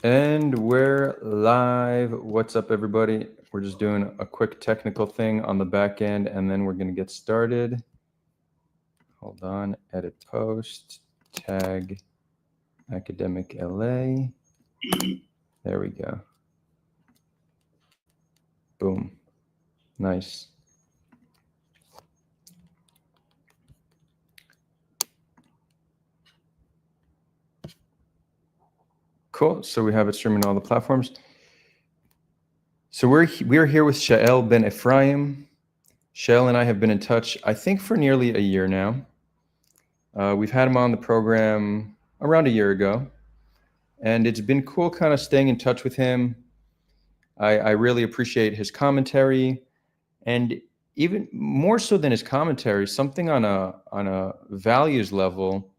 And we're live. What's up, everybody? We're just doing a quick technical thing on the back end, and then we're going to get started. Hold on. Edit post. Tag Academic LA. There we go. Boom. Nice. Cool. So we have it streaming on all the platforms. So we're here with Shaiel Ben-Ephraim. Shaiel and I have been in touch, I think, for nearly a year now. We've had him on the program around a year ago, and it's been cool kind of staying in touch with him. I really appreciate his commentary, and even more so than his commentary, something on a values level.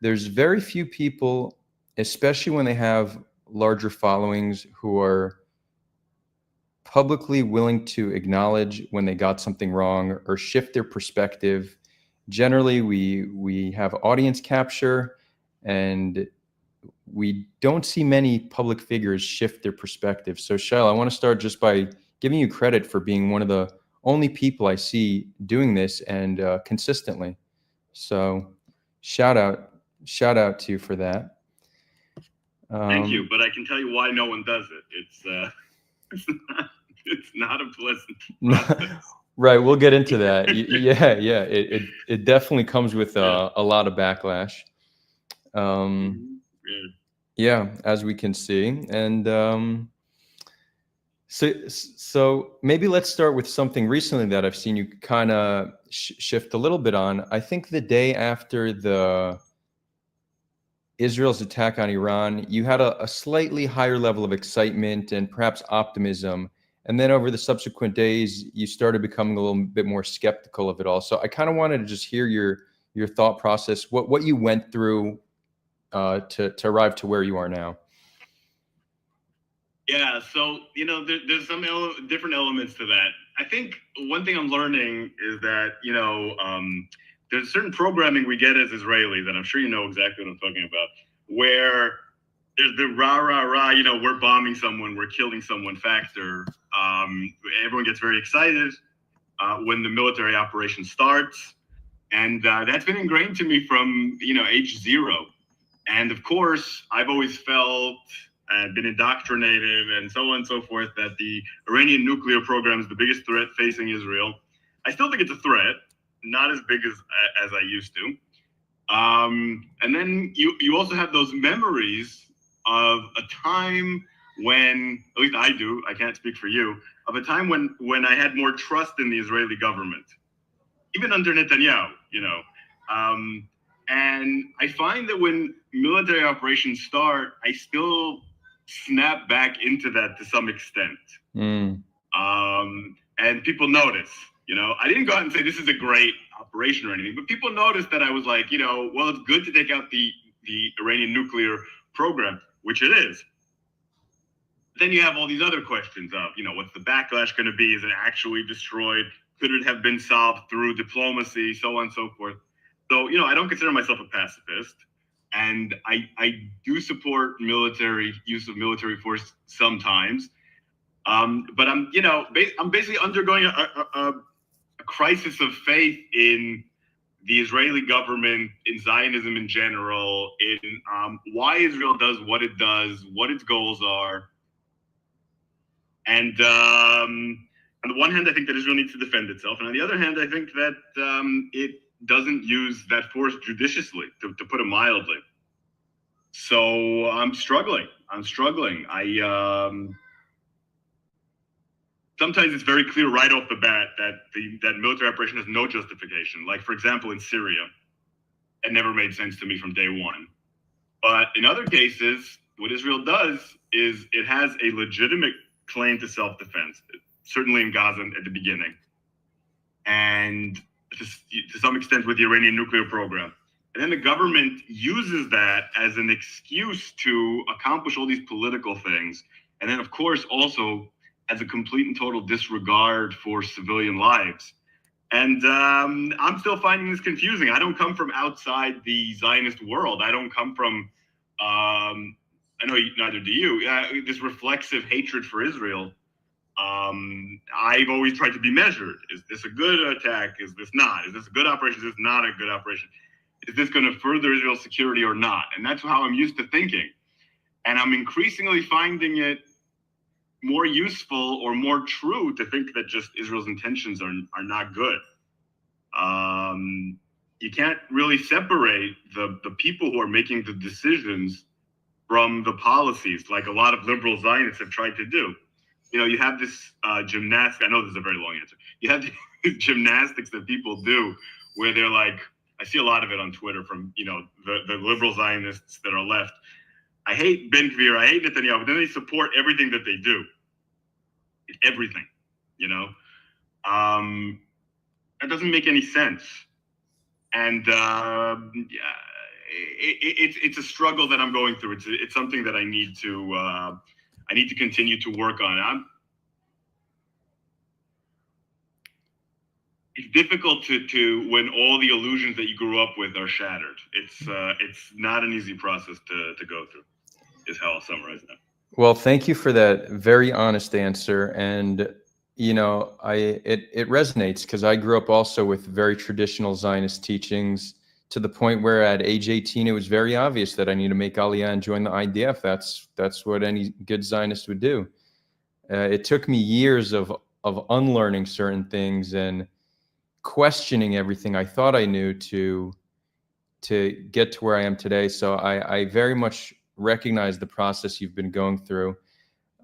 There's very few people, especially when they have larger followings, who are publicly willing to acknowledge when they got something wrong or shift their perspective. Generally, we have audience capture, and we don't see many public figures shift their perspective. So Shaiel, I want to start just by giving you credit for being one of the only people I see doing this, and consistently. So shout out to you for that. Thank you, but I can tell you why no one does it. It's not a pleasant process. Right, we'll get into that. Yeah, it definitely comes with a lot of backlash. Yeah, as we can see. And so maybe let's start with something recently that I've seen you kind of shift a little bit on. I think the day after Israel's attack on Iran, you had a slightly higher level of excitement and perhaps optimism. And then over the subsequent days, you started becoming a little bit more skeptical of it all. So I kind of wanted to just hear your thought process, what you went through to arrive to where you are now. Yeah, so there's some different elements to that. I think one thing I'm learning is that there's certain programming we get as Israelis, and I'm sure you know exactly what I'm talking about, where there's the rah rah rah, we're bombing someone, we're killing someone factor. Everyone gets very excited when the military operation starts, and that's been ingrained to me from age 0. And of course, I've always felt and been indoctrinated and so on and so forth that the Iranian nuclear program is the biggest threat facing Israel. I still think it's a threat, not as big as I used to. And then you also have those memories of a time when, at least I do, I can't speak for you, of a time when I had more trust in the Israeli government, even under Netanyahu, and I find that when military operations start, I still snap back into that to some extent. And people notice, I didn't go out and say this is a great operation or anything, but people noticed that I was like, well, it's good to take out the Iranian nuclear program, which it is. Then you have all these other questions of, what's the backlash going to be? Is it actually destroyed? Could it have been solved through diplomacy, so on and so forth? So, I don't consider myself a pacifist, and I do support use of military force sometimes. But I'm basically undergoing a crisis of faith in the Israeli government, in Zionism in general, in why Israel does what it does, what its goals are. And on the one hand, I think that Israel needs to defend itself, and on the other hand, I think that it doesn't use that force judiciously, to put it mildly. So I'm struggling. Sometimes it's very clear right off the bat that military operation has no justification. Like, for example, in Syria, it never made sense to me from day one. But in other cases, what Israel does is it has a legitimate claim to self-defense, certainly in Gaza at the beginning. And to some extent with the Iranian nuclear program. And then the government uses that as an excuse to accomplish all these political things. And then, of course, also as a complete and total disregard for civilian lives. And I'm still finding this confusing. I don't come from outside the Zionist world. I don't come from I know neither do you, this reflexive hatred for Israel. I've always tried to be measured. Is this a good attack? Is this not? Is this a good operation? Is this not a good operation? Is this going to further Israel's security or not? And that's how I'm used to thinking. And I'm increasingly finding it more useful or more true to think that just Israel's intentions are not good. You can't really separate the people who are making the decisions from the policies, like a lot of liberal Zionists have tried to do. You know, you have this gymnastics. I know this is a very long answer. You have these gymnastics that people do where they're like, I see a lot of it on Twitter from, you know, the liberal Zionists that are left. I hate Ben-Gvir, I hate Netanyahu, but then they support everything that they do. Everything, you know? That doesn't make any sense. And it's a struggle that I'm going through. It's something that I need to continue to work on. It's difficult to when all the illusions that you grew up with are shattered. It's not an easy process to go through, is how I'll summarize that. Well, thank you for that very honest answer. And, you know, it resonates because I grew up also with very traditional Zionist teachings to the point where at age 18, it was very obvious that I need to make Aliyah and join the IDF. That's what any good Zionist would do. It took me years of unlearning certain things and questioning everything I thought I knew to get to where I am today. So I very much recognize the process you've been going through.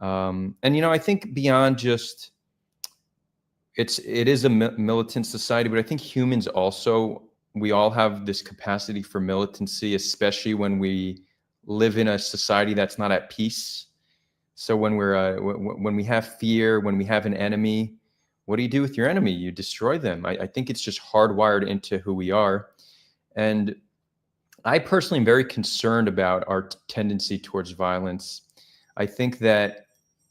And, you know, I think beyond just, it is a militant society, but I think humans also, we all have this capacity for militancy, especially when we live in a society that's not at peace. So when when we have fear, when we have an enemy, what do you do with your enemy? You destroy them. I think it's just hardwired into who we are. And I personally am very concerned about our tendency towards violence. I think that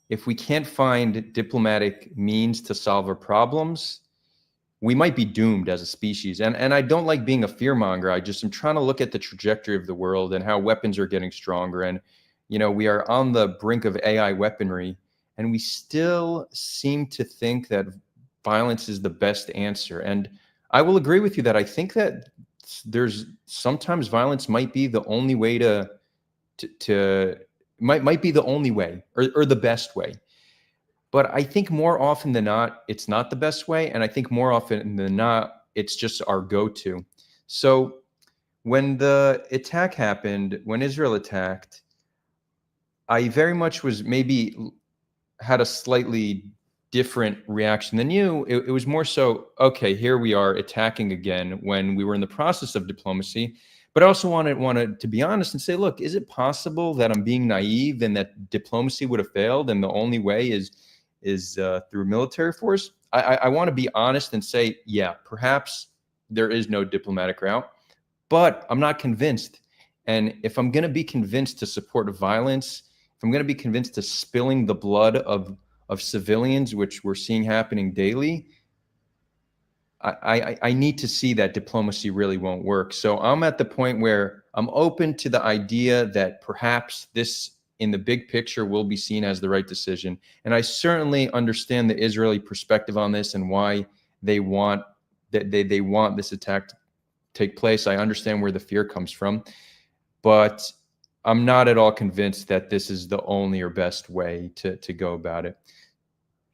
if we can't find diplomatic means to solve our problems, we might be doomed as a species. And I don't like being a fearmonger. I just am trying to look at the trajectory of the world and how weapons are getting stronger. And, you know, we are on the brink of AI weaponry, and we still seem to think that violence is the best answer. And I will agree with you that I think that there's sometimes violence might be the only way might be the only way or the best way. But I think more often than not, it's not the best way. And I think more often than not, it's just our go-to. So when the attack happened, when Israel attacked, I very much was maybe had a slightly different reaction than you. It was more so, okay, here we are attacking again when we were in the process of diplomacy. But I also wanted to be honest and say, look, is it possible that I'm being naive and that diplomacy would have failed and the only way is through military force? I want to be honest and say, yeah, perhaps there is no diplomatic route, but I'm not convinced. And if I'm going to be convinced to support violence, if I'm going to be convinced to spilling the blood of civilians, which we're seeing happening daily, I need to see that diplomacy really won't work. So I'm at the point where I'm open to the idea that perhaps this, in the big picture, will be seen as the right decision. And I certainly understand the Israeli perspective on this and why they want they want this attack to take place. I understand where the fear comes from, but I'm not at all convinced that this is the only or best way to go about it.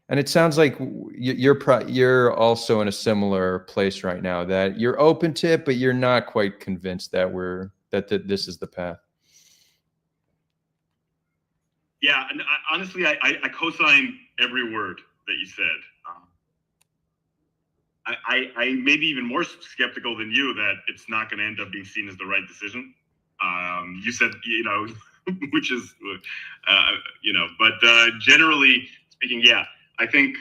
And it sounds like you're also in a similar place right now, that you're open to it, but you're not quite convinced that this is the path. Yeah, and honestly, I co-sign every word that you said. I may be even more skeptical than you that it's not going to end up being seen as the right decision. You said, you know, which is, you know, but generally speaking, yeah, I think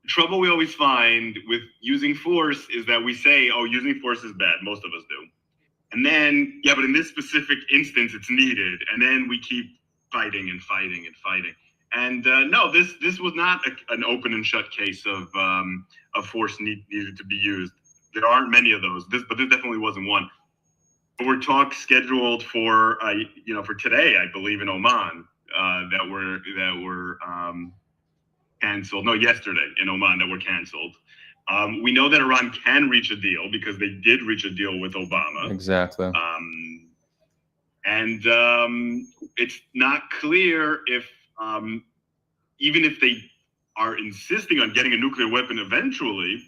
the trouble we always find with using force is that we say, oh, using force is bad. Most of us do. And then, yeah, but in this specific instance, it's needed. And then we keep fighting and fighting and fighting. And no, this was not an open and shut case of force needed to be used. There aren't many of those, but this definitely wasn't one. were talks scheduled for for today, I believe, in Oman that were canceled. No, yesterday in Oman that were canceled. We know that Iran can reach a deal because they did reach a deal with Obama. Exactly. And it's not clear if, even if they are insisting on getting a nuclear weapon eventually,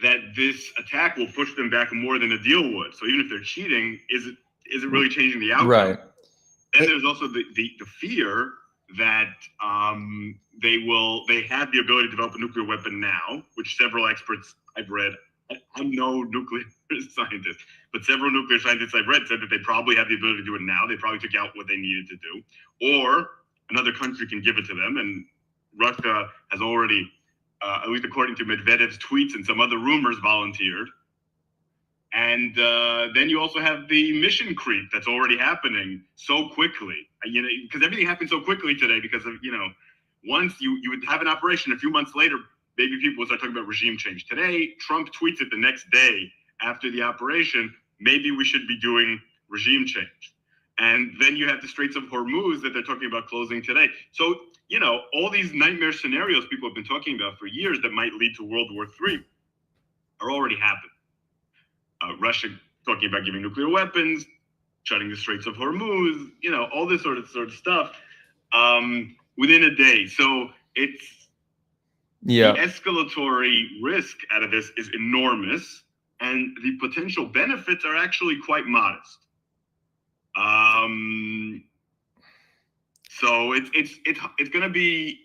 that this attack will push them back more than a deal would. So even if they're cheating, is it really changing the outcome? Right. And there's also the fear that they have the ability to develop a nuclear weapon now, which several experts I've read. I'm no nuclear scientist, but several nuclear scientists I've read said that they probably have the ability to do it now. They probably took out what they needed to do, or another country can give it to them. And Russia has already, at least according to Medvedev's tweets and some other rumors, volunteered. And then you also have the mission creep that's already happening so quickly, because everything happened so quickly today because of, once you would have an operation, a few months later, maybe people would start talking about regime change. Today, Trump tweets it the next day after the operation, maybe we should be doing regime change. And then you have the Straits of Hormuz that they're talking about closing today. So, all these nightmare scenarios people have been talking about for years that might lead to World War III are already happening. Russia talking about giving nuclear weapons, shutting the Straits of Hormuz, all this sort of stuff within a day. So the escalatory risk out of this is enormous, and the potential benefits are actually quite modest. So it's going to be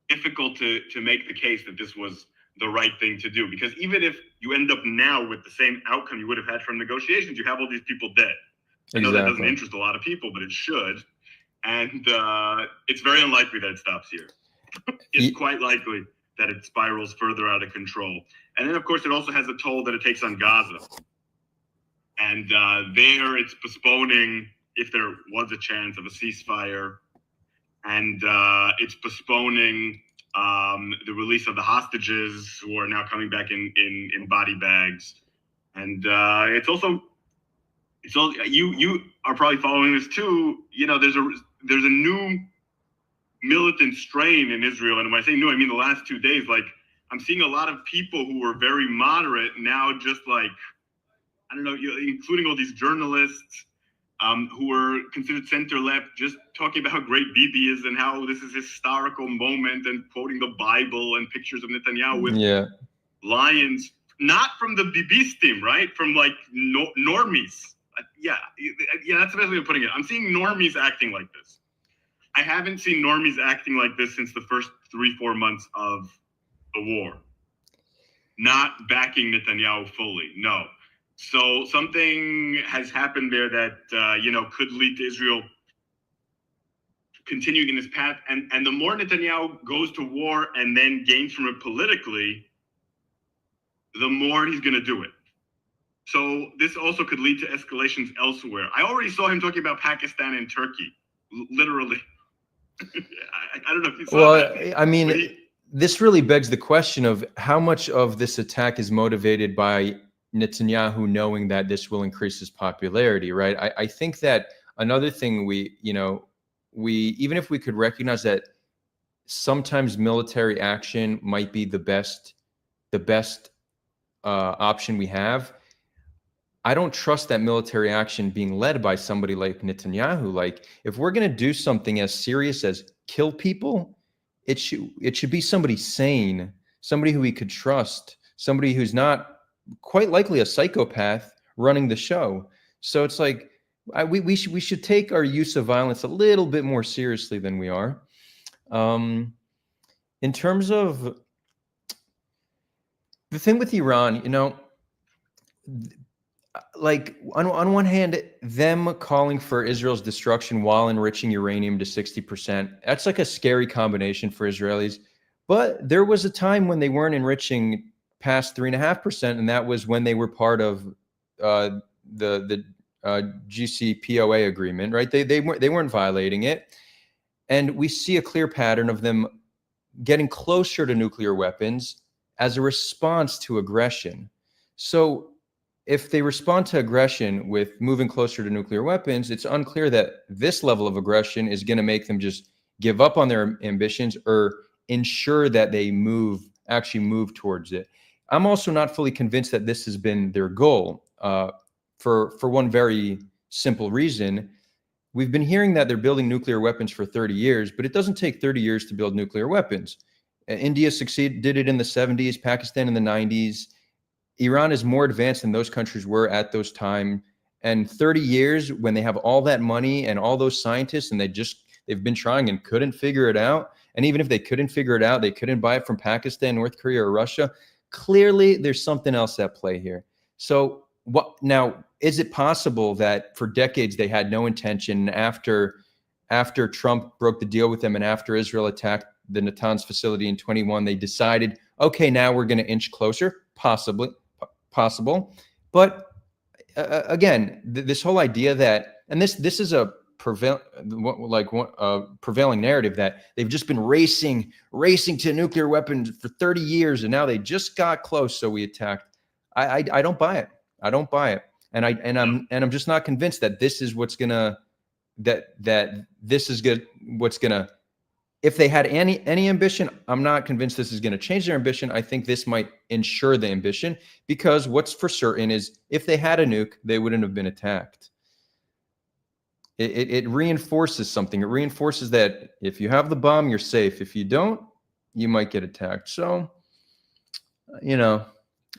difficult to make the case that this was the right thing to do, because even if you end up now with the same outcome you would have had from negotiations, you have all these people dead. I know that doesn't interest a lot of people, but it should. And it's very unlikely that it stops here. It's quite likely that it spirals further out of control. And then, of course, it also has a toll that it takes on Gaza. And there it's postponing, if there was a chance of a ceasefire, and it's postponing the release of the hostages who are now coming back in body bags. And it's also you are probably following this too. There's a new militant strain in Israel, and when I say new, I mean the last 2 days. Like, I'm seeing a lot of people who were very moderate now, just like, I don't know, including all these journalists who were considered center-left, just talking about how great Bibi is and how this is a historical moment, and quoting the Bible and pictures of Netanyahu with lions, not from the Bibistim, right? From like normies. Yeah, that's the best way of putting it. I'm seeing normies acting like this. I haven't seen normies acting like this since the first 3-4 months of the war. Not backing Netanyahu fully, no. So something has happened there that could lead to Israel continuing in this path. And the more Netanyahu goes to war and then gains from it politically, the more he's going to do it. So this also could lead to escalations elsewhere. I already saw him talking about Pakistan and Turkey, literally. I don't know if you saw that. Well, I mean, this really begs the question of how much of this attack is motivated by Netanyahu knowing that this will increase his popularity, right? I think that another thing we even if we could recognize that sometimes military action might be the best option we have, I don't trust that military action being led by somebody like Netanyahu. Like, if we're going to do something as serious as kill people, it should be somebody sane, somebody who we could trust, somebody who's not quite likely a psychopath running the show. So it's like we should take our use of violence a little bit more seriously than we are. In terms of the thing with Iran, like on one hand, them calling for Israel's destruction while enriching uranium to 60%, that's like a scary combination for Israelis. But there was a time when they weren't enriching past 3.5%, and that was when they were part of the GCPOA agreement, right? They weren't violating it, and we see a clear pattern of them getting closer to nuclear weapons as a response to aggression. So if they respond to aggression with moving closer to nuclear weapons, it's unclear that this level of aggression is going to make them just give up on their ambitions or ensure that they actually move towards it. I'm also not fully convinced that this has been their goal, for one very simple reason. We've been hearing that they're building nuclear weapons for 30 years, but it doesn't take 30 years to build nuclear weapons. India did it in the 70s, Pakistan in the 90s. Iran is more advanced than those countries were at those time. And 30 years, when they have all that money and all those scientists, and they've been trying and couldn't figure it out. And even if they couldn't figure it out, they couldn't buy it from Pakistan, North Korea, or Russia. Clearly, there's something else at play here. So what now? Is it possible that for decades they had no intention, after Trump broke the deal with them and after Israel attacked the Natanz facility in 21, they decided, okay, now we're going to inch closer? Possible. But again, this whole idea that, and this is a prevailing narrative, that they've just been racing to nuclear weapons for 30 years, and now they just got close, so we attacked. I don't buy it. I don't buy it, and I'm just not convinced that this is what's gonna what's gonna. If they had any ambition, I'm not convinced this is going to change their ambition. I think this might ensure the ambition, because what's for certain is if they had a nuke, they wouldn't have been attacked. It reinforces something. It reinforces that if you have the bomb, you're safe. If you don't, you might get attacked. So,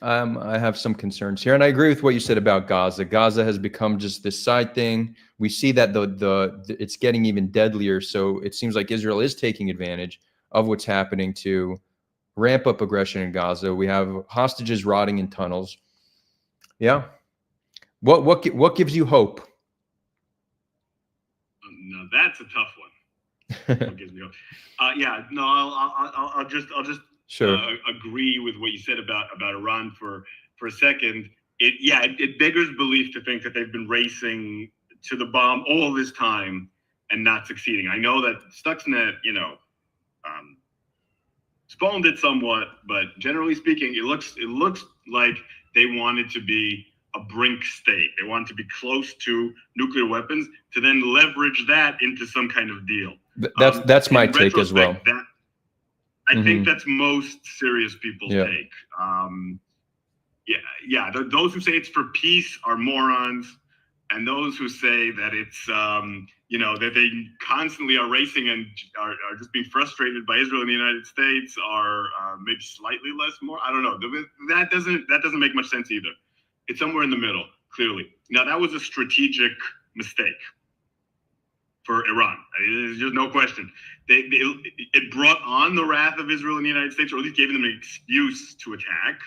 I have some concerns here, and I agree with what you said about Gaza. Gaza has become just this side thing. We see that it's getting even deadlier. So it seems like Israel is taking advantage of what's happening to ramp up aggression in Gaza. We have hostages rotting in tunnels. Yeah. What gives you hope? No, that's a tough one. What gives me hope? I'll just sure. Agree with what you said about Iran for a second. It beggars belief to think that they've been racing to the bomb all this time and not succeeding. I know that Stuxnet, spawned it somewhat, but generally speaking, it looks like they wanted to be a brink state. They wanted to be close to nuclear weapons to then leverage that into some kind of deal. That's my take as well. I think that's most serious people's take. Those who say it's for peace are morons, and those who say that it's that they constantly are racing and are just being frustrated by Israel and the United States are maybe slightly less more. I don't know. That doesn't make much sense either. It's somewhere in the middle, clearly. Now, that was a strategic mistake for Iran. There's just no question. It brought on the wrath of Israel and the United States, or at least gave them an excuse to attack,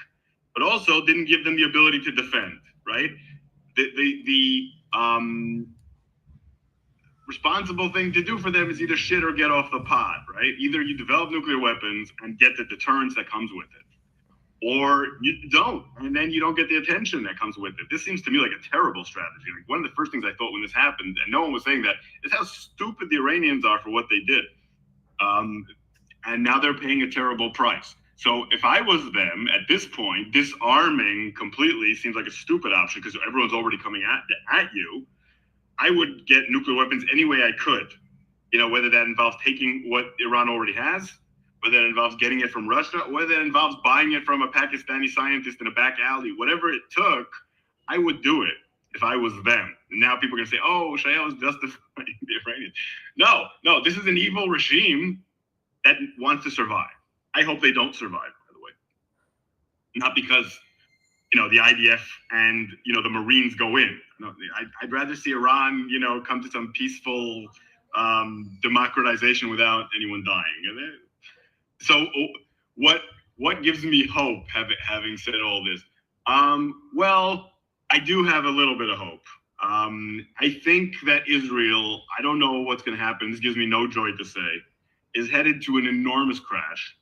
but also didn't give them the ability to defend, right? The responsible thing to do for them is either shit or get off the pot, right? Either you develop nuclear weapons and get the deterrence that comes with it, or you don't, and then you don't get the attention that comes with it. This seems to me like a terrible strategy. Like, one of the first things I thought when this happened, and no one was saying that, is how stupid the Iranians are for what they did. And now they're paying a terrible price. So if I was them at this point, disarming completely seems like a stupid option because everyone's already coming at you. I would get nuclear weapons any way I could, whether that involves taking what Iran already has, whether that involves getting it from Russia, whether that involves buying it from a Pakistani scientist in a back alley, whatever it took, I would do it if I was them. And now people are going to say, oh, Shaiel is justifying the Iranians. No, this is an evil regime that wants to survive. I hope they don't survive, by the way. Not because, the IDF and, the Marines go in. No, I'd rather see Iran, come to some peaceful democratization without anyone dying. So what gives me hope, having said all this? Well, I do have a little bit of hope. I think that Israel, I don't know what's going to happen. This gives me no joy to say, is headed to an enormous crash.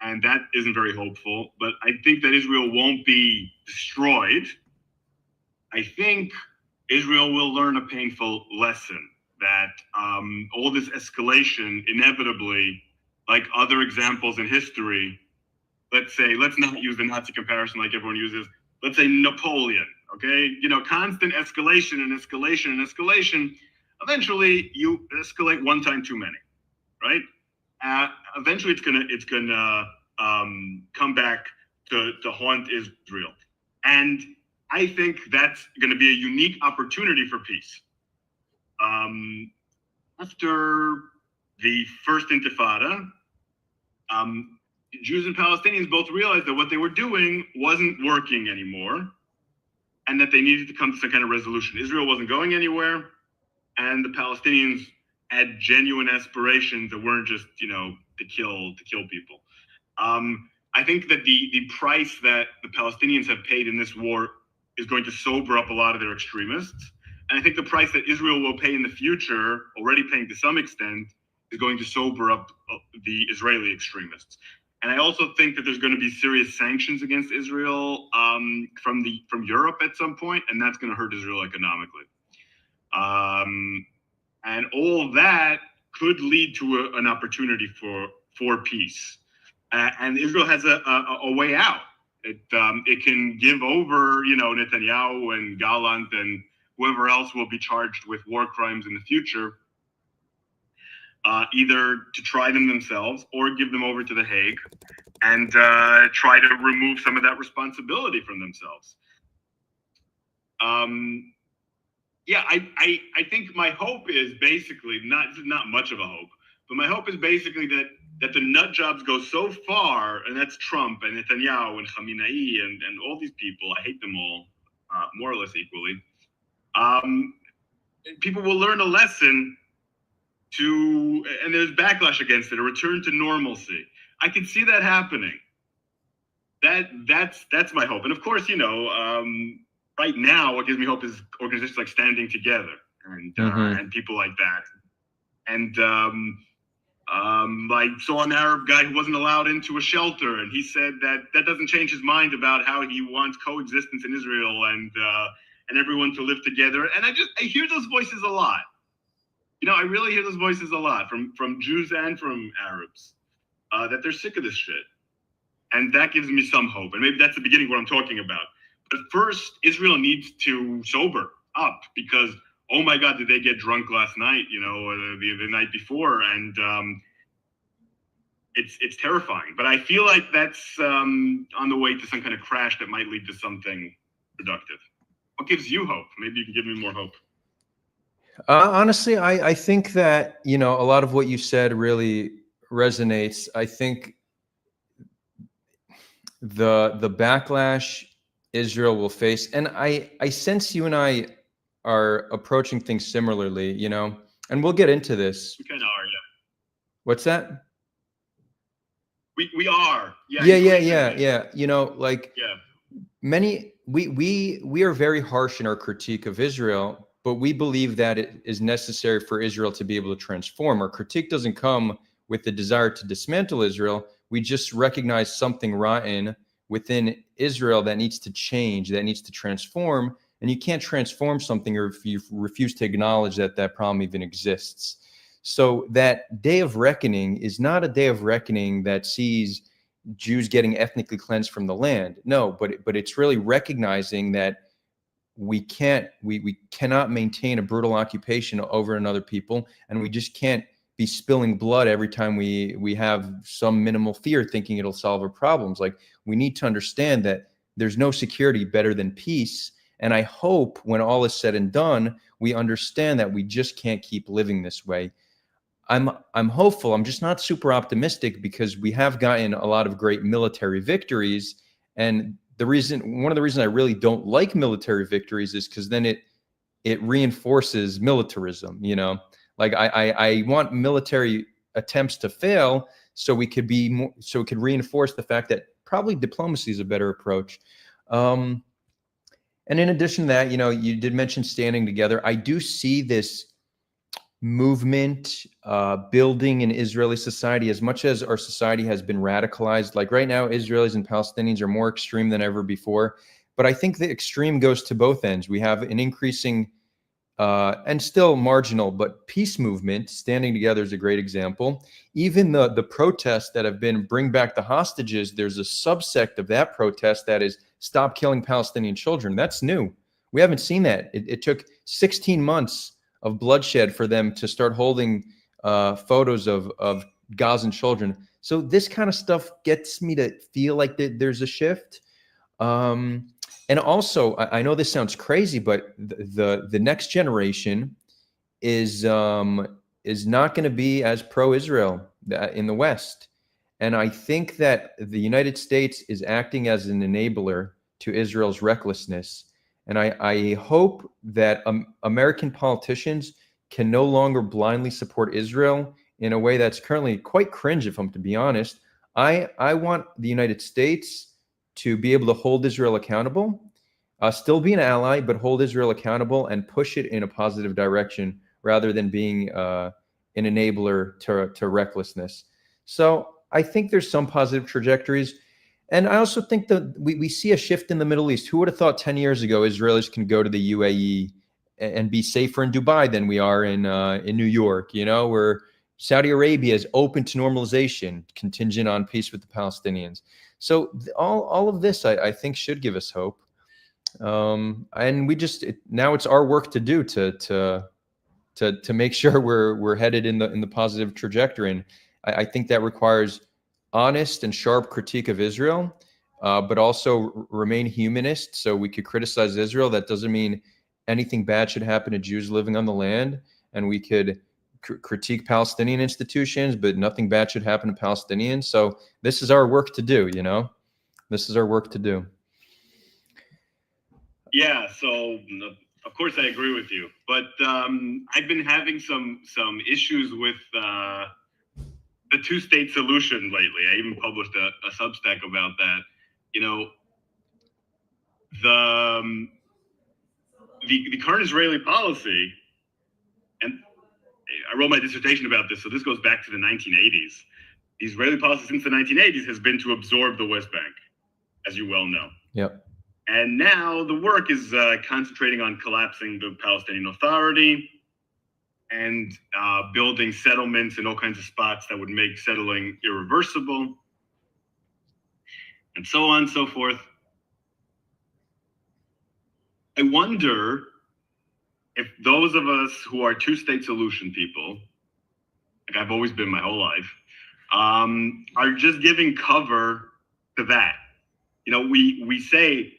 And that isn't very hopeful. But I think that Israel won't be destroyed. I think Israel will learn a painful lesson that all this escalation inevitably, like other examples in history, let's not use the Nazi comparison like everyone uses. Let's say Napoleon, Okay, constant escalation and escalation and escalation. Eventually, you escalate one time too many, right? Eventually, it's gonna come back to haunt Israel, and I think that's going to be a unique opportunity for peace. After the first Intifada, Jews and Palestinians both realized that what they were doing wasn't working anymore, and that they needed to come to some kind of resolution. Israel wasn't going anywhere, and the Palestinians had genuine aspirations that weren't just, to kill people. I think that the price that the Palestinians have paid in this war is going to sober up a lot of their extremists. And I think the price that Israel will pay in the future, already paying to some extent, is going to sober up the Israeli extremists. And I also think that there's going to be serious sanctions against Israel from Europe at some point, and that's going to hurt Israel economically. And all that could lead to an opportunity for peace. And Israel has a way out. It can give over, Netanyahu and Gallant and whoever else will be charged with war crimes in the future, either to try them themselves or give them over to The Hague and try to remove some of that responsibility from themselves. I think my hope is basically not much of a hope, but my hope is basically that the nut jobs go so far, and that's Trump and Netanyahu and Khamenei and all these people. I hate them all, more or less equally. People will learn a lesson and there's backlash against it, a return to normalcy. I can see that happening. That's my hope. And of course, right now, what gives me hope is organizations like Standing Together and people like that. And I saw an Arab guy who wasn't allowed into a shelter, and he said that doesn't change his mind about how he wants coexistence in Israel and everyone to live together. And I hear those voices a lot. I really hear those voices a lot from Jews and from Arabs, that they're sick of this shit. And that gives me some hope. And maybe that's the beginning of what I'm talking about. But first, Israel needs to sober up because, oh my God, did they get drunk last night, or the night before? And it's terrifying. But I feel like that's on the way to some kind of crash that might lead to something productive. What gives you hope? Maybe you can give me more hope. Honestly, I think that, a lot of what you said really resonates. I think the backlash Israel will face, and I sense you and I are approaching things similarly, and we'll get into this. We kind of are, yeah. What's that? We are. Yeah. Many we are very harsh in our critique of Israel, but we believe that it is necessary for Israel to be able to transform. Our critique doesn't come with the desire to dismantle Israel. We just recognize something rotten within Israel that needs to change, that needs to transform. And you can't transform something if you refuse to acknowledge that problem even exists. So that day of reckoning is not a day of reckoning that sees Jews getting ethnically cleansed from the land. No, but it's really recognizing that we cannot maintain a brutal occupation over another people, and we just can't be spilling blood every time we have some minimal fear thinking it'll solve our problems. Like, we need to understand that there's no security better than peace. And I hope when all is said and done, we understand that we just can't keep living this way. I'm hopeful. I'm just not super optimistic because we have gotten a lot of great military victories. And one of the reasons I really don't like military victories is because then it reinforces militarism, Like I want military attempts to fail so it could reinforce the fact that probably diplomacy is a better approach. And in addition to that, you did mention Standing Together. I do see this movement building in Israeli society as much as our society has been radicalized. Like right now, Israelis and Palestinians are more extreme than ever before. But I think the extreme goes to both ends. We have an increasing and still marginal, but peace movement. Standing Together is a great example. Even the protests that have been bring back the hostages, there's a subsect of that protest that is stop killing Palestinian children. That's new. We haven't seen that. It took 16 months of bloodshed for them to start holding photos of Gazan children. So this kind of stuff gets me to feel like there's a shift. And also, I know this sounds crazy, but the next generation is not going to be as pro-Israel in the West. And I think that the United States is acting as an enabler to Israel's recklessness. And I hope that American politicians can no longer blindly support Israel in a way that's currently quite cringe, if I'm to be honest. I want the United States to be able to hold Israel accountable, still be an ally, but hold Israel accountable and push it in a positive direction rather than being an enabler to recklessness. So I think there's some positive trajectories. And I also think that we see a shift in the Middle East. Who would have thought 10 years ago Israelis can go to the UAE and be safer in Dubai than we are in New York, you know, where Saudi Arabia is open to normalization, contingent on peace with the Palestinians. So all of this, I think, should give us hope. And we just now it's our work to do to make sure we're headed in the positive trajectory. And I think that requires honest and sharp critique of Israel, but also remain humanist. So we could criticize Israel. That doesn't mean anything bad should happen to Jews living on the land. And we could critique Palestinian institutions, but nothing bad should happen to Palestinians. So this is our work to do, you know? This is our work to do. Yeah, so of course I agree with you, but I've been having some issues with the two-state solution lately. I even published a Substack about that. You know, the current Israeli policy, and I wrote my dissertation about this, so this goes back to the 1980s. The Israeli policy since the 1980s has been to absorb the West Bank, as you well know. Yep. And now the work is concentrating on collapsing the Palestinian Authority and building settlements in all kinds of spots that would make settling irreversible, and so on and so forth. I wonder if those of us who are two-state solution people, like I've always been my whole life, are just giving cover to that. You know, we say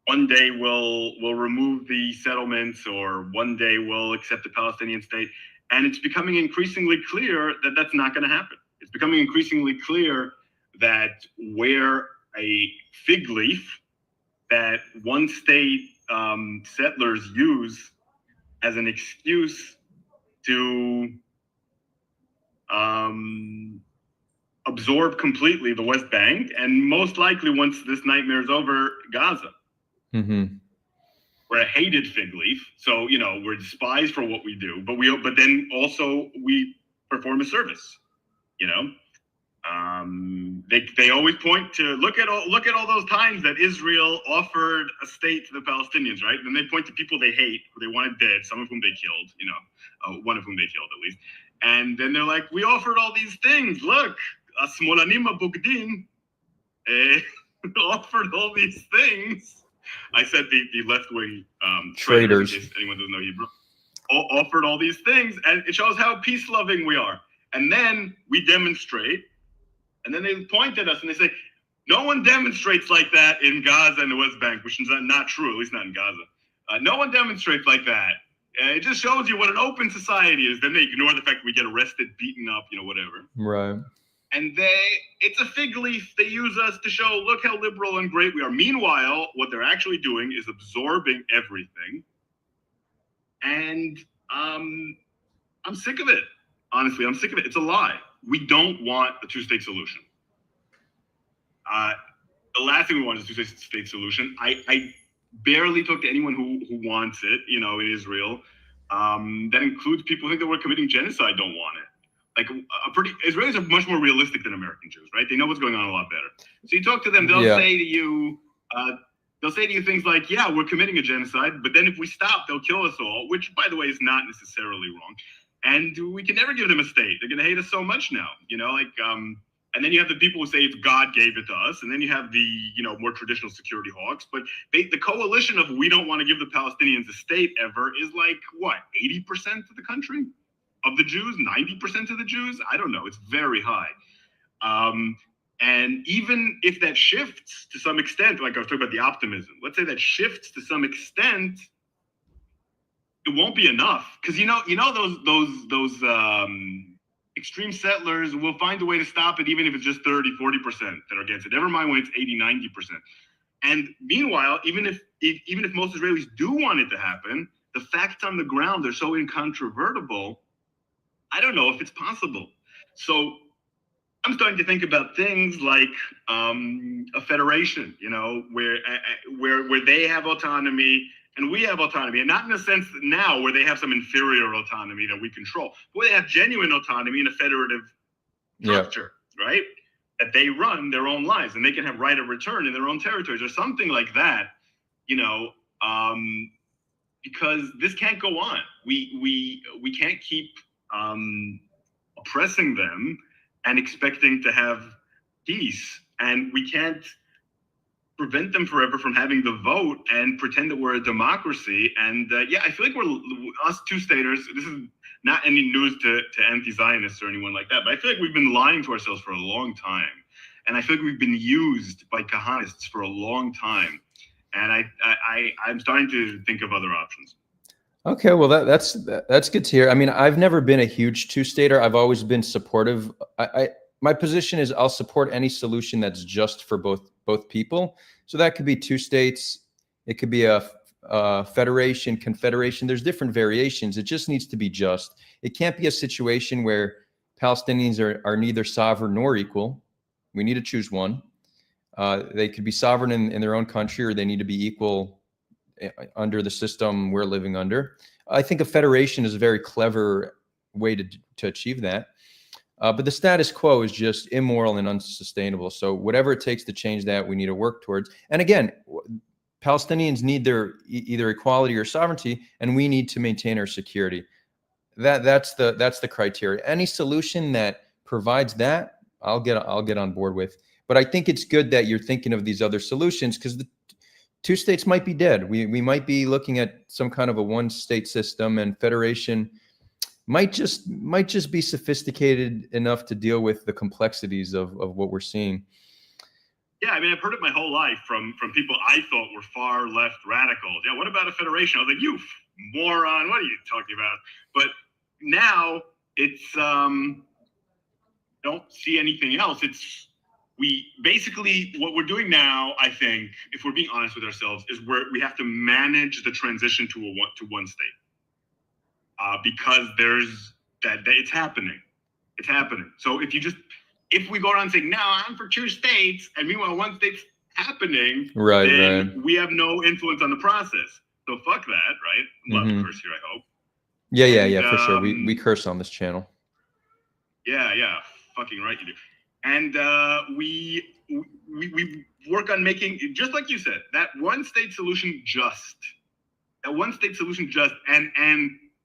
one day we'll remove the settlements, or one day we'll accept the Palestinian state, and it's becoming increasingly clear that that's not going to happen. It's becoming increasingly clear that where a fig leaf that one state settlers use as an excuse to absorb completely the West Bank, and most likely, once this nightmare is over, Gaza. Mm-hmm. We're a hated fig leaf, so you know we're despised for what we do, but then also we perform a service. You know, they always point to look at all those times that Israel offered a state to the Palestinians, right? Then they point to people they hate, who they wanted dead, some of whom they killed, you know, one of whom they killed at least, and then they're like, we offered all these things. Look, Smolanim Bugdin offered all these things. I said the left-wing traitors, in case anyone doesn't know Hebrew, offered all these things, and it shows how peace-loving we are. And then we demonstrate, and then they point at us and they say, no one demonstrates like that in Gaza and the West Bank, which is not true, at least not in Gaza. No one demonstrates like that. It just shows you what an open society is. Then they ignore the fact we get arrested, beaten up, you know, whatever. Right. And it's a fig leaf. They use us to show, look how liberal and great we are. Meanwhile, what they're actually doing is absorbing everything. And I'm sick of it. Honestly, I'm sick of it. It's a lie. We don't want a two-state solution. The last thing we want is a two-state solution. I barely talk to anyone who wants it, you know, in Israel. That includes people who think that we're committing genocide, don't want it. Like Israelis are much more realistic than American Jews, right? They know what's going on a lot better. So you talk to them, they'll say to you, things like, yeah, we're committing a genocide, but then if we stop, they'll kill us all, which, by the way, is not necessarily wrong. And we can never give them a state. They're going to hate us so much now, you know, like And then you have the people who say it's God gave it to us. And then you have the, more traditional security hawks. But the coalition of we don't want to give the Palestinians a state ever is like, what, 80% of the country? Of the Jews? 90% of the Jews? I don't know. It's very high. And even if that shifts to some extent, like I was talking about the optimism, let's say that shifts to some extent, it won't be enough. Because those extreme settlers will find a way to stop it, even if it's just 30, 40% that are against it. Never mind when it's 80, 90%. And meanwhile, even if most Israelis do want it to happen, the facts on the ground are so incontrovertible, I don't know if it's possible. So I'm starting to think about things like a federation, where they have autonomy and we have autonomy, and not in a sense now where they have some inferior autonomy that we control, but where they have genuine autonomy in a federative structure, right? That they run their own lives and they can have right of return in their own territories or something like that, because this can't go on. We can't keep oppressing them and expecting to have peace, and we can't prevent them forever from having the vote and pretend that we're a democracy. And I feel like us two-staters, this is not any news to anti-Zionists or anyone like that, but I feel like we've been lying to ourselves for a long time. And I feel like we've been used by Kahanists for a long time. And I'm starting to think of other options. Okay, well that's good to hear. I mean, I've never been a huge two-stater. I've always been supportive. My position is I'll support any solution that's just for both people. So that could be two states. It could be a federation, confederation. There's different variations. It just needs to be just. It can't be a situation where Palestinians are neither sovereign nor equal. We need to choose one. They could be sovereign in their own country, or they need to be equal under the system we're living under. I think a federation is a very clever way to achieve that. But the status quo is just immoral and unsustainable. So whatever it takes to change that, we need to work towards. And again, Palestinians need their either equality or sovereignty, and we need to maintain our security. That's the criteria. Any solution that provides that, I'll get on board with. But I think it's good that you're thinking of these other solutions, because the two states might be dead. We might be looking at some kind of a one-state system, and federation might just be sophisticated enough to deal with the complexities of what we're seeing. Yeah, I mean, I've heard it my whole life from people I thought were far left radicals. Yeah, what about a federation? I was like, you moron, what are you talking about? But now it's don't see anything else. It's what we're doing now, I think, if we're being honest with ourselves, is we have to manage the transition to one state. Because it's happening. It's happening. So if we go around saying, no, I'm for two states, and meanwhile one state's happening, then we have no influence on the process. So fuck that, right? I'm allowed to curse here, I hope. Yeah, for sure. We curse on this channel. Yeah, fucking right you do. And we work on making, just like you said, that one state solution just. And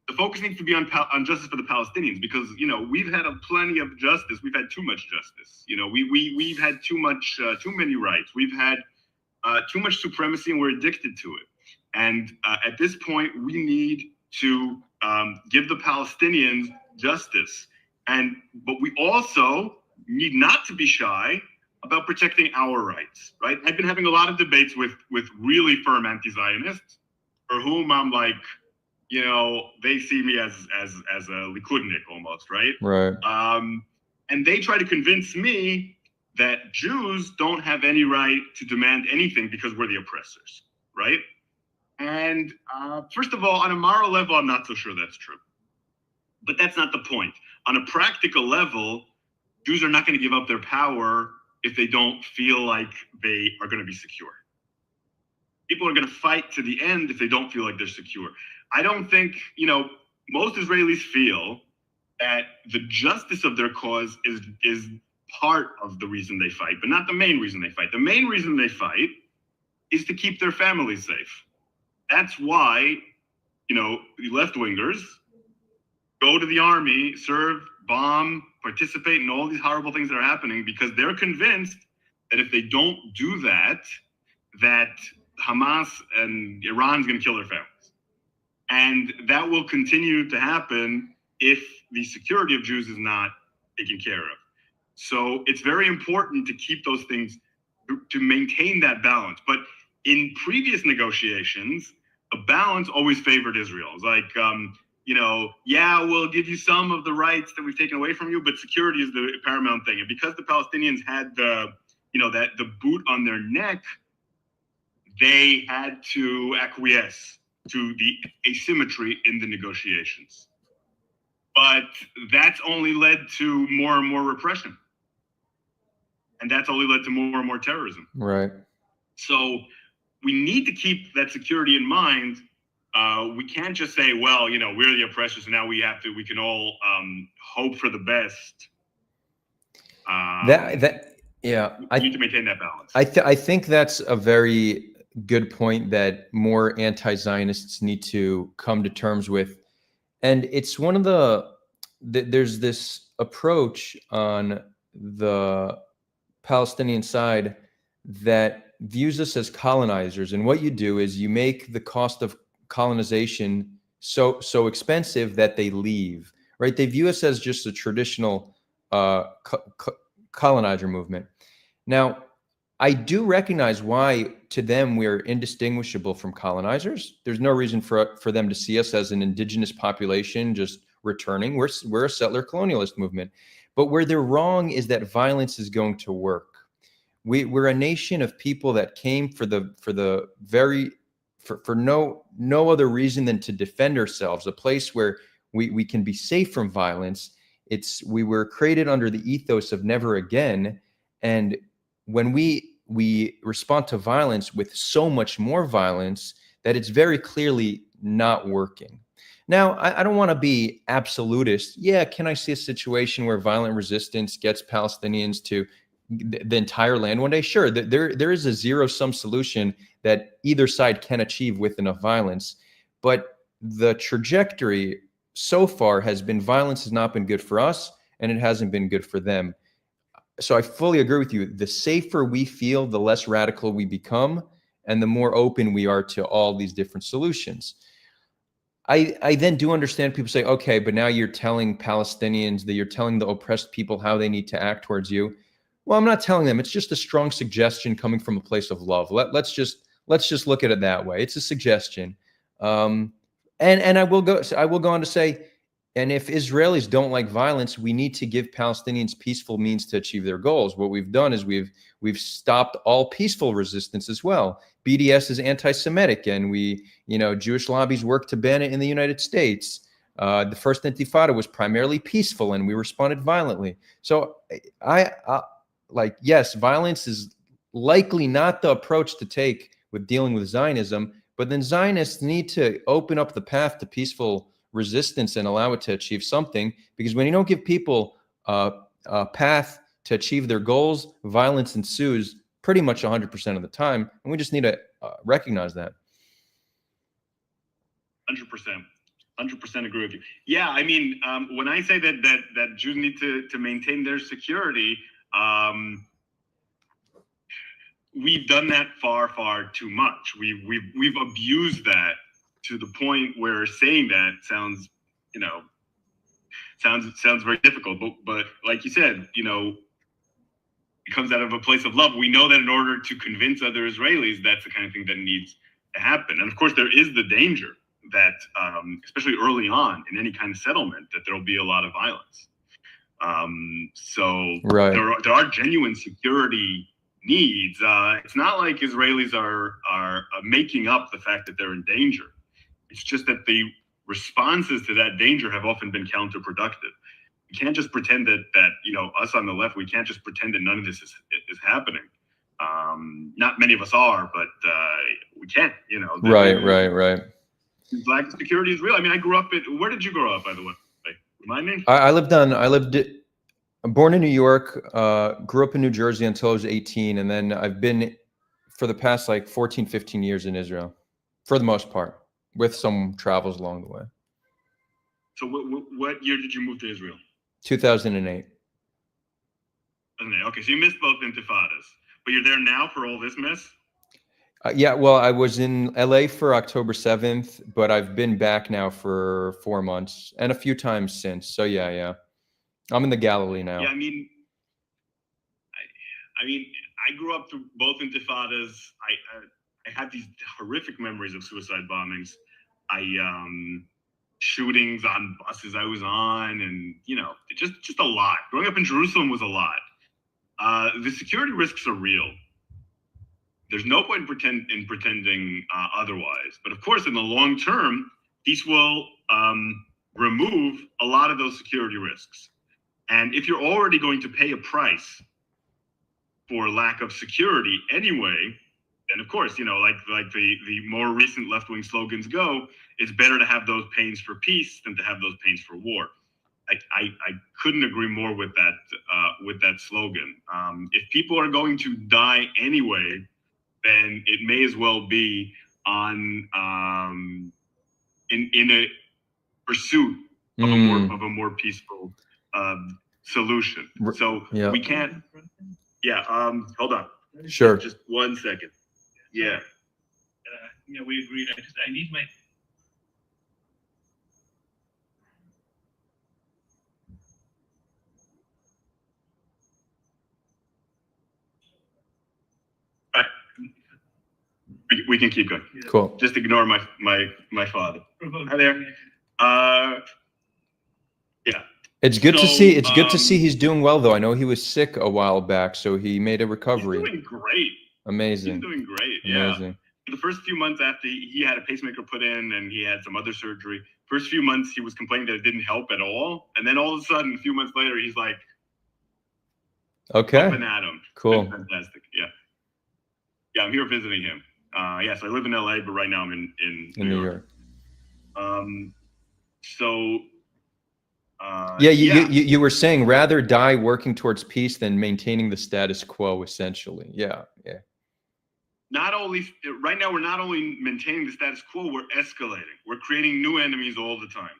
the focus needs to be on justice for the Palestinians, because we've had plenty of justice. We've had too much justice. We've had too many rights. We've had too much supremacy, and we're addicted to it. And at this point, we need to give the Palestinians justice. But we also need not to be shy about protecting our rights. Right? I've been having a lot of debates with really firm anti-Zionists, for whom I'm like, they see me as a Likudnik almost, right? Right. And they try to convince me that Jews don't have any right to demand anything because we're the oppressors, right? And first of all, on a moral level, I'm not so sure that's true. But that's not the point. On a practical level, Jews are not going to give up their power if they don't feel like they are going to be secure. People are going to fight to the end if they don't feel like they're secure. I don't think, most Israelis feel that the justice of their cause is part of the reason they fight, but not the main reason they fight. The main reason they fight is to keep their families safe. That's why, left-wingers go to the army, serve bomb, participate in all these horrible things that are happening because they're convinced that if they don't do that, that Hamas and Iran's going to kill their families. And that will continue to happen if the security of Jews is not taken care of. So it's very important to keep those things, to maintain that balance. But in previous negotiations, a balance always favored Israel. It's like, yeah, we'll give you some of the rights that we've taken away from you, but security is the paramount thing. And because the Palestinians had the boot on their neck, they had to acquiesce to the asymmetry in the negotiations. But that's only led to more and more repression. And that's only led to more and more terrorism. Right. So we need to keep that security in mind. We can't just say, well, we're the oppressors, and now we can all hope for the best. Yeah. We need to maintain that balance. I think that's a very good point that more anti-Zionists need to come to terms with. And it's one of there's this approach on the Palestinian side that views us as colonizers. And what you do is you make the cost of colonization so expensive that they leave, right? They view us as just a traditional colonizer movement. Now, I do recognize why to them we're indistinguishable from colonizers. There's no reason for them to see us as an indigenous population just returning. We're a settler colonialist movement. But where they're wrong is that violence is going to work. We're a nation of people that came for no other reason than to defend ourselves, a place where we can be safe from violence. We were created under the ethos of never again. And when we respond to violence with so much more violence, that it's very clearly not working. Now, I don't want to be absolutist. Yeah, can I see a situation where violent resistance gets Palestinians to the entire land one day? Sure, there is a zero-sum solution that either side can achieve with enough violence. But the trajectory so far has been violence has not been good for us, and it hasn't been good for them. So I fully agree with you. The safer we feel, the less radical we become, and the more open we are to all these different solutions. I then do understand people say, okay, but now you're telling Palestinians, that you're telling the oppressed people how they need to act towards you. Well, I'm not telling them. It's just a strong suggestion coming from a place of love. Let's just look at it that way. It's a suggestion. And I will go on to say, and if Israelis don't like violence, we need to give Palestinians peaceful means to achieve their goals. What we've done is we've stopped all peaceful resistance as well. BDS is anti-Semitic, and Jewish lobbies work to ban it in the United States. The first Intifada was primarily peaceful, and we responded violently. So yes, violence is likely not the approach to take with dealing with Zionism, but then Zionists need to open up the path to peaceful resistance and allow it to achieve something, because when you don't give people a path to achieve their goals, violence ensues pretty much 100% of the time, and we just need to recognize that. 100% agree with you. Yeah, I mean, when I say that Jews need to maintain their security, we've done that far too much. We've abused that to the point where saying that sounds very difficult. But like you said, it comes out of a place of love. We know that in order to convince other Israelis, that's the kind of thing that needs to happen. And of course, there is the danger that, especially early on in any kind of settlement, that there will be a lot of violence. So right. there are genuine security needs. It's not like Israelis are making up the fact that they're in danger. It's just that the responses to that danger have often been counterproductive. We can't just pretend that us on the left, we can't just pretend that none of this is happening. Not many of us are, but we can't. Right. Lack of security is real. I mean, I grew up where did you grow up, by the way? Remind me. I'm born in New York, grew up in New Jersey until I was 18, and then I've been for the past 14, 15 years in Israel, for the most part, with some travels along the way. So what year did you move to Israel? 2008. Okay, so you missed both intifadas, but you're there now for all this mess? Yeah, well, I was in LA for October 7th, but I've been back now for 4 months and a few times since. So yeah. I'm in the Galilee now. Yeah, I mean, I grew up through both intifadas. I had these horrific memories of suicide bombings. Shootings on buses I was on, and just a lot. Growing up in Jerusalem was a lot. The security risks are real. There's no point in pretending otherwise. But of course, in the long term, these will remove a lot of those security risks. And if you're already going to pay a price for lack of security anyway, then of course, like the more recent left-wing slogans go, it's better to have those pains for peace than to have those pains for war. I couldn't agree more with that slogan. If people are going to die anyway, then it may as well be on in a pursuit of a more peaceful solution. So we can't. Yeah. Hold on. Sure. Just 1 second. Yeah. Yeah, we agreed. I need my. We can keep going. Cool. Just ignore my father. Hi there. Yeah. It's good to see. It's good to see he's doing well, though. I know he was sick a while back, so he made a recovery. He's doing great. Amazing. He's doing great. Amazing. Yeah. The first few months after he had a pacemaker put in and he had some other surgery, first few months he was complaining that it didn't help at all, and then all of a sudden, a few months later, he's like, okay, up and at him. Cool. Fantastic. Yeah. Yeah, I'm here visiting him. So I live in LA, but right now I'm in New York. You were saying rather die working towards peace than maintaining the status quo, essentially. Yeah. Not only right now, we're not only maintaining the status quo, we're escalating. We're creating new enemies all the time.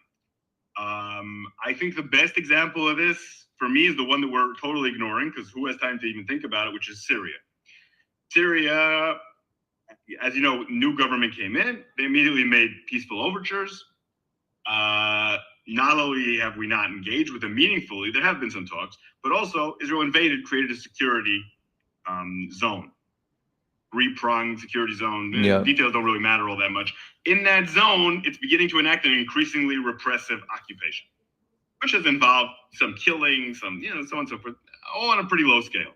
I think the best example of this for me is the one that we're totally ignoring, because who has time to even think about it, which is Syria. Syria, as you know, new government came in. They immediately made peaceful overtures. Not only have we not engaged with them meaningfully, there have been some talks, but also Israel invaded, created a security zone, three-pronged security zone. Yeah. Details don't really matter all that much. In that zone, it's beginning to enact an increasingly repressive occupation, which has involved some killing, some, so on and so forth, all on a pretty low scale.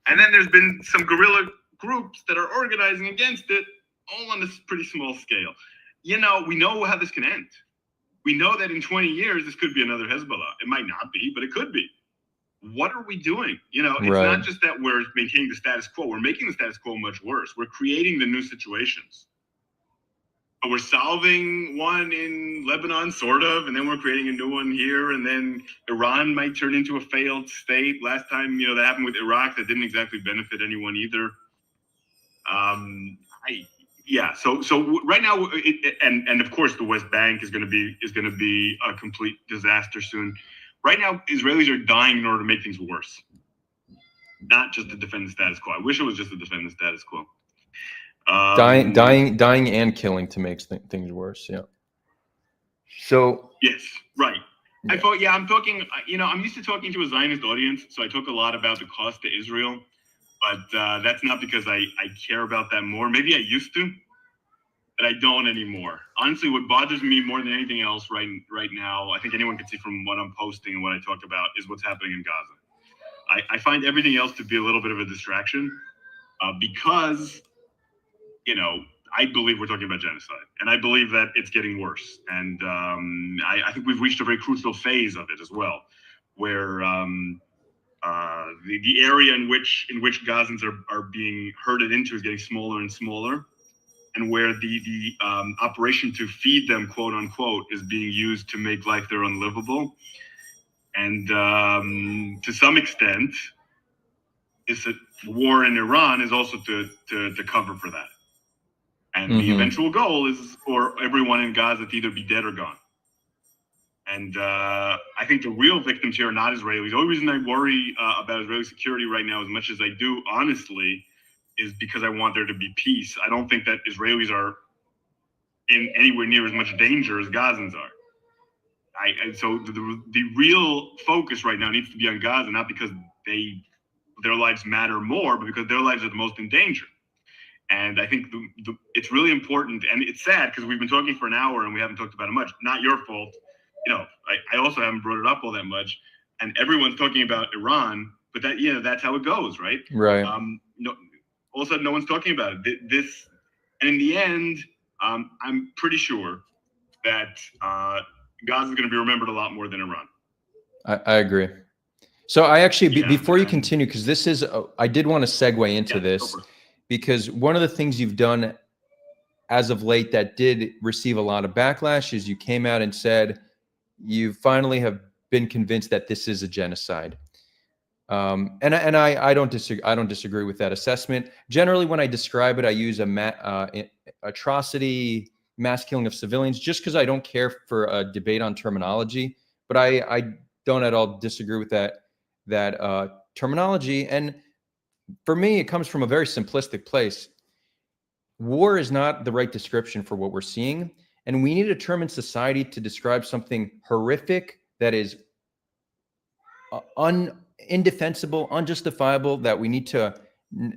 And then there's been some guerrilla groups that are organizing against it, all on this pretty small scale. We know how this can end. We know that in 20 years, this could be another Hezbollah. It might not be, but it could be. What are we doing? It's not just that we're maintaining the status quo. We're making the status quo much worse. We're creating the new situations. But we're solving one in Lebanon, sort of, and then we're creating a new one here, and then Iran might turn into a failed state. Last time, that happened with Iraq. That didn't exactly benefit anyone either. So right now, and of course, the West Bank is going to be a complete disaster soon. Right now, Israelis are dying in order to make things worse, not just to defend the status quo. I wish it was just to defend the status quo. Dying and killing to make things worse. Yeah. So. Yes, right. Yeah. I'm talking. I'm used to talking to a Zionist audience, so I talk a lot about the cost to Israel. But that's not because I care about that more. Maybe I used to, but I don't anymore. Honestly, what bothers me more than anything else right now, I think anyone can see from what I'm posting and what I talk about, is what's happening in Gaza. I find everything else to be a little bit of a distraction because, I believe we're talking about genocide, and I believe that it's getting worse. And I think we've reached a very crucial phase of it as well, where the area in which Gazans are being herded into is getting smaller and smaller, and where the operation to feed them, quote unquote, is being used to make life there unlivable. And to some extent, it's a war in Iran is also to cover for that. And the eventual goal is for everyone in Gaza to either be dead or gone. And I think the real victims here are not Israelis. The only reason I worry about Israeli security right now as much as I do, honestly, is because I want there to be peace. I don't think that Israelis are in anywhere near as much danger as Gazans are. And so the real focus right now needs to be on Gaza, not because their lives matter more, but because their lives are the most in danger. And I think it's really important, and it's sad because we've been talking for an hour and we haven't talked about it much. Not your fault. I also haven't brought it up all that much, and everyone's talking about Iran, but that's how it goes, right? Right. All of a sudden, no one's talking about it. And in the end, I'm pretty sure that Gaza is going to be remembered a lot more than Iran. I agree. So I actually, before you continue, because this is, I did want to segue into this, because one of the things you've done as of late that did receive a lot of backlash is you came out and said you finally have been convinced that this is a genocide. And I don't disagree with that assessment. Generally, when I describe it, I use atrocity, mass killing of civilians, just because I don't care for a debate on terminology. But I don't at all disagree with that terminology. And for me, it comes from a very simplistic place. War is not the right description for what we're seeing, and we need a term in society to describe something horrific that is indefensible, unjustifiable, that we need to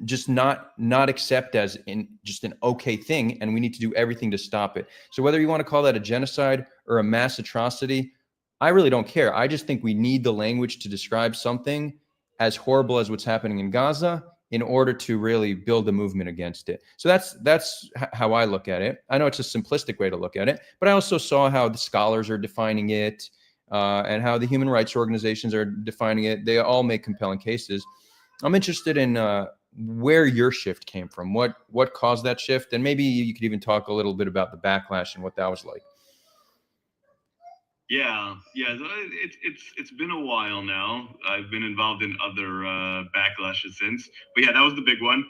just not accept as just an okay thing, and we need to do everything to stop it. So whether you want to call that a genocide or a mass atrocity, I really don't care. I just think we need the language to describe something as horrible as what's happening in Gaza in order to really build a movement against it. So that's how I look at it. I know it's a simplistic way to look at it, but I also saw how the scholars are defining it, and how the human rights organizations are defining it. They all make compelling cases. I'm interested in where your shift came from, what caused that shift, and maybe you could even talk a little bit about the backlash and what that was like. Yeah. It's been a while now. I've been involved in other backlashes since, but yeah, that was the big one.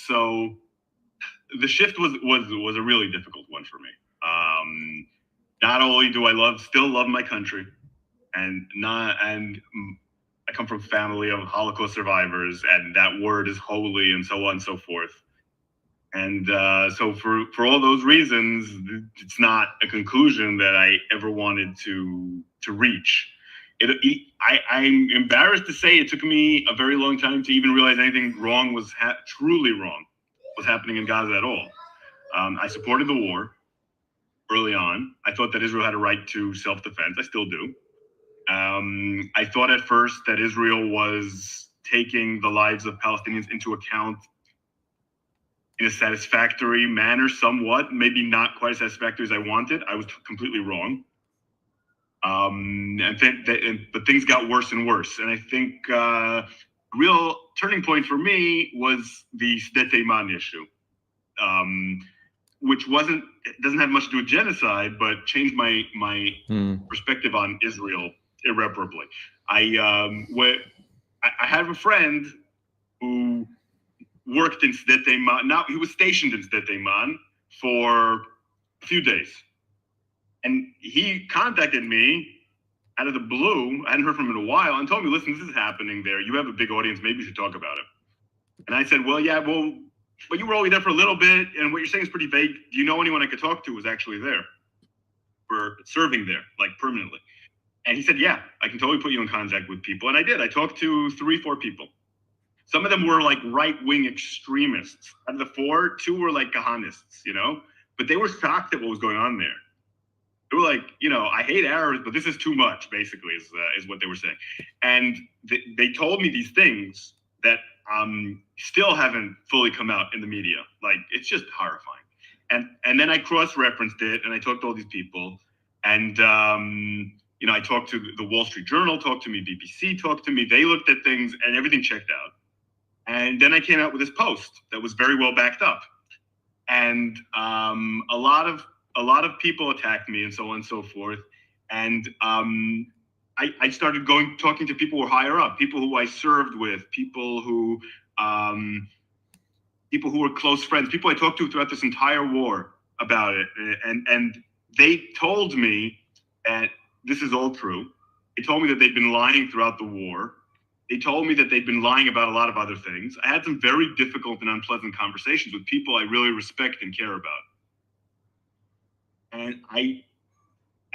So the shift was a really difficult one for me. Not only do I still love my country, and I come from a family of Holocaust survivors, and that word is holy, and so on and so forth. And so for all those reasons, it's not a conclusion that I ever wanted to reach. I'm embarrassed to say it took me a very long time to even realize anything wrong was truly wrong was happening in Gaza at all. I supported the war early on. I thought that Israel had a right to self-defense. I still do. I thought at first that Israel was taking the lives of Palestinians into account in a satisfactory manner, somewhat, maybe not quite as satisfactory as I wanted. I was completely wrong. But things got worse and worse. And I think real turning point for me was the Sde Teiman issue, which doesn't have much to do with genocide, but changed my perspective on Israel irreparably. I have a friend who worked in Sde Teiman. Now he was stationed in Sde Teiman for a few days, and he contacted me out of the blue. I hadn't heard from him in a while, and told me, "Listen, this is happening there. You have a big audience. Maybe you should talk about it." And I said, "Well, yeah, but you were only there for a little bit, and what you're saying is pretty vague. Do you know anyone I could talk to who was actually there for serving there, like permanently?" And he said, "Yeah, I can totally put you in contact with people." And I did. I talked to 3-4 people. Some of them were like right-wing extremists. Out of the 4, 2 were like Kahanists, but they were shocked at what was going on there. They were like, I hate Arabs, but this is too much, basically, is what they were saying. And they told me these things that still haven't fully come out in the media. Like, it's just horrifying. And then I cross-referenced it, and I talked to all these people. And, I talked to the Wall Street Journal, talked to me, BBC talked to me. They looked at things, and everything checked out. And then I came out with this post that was very well backed up. And a lot of people attacked me and so on and so forth. And I started talking to people who were higher up, people who I served with, people who were close friends, people I talked to throughout this entire war about it. And they told me that this is all true. They told me that they'd been lying throughout the war. They told me that they'd been lying about a lot of other things. I had some very difficult and unpleasant conversations with people I really respect and care about. And I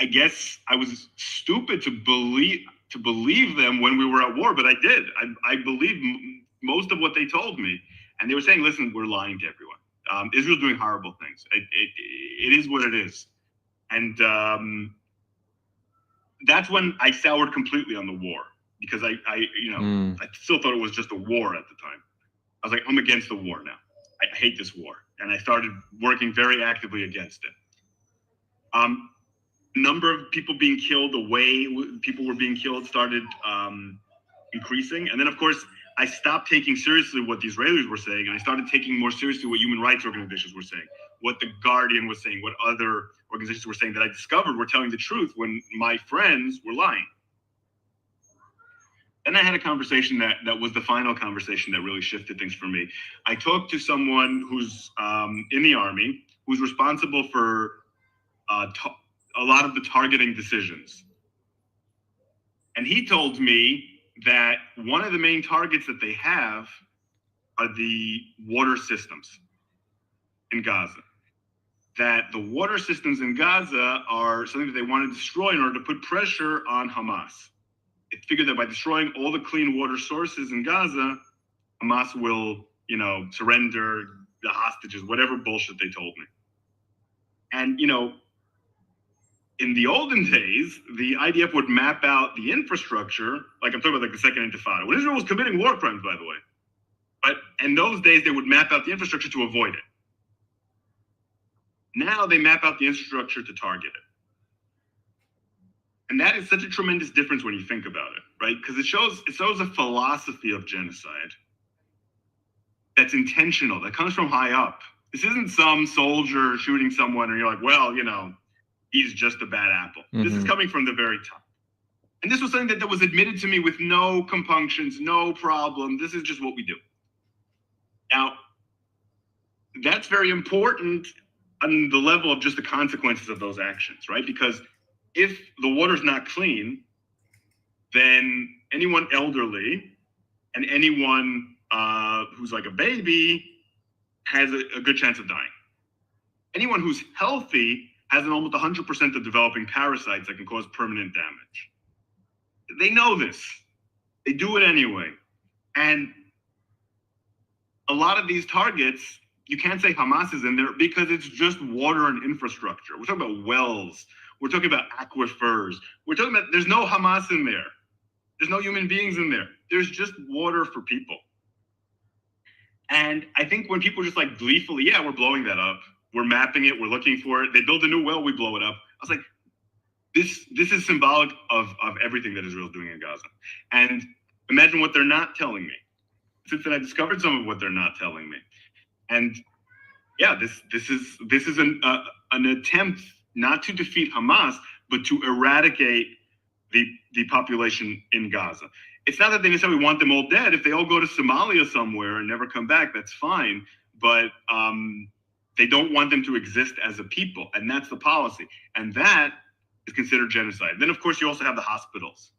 guess I was stupid to believe them when we were at war, but I did. I believed most of what they told me. And they were saying, listen, we're lying to everyone. Israel's doing horrible things. It is what it is. And that's when I soured completely on the war, because I still thought it was just a war at the time. I was like, I'm against the war now. I hate this war. And I started working very actively against it. Number of people being killed, the way people were being killed started increasing. And then, of course, I stopped taking seriously what the Israelis were saying, and I started taking more seriously what human rights organizations were saying, what The Guardian was saying, what other organizations were saying that I discovered were telling the truth when my friends were lying. Then I had a conversation that was the final conversation that really shifted things for me. I talked to someone who's in the army, who's responsible for a lot of the targeting decisions. And he told me that one of the main targets that they have are the water systems in Gaza. That the water systems in Gaza are something that they want to destroy in order to put pressure on Hamas. They figured that by destroying all the clean water sources in Gaza, Hamas will, surrender the hostages, whatever bullshit they told me. And, in the olden days, the IDF would map out the infrastructure, like I'm talking about like the Second Intifada, when Israel was committing war crimes, by the way. But in those days, they would map out the infrastructure to avoid it. Now they map out the infrastructure to target it. And that is such a tremendous difference when you think about it, right? Because it shows a philosophy of genocide that's intentional, that comes from high up. This isn't some soldier shooting someone and you're like, well, he's just a bad apple. Mm-hmm. This is coming from the very top. And this was something that was admitted to me with no compunctions, no problem. This is just what we do. Now, that's very important on the level of just the consequences of those actions, right? Because if the water's not clean, then anyone elderly and anyone who's like a baby has a good chance of dying. Anyone who's healthy has an almost 100% of developing parasites that can cause permanent damage. They know this. They do it anyway. And a lot of these targets, you can't say Hamas is in there because it's just water and infrastructure. We're talking about wells. We're talking about aquifers. We're talking about, there's no Hamas in there. There's no human beings in there. There's just water for people. And I think when people just like gleefully, yeah, we're blowing that up. We're mapping it. We're looking for it. They build a new well, we blow it up. I was like, this is symbolic of everything that Israel's doing in Gaza. And imagine what they're not telling me. Since then, I discovered some of what they're not telling me. And yeah, this is an attempt not to defeat Hamas, but to eradicate the population in Gaza. It's not that they necessarily want them all dead. If they all go to Somalia somewhere and never come back, that's fine. But they don't want them to exist as a people, and that's the policy. And that is considered genocide. Then, of course, you also have the hospitals.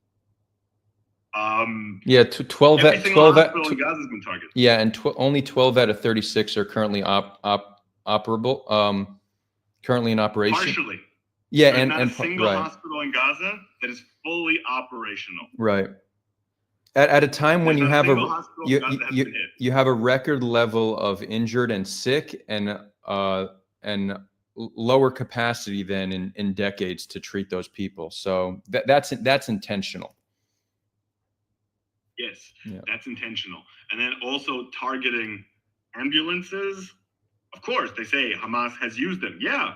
12 every at single 12 hospital at in Gaza has been targeted. Yeah, and only 12 out of 36 are currently operable. Currently in operation. Partially. Yeah, There's and not a single right. hospital in Gaza that is fully operational. Right. At a time when you have you have a record level of injured and sick and lower capacity than in decades to treat those people. So that's intentional. Yes, That's intentional. And then also targeting ambulances. Of course, they say Hamas has used them. Yeah,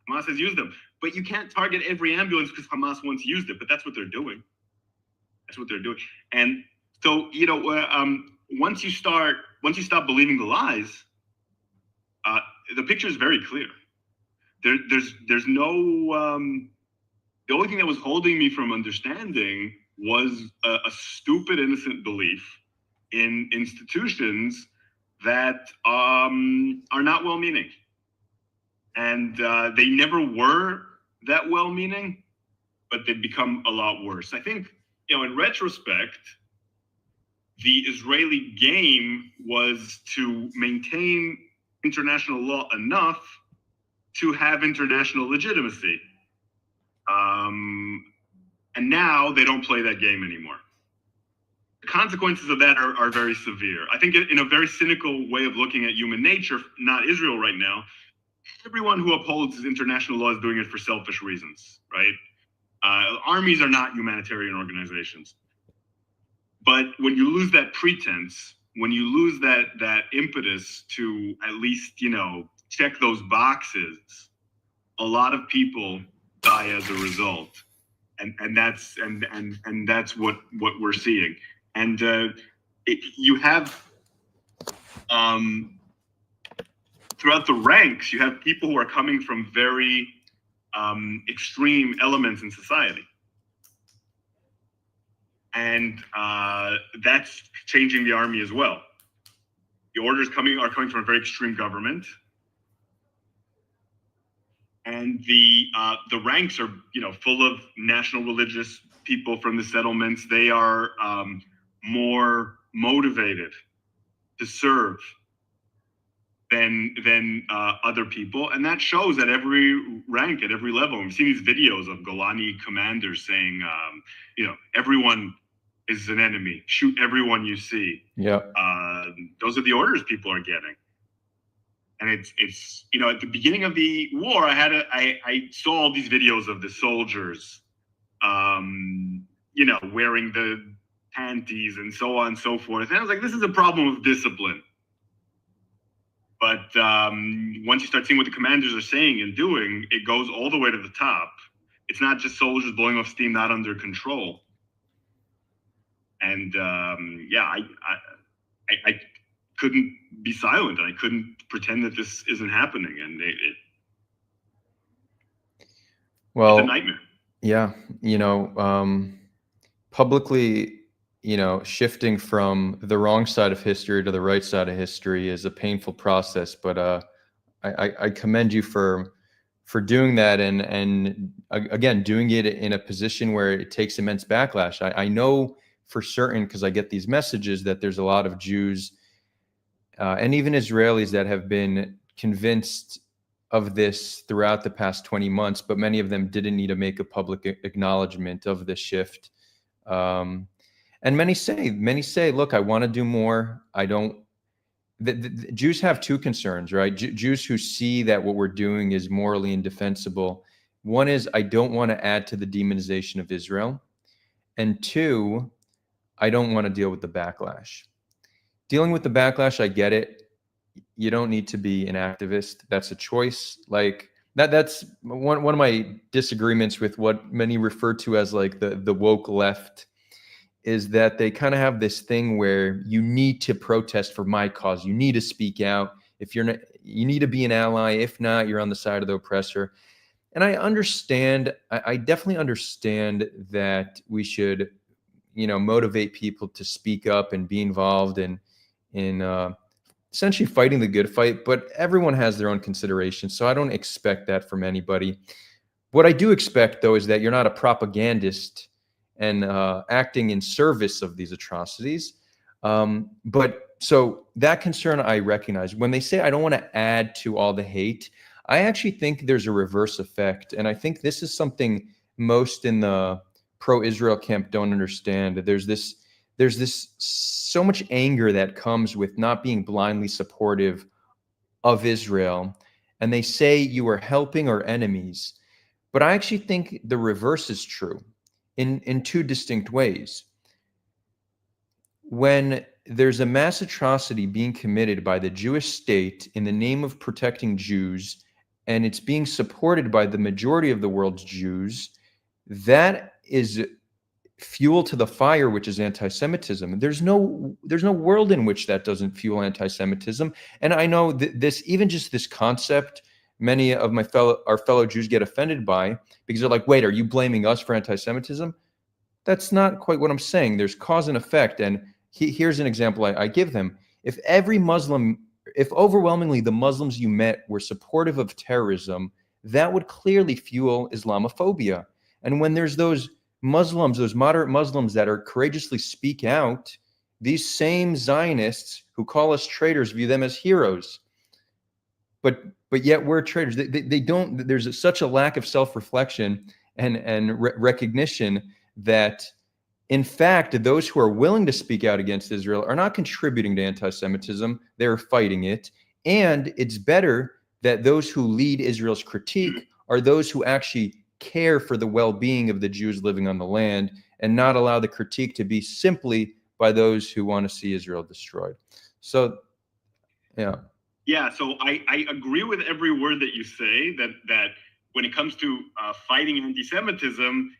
Hamas has used them. But you can't target every ambulance because Hamas once used it. But that's what they're doing. And so, once you stop believing the lies, the picture is very clear. There's no, the only thing that was holding me from understanding was a stupid, innocent belief in institutions that are not well-meaning. And they never were that well-meaning. but they've become a lot worse. I think, in retrospect, the Israeli game was to maintain international law enough to have international legitimacy. And now they don't play that game anymore. The consequences of that are very severe. I think in a very cynical way of looking at human nature, not Israel right now, everyone who upholds international law is doing it for selfish reasons, right? Armies are not humanitarian organizations. But when you lose that pretense, when you lose that impetus to at least, check those boxes, a lot of people die as a result. And that's what we're seeing. And you have throughout the ranks, you have people who are coming from very extreme elements in society. And that's changing the army as well. The orders are coming from a very extreme government. And the ranks are, full of national religious people from the settlements. They are more motivated to serve than other people, and that shows at every rank, at every level. We've seen these videos of Golani commanders saying, everyone is an enemy. Shoot everyone you see. Yeah. Those are the orders people are getting. And it's at the beginning of the war, I saw all these videos of the soldiers, wearing the panties and so on and so forth. And I was like, this is a problem of discipline. But once you start seeing what the commanders are saying and doing, it goes all the way to the top. It's not just soldiers blowing off steam not under control. And I couldn't be silent. I couldn't pretend that this isn't happening. And it's a nightmare. Yeah, publicly, shifting from the wrong side of history to the right side of history is a painful process. But I commend you for doing that, and again, doing it in a position where it takes immense backlash. I know for certain, because I get these messages, that there's a lot of Jews and even Israelis that have been convinced of this throughout the past 20 months, but many of them didn't need to make a public acknowledgement of the shift. And many say, look, I want to do more. I don't. The Jews have two concerns, right? Jews who see that what we're doing is morally indefensible. One is, I don't want to add to the demonization of Israel. And two, I don't want to deal with the backlash. Dealing with the backlash, I get it. You don't need to be an activist. That's a choice. Like that's one of my disagreements with what many refer to as like the woke left, is that they kind of have this thing where you need to protest for my cause. You need to speak out. If you're not, you need to be an ally. If not, you're on the side of the oppressor. And I understand, I definitely understand that we should, motivate people to speak up and be involved in essentially fighting the good fight, but everyone has their own considerations. So I don't expect that from anybody. What I do expect, though, is that you're not a propagandist and acting in service of these atrocities. But so that concern I recognize. When they say I don't want to add to all the hate, I actually think there's a reverse effect. And I think this is something most in the pro-Israel camp don't understand. There's this so much anger that comes with not being blindly supportive of Israel. And they say you are helping our enemies. But I actually think the reverse is true in two distinct ways. When there's a mass atrocity being committed by the Jewish state in the name of protecting Jews, and it's being supported by the majority of the world's Jews, that is fuel to the fire, which is anti-Semitism. There's no world in which that doesn't fuel anti-Semitism. And I know this, even just this concept, many of our fellow Jews get offended by, because they're like, wait, are you blaming us for anti-Semitism? That's not quite what I'm saying. There's cause and effect. And here's an example I give them. If overwhelmingly the Muslims you met were supportive of terrorism, that would clearly fuel Islamophobia. And when there's those Muslims, those moderate Muslims that are courageously speak out, these same Zionists who call us traitors view them as heroes. But yet we're traitors. They don't. There's such a lack of self-reflection and recognition that, in fact, those who are willing to speak out against Israel are not contributing to anti-Semitism. They're fighting it. And it's better that those who lead Israel's critique are those who actually care for the well-being of the Jews living on the land, and not allow the critique to be simply by those who want to see Israel destroyed. So, yeah. Yeah, so I agree with every word that you say, that when it comes to fighting anti-Semitism,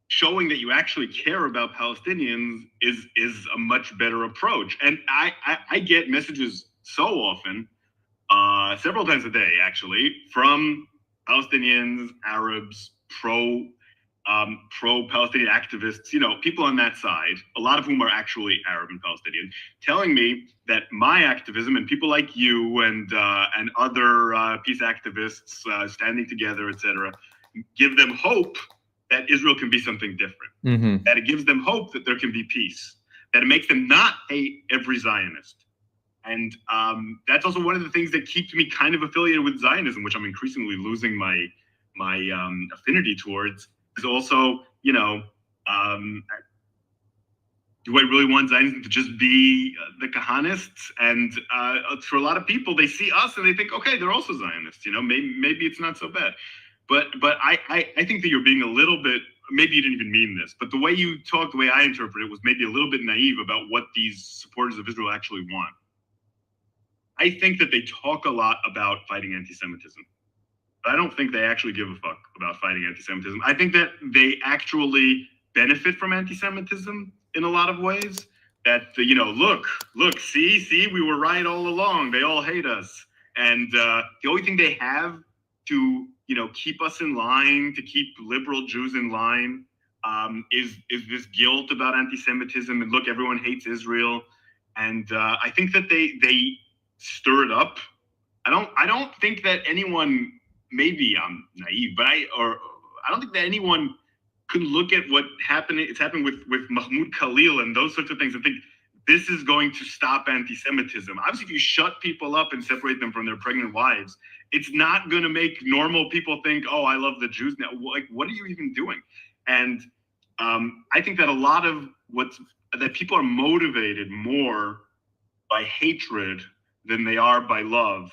showing that you actually care about Palestinians is a much better approach. And I get messages so often, several times a day actually, from Palestinians, Arabs, pro-Palestinian activists, people on that side, a lot of whom are actually Arab and Palestinian, telling me that my activism and people like you and other peace activists standing together, etc., give them hope that Israel can be something different, that it gives them hope that there can be peace, that it makes them not hate every Zionist. And that's also one of the things that keeps me kind of affiliated with Zionism, which I'm increasingly losing my affinity towards, is also, do I really want Zionism to just be the Kahanists? And for a lot of people, they see us and they think, okay, they're also Zionists. Maybe it's not so bad. But I think that you're being a little bit, maybe you didn't even mean this, but the way you talked, the way I interpret it, was maybe a little bit naive about what these supporters of Israel actually want. I think that they talk a lot about fighting anti-Semitism, but I don't think they actually give a fuck about fighting anti-Semitism. I think that they actually benefit from anti-Semitism in a lot of ways. That, look, see, we were right all along. They all hate us. And the only thing they have to, keep us in line, to keep liberal Jews in line, is this guilt about anti-Semitism. And look, everyone hates Israel. And I think that they stir it up. I don't think that anyone, maybe I'm naive, but I don't think that anyone could look at what it's happening with Mahmoud Khalil and those sorts of things and think this is going to stop anti-Semitism. Obviously, if you shut people up and separate them from their pregnant wives, it's not going to make normal people think, oh, I love the Jews now. Like, what are you even doing? And I think that a lot of that people are motivated more by hatred than they are by love.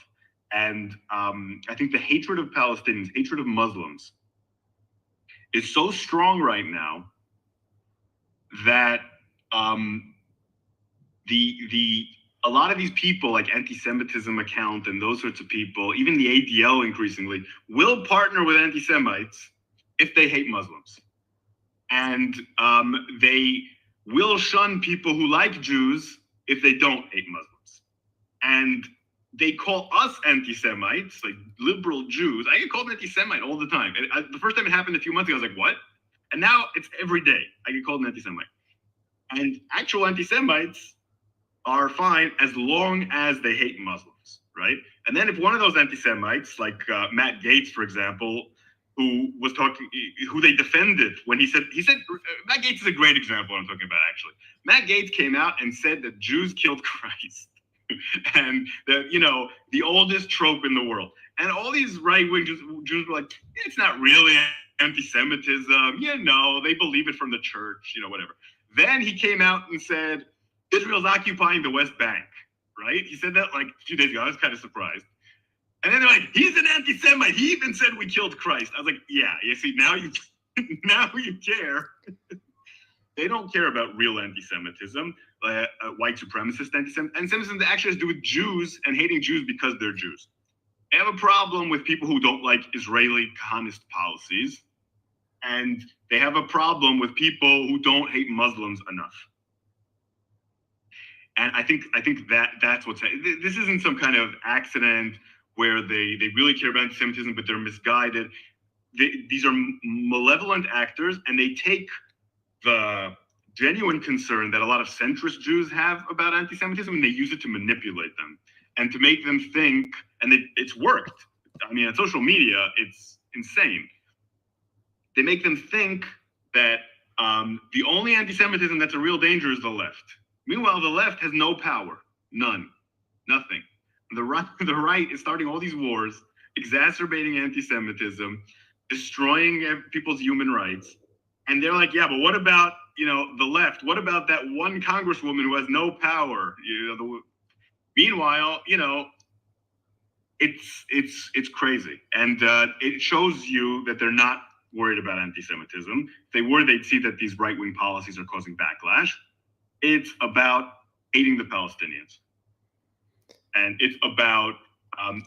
And I think the hatred of Palestinians, hatred of Muslims, is so strong right now that a lot of these people, like anti-Semitism account and those sorts of people, even the ADL increasingly, will partner with anti-Semites if they hate Muslims. And they will shun people who like Jews if they don't hate Muslims. And they call us anti-Semites, like liberal Jews. I get called anti-Semite all the time. The first time it happened a few months ago, I was like, what? And now it's every day I get called an anti-Semite. And actual anti-Semites are fine as long as they hate Muslims, right? And then if one of those anti-Semites, like Matt Gaetz, for example, who they defended when he said, Matt Gaetz is a great example of what I'm talking about, actually. Matt Gaetz came out and said that Jews killed Christ. And that, the oldest trope in the world. And all these right-wing Jews were like, it's not really anti-Semitism. They believe it from the church, whatever. Then he came out and said, Israel's occupying the West Bank, right? He said that like a few days ago. I was kind of surprised. And then they're like, he's an anti-Semite. He even said we killed Christ. I was like, yeah, you see, now you care. They don't care about real anti-Semitism, white supremacist anti-Semitism that actually has to do with Jews and hating Jews because they're Jews. They have a problem with people who don't like Israeli Kahanist policies, and they have a problem with people who don't hate Muslims enough. And I think that's what's happening. This isn't some kind of accident where they really care about anti-Semitism, but they're misguided. These are malevolent actors, and they take the genuine concern that a lot of centrist Jews have about anti-Semitism, and they use it to manipulate them and to make them think, and it's worked. I mean, on social media, it's insane. they make them think that the only anti-Semitism that's a real danger is the left. Meanwhile, the left has no power, none, nothing. The right is starting all these wars, exacerbating anti-Semitism, destroying people's human rights. And they're like, yeah, but what about, the left? What about that one congresswoman who has no power? Meanwhile, it's crazy. And it shows you that they're not worried about anti-Semitism. If they were, they'd see that these right-wing policies are causing backlash. It's about hating the Palestinians. And it's about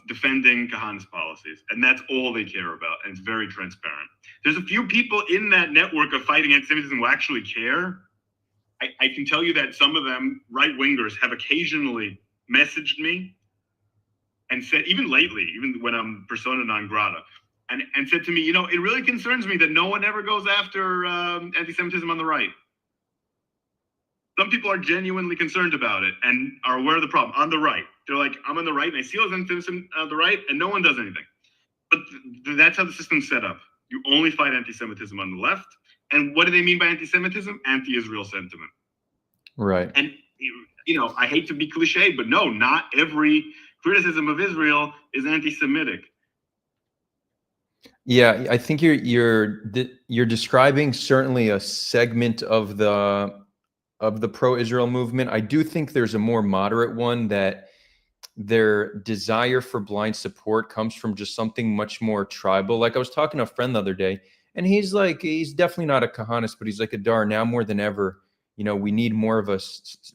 defending Kahan's policies. And that's all they care about. And it's very transparent. There's a few people in that network of fighting anti-Semitism who actually care. I can tell you that some of them, right-wingers, have occasionally messaged me and said, even lately, even when I'm persona non grata, and said to me, it really concerns me that no one ever goes after anti-Semitism on the right. Some people are genuinely concerned about it and are aware of the problem on the right. They're like, I'm on the right and I see all anti-Semitism on the right and no one does anything. But that's how the system's set up. You only fight anti-Semitism on the left. And what do they mean by anti-Semitism? Anti-Israel sentiment. Right. And, I hate to be cliche, but no, not every criticism of Israel is anti-Semitic. Yeah, I think you're describing certainly a segment of the pro-Israel movement. I do think there's a more moderate one that their desire for blind support comes from just something much more tribal. Like I was talking to a friend the other day, and he's definitely not a Kahanist, but he's like, Adar, now more than ever, we need more of us,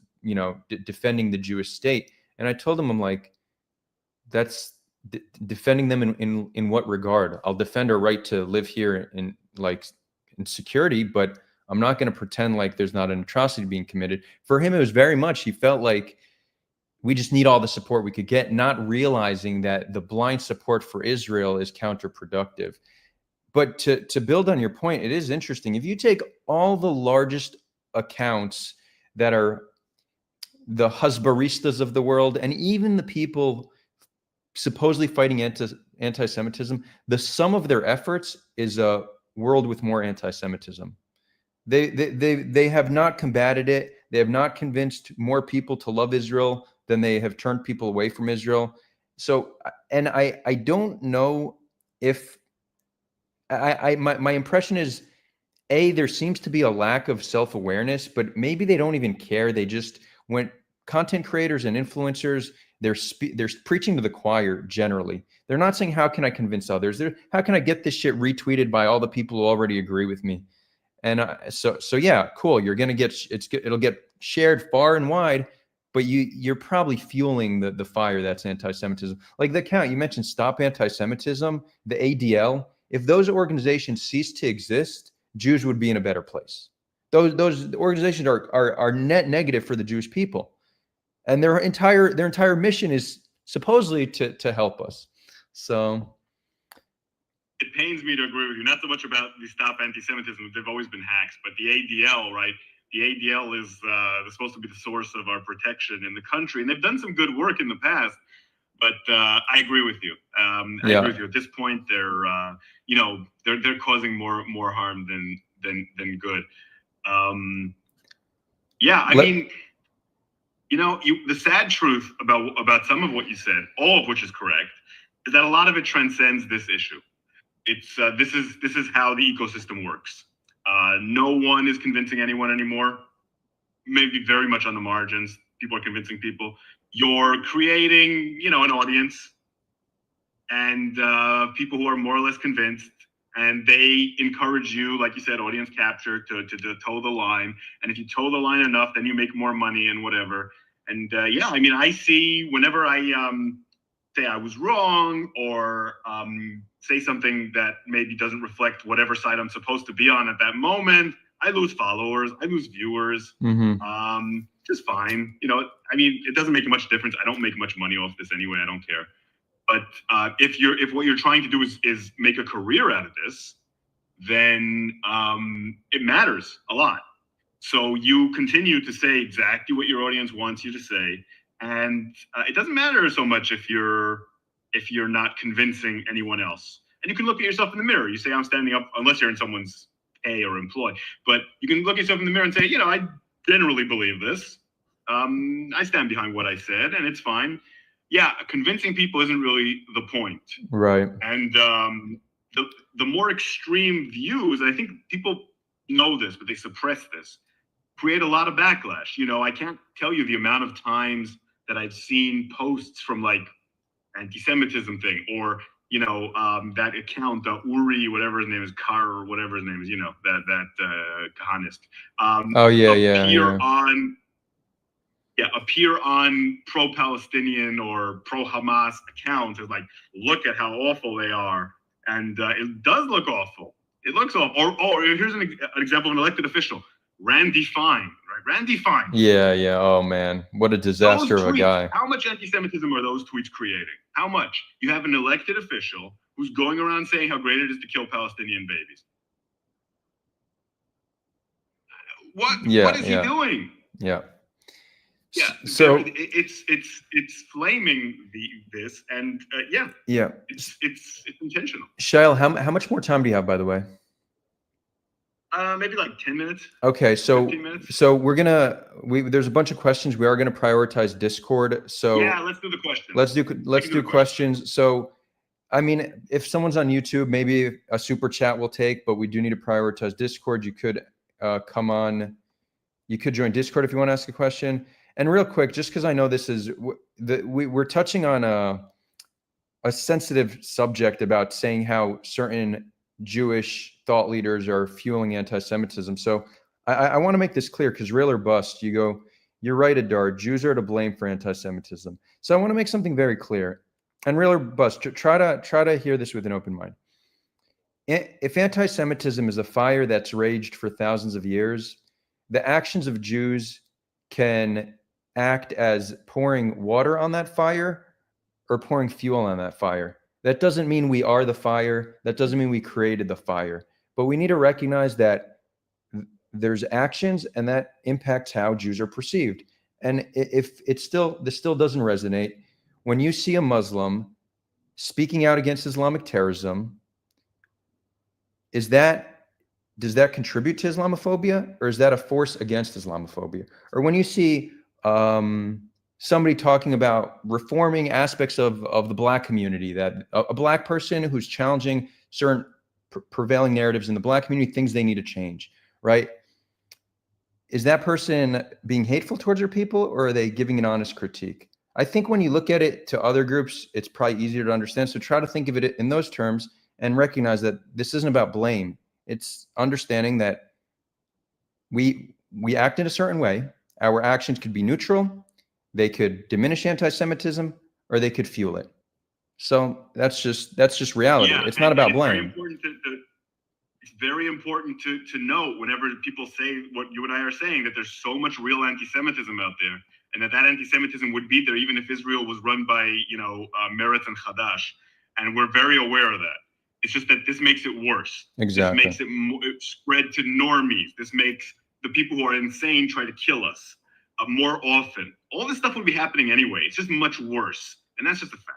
defending the Jewish state. And I told him, I'm like, that's defending them in what regard? I'll defend our right to live here in security, but I'm not going to pretend like there's not an atrocity being committed. For him, it was very much, he felt like we just need all the support we could get, not realizing that the blind support for Israel is counterproductive. But to build on your point, it is interesting. If you take all the largest accounts that are the Hasbaristas of the world, and even the people supposedly fighting anti-Semitism, the sum of their efforts is a world with more anti-Semitism. They have not combated it. They have not convinced more people to love Israel than they have turned people away from Israel. So, and I don't know if my impression is, there seems to be a lack of self-awareness, but maybe they don't even care. They just, when content creators and influencers, they're preaching to the choir generally. They're not saying, how can I convince others? How can I get this shit retweeted by all the people who already agree with me? And so yeah, cool. You're going to it'll get shared far and wide, but you're probably fueling the fire that's anti-Semitism. Like the account you mentioned, Stop Anti-Semitism, the ADL, if those organizations cease to exist, Jews would be in a better place. Those organizations are net negative for the Jewish people. And their entire mission is supposedly to help us. So it pains me to agree with you, not so much about the Stop Anti-Semitism. They've always been hacks, but the ADL, right? The ADL is supposed to be the source of our protection in the country, and they've done some good work in the past. But I agree with you. I agree with you. At this point, they're causing more harm than good. The sad truth about some of what you said, all of which is correct, is that a lot of it transcends this issue. It's this is how the ecosystem works. No one is convincing anyone anymore. Maybe very much on the margins. People are convincing people. You're creating, an audience, and people who are more or less convinced, and they encourage you, like you said, audience capture, to toe the line. And if you toe the line enough, then you make more money and whatever. And I see whenever I say I was wrong, or say something that maybe doesn't reflect whatever side I'm supposed to be on at that moment, I lose followers, I lose viewers. Mm-hmm. Just fine. It doesn't make much difference. I don't make much money off this anyway. I don't care. But if what you're trying to do is make a career out of this, then it matters a lot. So you continue to say exactly what your audience wants you to say, and it doesn't matter so much if you're not convincing anyone else. And you can look at yourself in the mirror. You say, I'm standing up, unless you're in someone's pay or employ. But you can look at yourself in the mirror and say, I generally believe this. I stand behind what I said, and it's fine. Yeah, convincing people isn't really the point. Right. And the more extreme views, I think people know this, but they suppress this, create a lot of backlash. I can't tell you the amount of times that I've seen posts from like anti-Semitism thing, or that account, Uri, whatever his name is, Kar, or whatever his name is, that Kahanist. Oh yeah. Appear on pro-Palestinian or pro-Hamas accounts as like, look at how awful they are, and it does look awful. It looks awful. Or here's an example of an elected official, Randy Fine, right? Randy Fine. Yeah. Oh man, what a disaster of a guy. How much anti-Semitism are those tweets creating? How much? You have an elected official who's going around saying how great it is to kill Palestinian babies. What is he doing? Yeah. Yeah. So it's flaming this, and it's intentional. Shaiel, how much more time do you have, by the way? Maybe like 10 minutes. Okay, so 15 minutes. So there's a bunch of questions. We are gonna prioritize Discord. So yeah, let's do the questions. Let's do questions. So, I mean, if someone's on YouTube, maybe a super chat will take, but we do need to prioritize Discord. You could come on. You could join Discord if you want to ask a question. And real quick, just because I know this is we're touching on a sensitive subject about saying how certain Jewish thought leaders are fueling anti-Semitism. So I want to make this clear, because real or bust, you're right, Adar, Jews are to blame for anti-Semitism. So I want to make something very clear. And real or bust, try to hear this with an open mind. If anti-Semitism is a fire that's raged for thousands of years, the actions of Jews can act as pouring water on that fire or pouring fuel on that fire. That doesn't mean we are the fire. That doesn't mean we created the fire. But we need to recognize that there's actions, and that impacts how Jews are perceived. And if this still doesn't resonate, when you see a Muslim speaking out against Islamic terrorism, does that contribute to Islamophobia, or is that a force against Islamophobia? Or when you see somebody talking about reforming aspects of the Black community, that a Black person who's challenging certain prevailing narratives in the Black community, things they need to change, right? Is that person being hateful towards your people, or are they giving an honest critique? I think when you look at it to other groups, it's probably easier to understand. So try to think of it in those terms and recognize that this isn't about blame. It's understanding that we act in a certain way. Our actions could be neutral, they could diminish anti-Semitism, or they could fuel it. So that's just reality. Yeah, it's not about blame. It's very important to note, whenever people say what you and I are saying, that there's so much real anti-Semitism out there, and that anti-Semitism would be there even if Israel was run by Meretz and Hadash, and we're very aware of that. It's just that this makes it worse. Exactly. This makes it spread to normies. This makes the people who are insane try to kill us more often. All this stuff would be happening anyway. It's just much worse, and that's just a fact.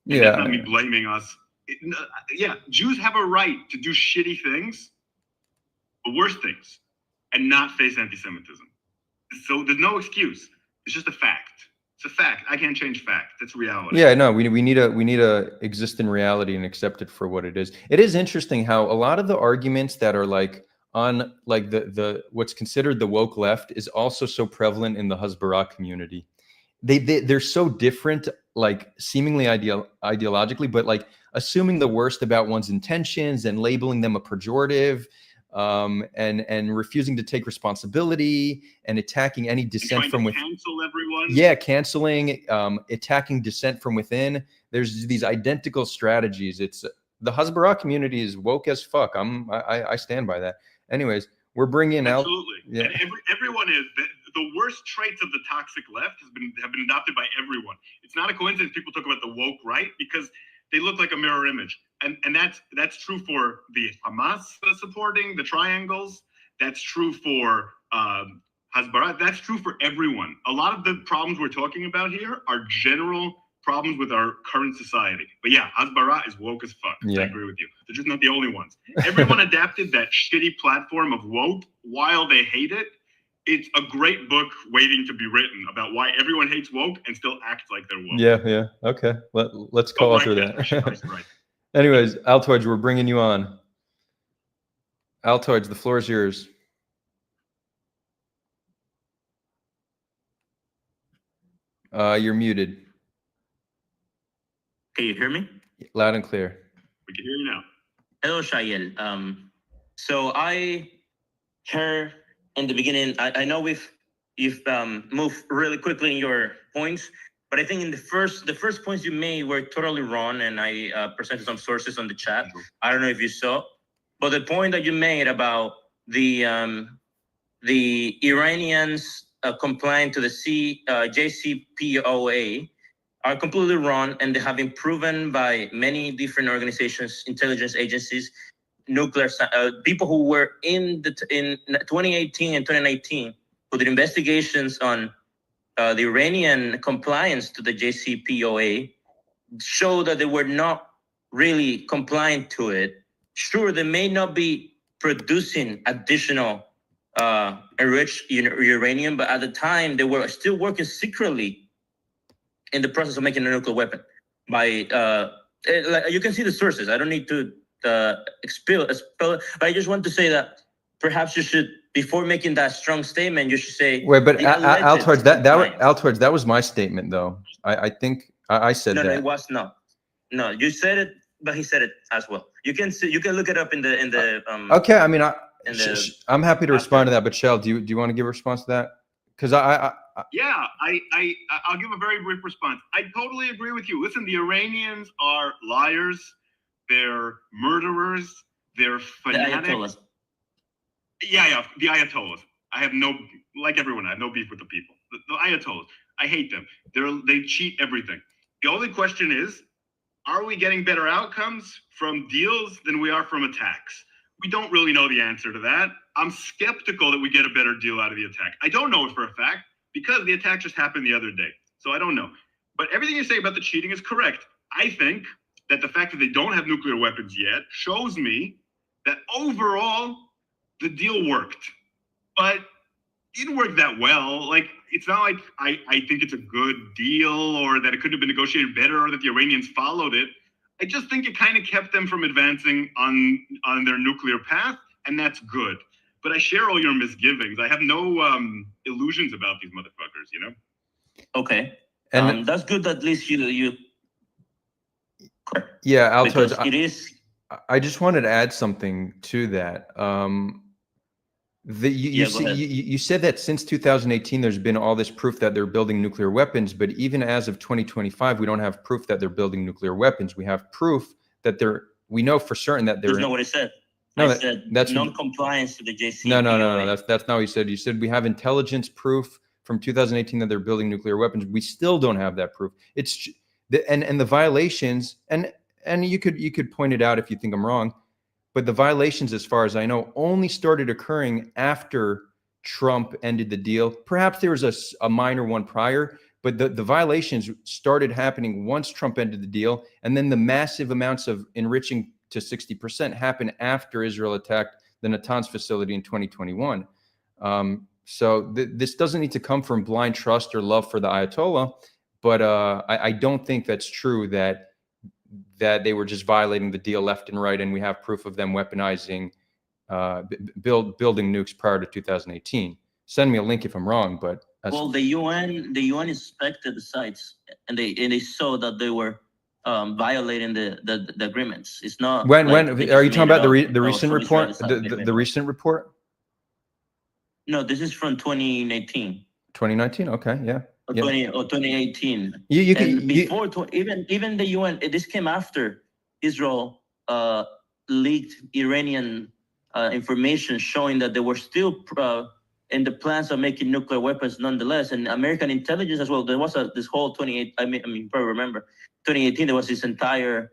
And that's not me blaming us. Jews have a right to do shitty things, the worst things, and not face anti-Semitism. So there's no excuse. It's just a fact. It's a fact. I can't change fact. That's reality. Yeah, no, we need to exist in reality and accept it for what it is. It is interesting how a lot of the arguments that are like on like the what's considered the woke left is also so prevalent in the Hasbara community. They're so different, like seemingly ideologically, but like assuming the worst about one's intentions and labeling them a pejorative, and refusing to take responsibility and attacking any dissent from within. Cancel everyone. Yeah, canceling, attacking dissent from within. There's these identical strategies. It's the Hasbara community is woke as fuck. I stand by that. Anyways, we're bringing absolutely. Yeah. And everyone is. The worst traits of the toxic left have been adopted by everyone. It's not a coincidence people talk about the woke right, because they look like a mirror image. And that's true for the Hamas supporting the triangles. That's true for Hasbara. That's true for everyone. A lot of the problems we're talking about here are general problems with our current society. But yeah, Hasbara is woke as fuck. Yeah. I agree with you. They're just not the only ones. Everyone adapted that shitty platform of woke while they hate it. It's a great book waiting to be written about why everyone hates woke and still acts like they're woke. Yeah. Okay. Let's call Right, through Jasper, that. right. Anyways, Altoids, we're bringing you on. Altoids, the floor is yours. You're muted. Can you hear me? Loud and clear. We can hear you now. Hello, Shaiel. So I heard in the beginning, I know you've moved really quickly in your points, but I think in the first points you made were totally wrong, and I presented some sources on the chat. I don't know if you saw, but the point that you made about the Iranians complying to the JCPOA are completely wrong, and they have been proven by many different organizations, intelligence agencies, nuclear people who were in 2018 and 2019 who did investigations on the Iranian compliance to the JCPOA, show that they were not really compliant to it. Sure, they may not be producing additional enriched uranium, but at the time they were still working secretly in the process of making a nuclear weapon. By like, you can see the sources. I don't need to expel it, but I just want to say that perhaps you should, before making that strong statement, you should say. Wait, but Altoids, Altoids, that was my statement, though. I think I said that. No, it was not. No, you said it, but he said it as well. You can see, you can look it up in the. Okay, I mean, I'm happy to respond to that, but Shell, do you want to give a response to that? Because Yeah, I'll give a very brief response. I totally agree with you. Listen, the Iranians are liars. They're murderers. They're fanatics. Yeah, the Ayatollahs. I have no, like everyone, I have no beef with the people. The Ayatollahs, I hate them. They cheat everything. The only question is, are we getting better outcomes from deals than we are from attacks? We don't really know the answer to that. I'm skeptical that we get a better deal out of the attack. I don't know it for a fact because the attack just happened the other day. So I don't know. But everything you say about the cheating is correct. I think that the fact that they don't have nuclear weapons yet shows me that overall the deal worked. But it didn't work that well. Like, it's not like I think it's a good deal or that it couldn't have been negotiated better or that the Iranians followed it. I just think it kind of kept them from advancing on their nuclear path, and that's good. But I share all your misgivings. I have no illusions about these motherfuckers, you know? Okay. And that's good. At least you. Yeah, Altoids, it is. I just wanted to add something to that. You said that since 2018, there's been all this proof that they're building nuclear weapons, but even as of 2025, we don't have proof that they're building nuclear weapons. We have proof that we know for certain that they're. That's not what I said. No, I said that's non-compliance to the JCPOA. No. That's not what you said. You said we have intelligence proof from 2018 that they're building nuclear weapons. We still don't have that proof. It's and the violations, and you could point it out if you think I'm wrong, but the violations, as far as I know, only started occurring after Trump ended the deal. Perhaps there was a minor one prior, but the violations started happening once Trump ended the deal, and then the massive amounts of enriching to 60% happened after Israel attacked the Natanz facility in 2021. So this doesn't need to come from blind trust or love for the Ayatollah, but I don't think that's true that they were just violating the deal left and right, and we have proof of them weaponizing, building nukes prior to 2018. Send me a link if I'm wrong, but well, the UN inspected the sites, and they saw that they were violating the agreements. It's not. When are you talking about the recent report? The recent report? No, this is from 2019. 2019. Okay, yeah. Or 2018. Even the UN, this came after Israel leaked Iranian information showing that they were still in the plans of making nuclear weapons nonetheless, and American intelligence as well. There was this whole 28. I mean, probably remember 2018. There was this entire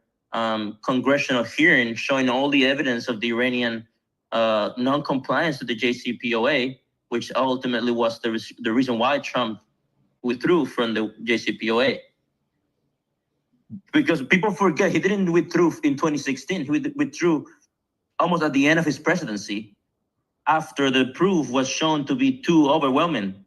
congressional hearing showing all the evidence of the Iranian non-compliance to the JCPOA, which ultimately was the reason why Trump withdrew from the JCPOA. Because people forget he didn't withdraw in 2016. He withdrew almost at the end of his presidency after the proof was shown to be too overwhelming.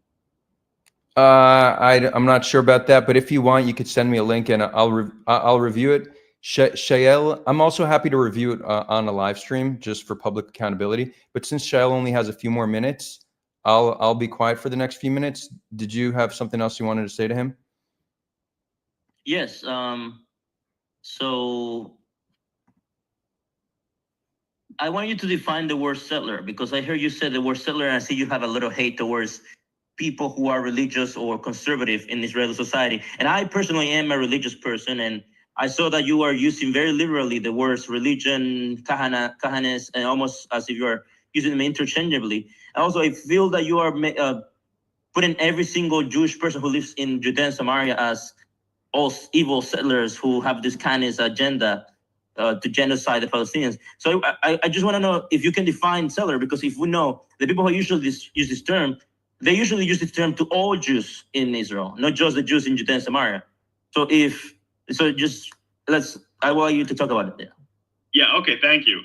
I'm not sure about that, but if you want, you could send me a link and I'll review it. Shaiel, I'm also happy to review it on a live stream just for public accountability. But since Shaiel only has a few more minutes, I'll be quiet for the next few minutes. Did you have something else you wanted to say to him? Yes. So I want you to define the word settler, because I heard you say the word settler, and I see you have a little hate towards people who are religious or conservative in Israeli society. And I personally am a religious person, and I saw that you are using very liberally the words religion, kahanes, and almost as if you are using them interchangeably. And also, I feel that you are putting every single Jewish person who lives in Judea and Samaria as all evil settlers who have this kind of agenda to genocide the Palestinians. So I just want to know if you can define settler, because if we know the people who usually use this term, they usually use this term to all Jews in Israel, not just the Jews in Judea and Samaria. I want you to talk about it there. Yeah, okay, thank you.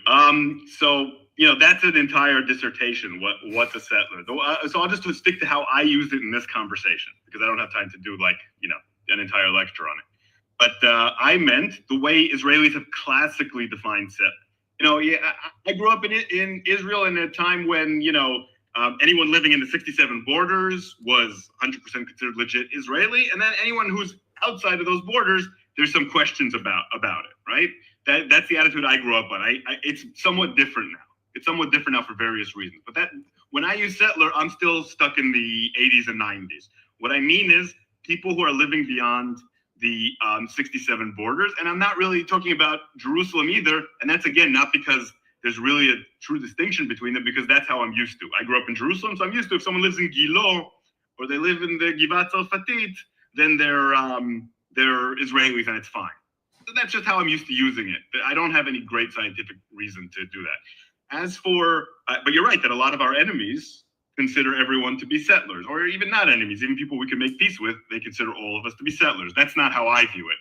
So, that's an entire dissertation, what's a settler. So I'll just stick to how I used it in this conversation, because I don't have time to do an entire lecture on it. But I meant the way Israelis have classically defined settler. I grew up in Israel in a time when, anyone living in the 67 borders was 100% considered legit Israeli. And then anyone who's outside of those borders, there's some questions about it, right? That's the attitude I grew up on. It's somewhat different now. It's somewhat different now for various reasons. But when I use settler, I'm still stuck in the 80s and 90s. What I mean is people who are living beyond the 67 borders. And I'm not really talking about Jerusalem either. And that's, again, not because there's really a true distinction between them, because that's how I'm used to. I grew up in Jerusalem, so I'm used to if someone lives in Gilo or they live in the Givat Tzalfatit, then they're Israelis and it's fine. So that's just how I'm used to using it. I don't have any great scientific reason to do that. As for, but you're right that a lot of our enemies consider everyone to be settlers, or even not enemies, even people we can make peace with, they consider all of us to be settlers. That's not how I view it.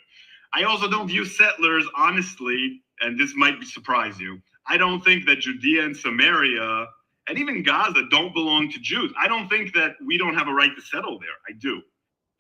I also don't view settlers, honestly, and this might surprise you, I don't think that Judea and Samaria and even Gaza don't belong to Jews. I don't think that we don't have a right to settle there. I do.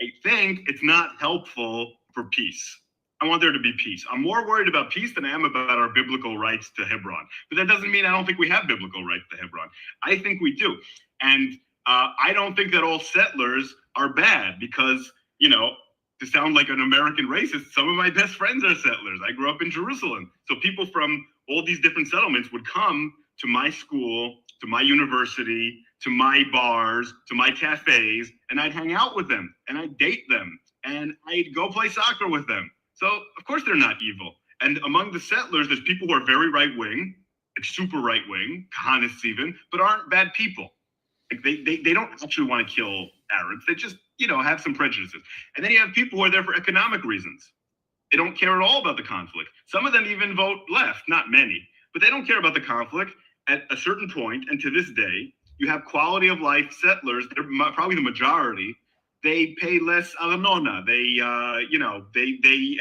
I think it's not helpful for peace. I want there to be peace. I'm more worried about peace than I am about our biblical rights to Hebron. But that doesn't mean I don't think we have biblical rights to Hebron. I think we do. And I don't think that all settlers are bad because, to sound like an American racist, some of my best friends are settlers. I grew up in Jerusalem. So people from all these different settlements would come to my school, to my university, to my bars, to my cafes, and I'd hang out with them and I'd date them and I'd go play soccer with them. So of course they're not evil. And among the settlers, there's people who are very right-wing, like super right-wing, Kahanists even, but aren't bad people. Like they don't actually want to kill Arabs. They just, have some prejudices. And then you have people who are there for economic reasons. They don't care at all about the conflict. Some of them even vote left, not many, but they don't care about the conflict at a certain point. And to this day, you have quality of life settlers. They're probably the majority. They pay less arnona. They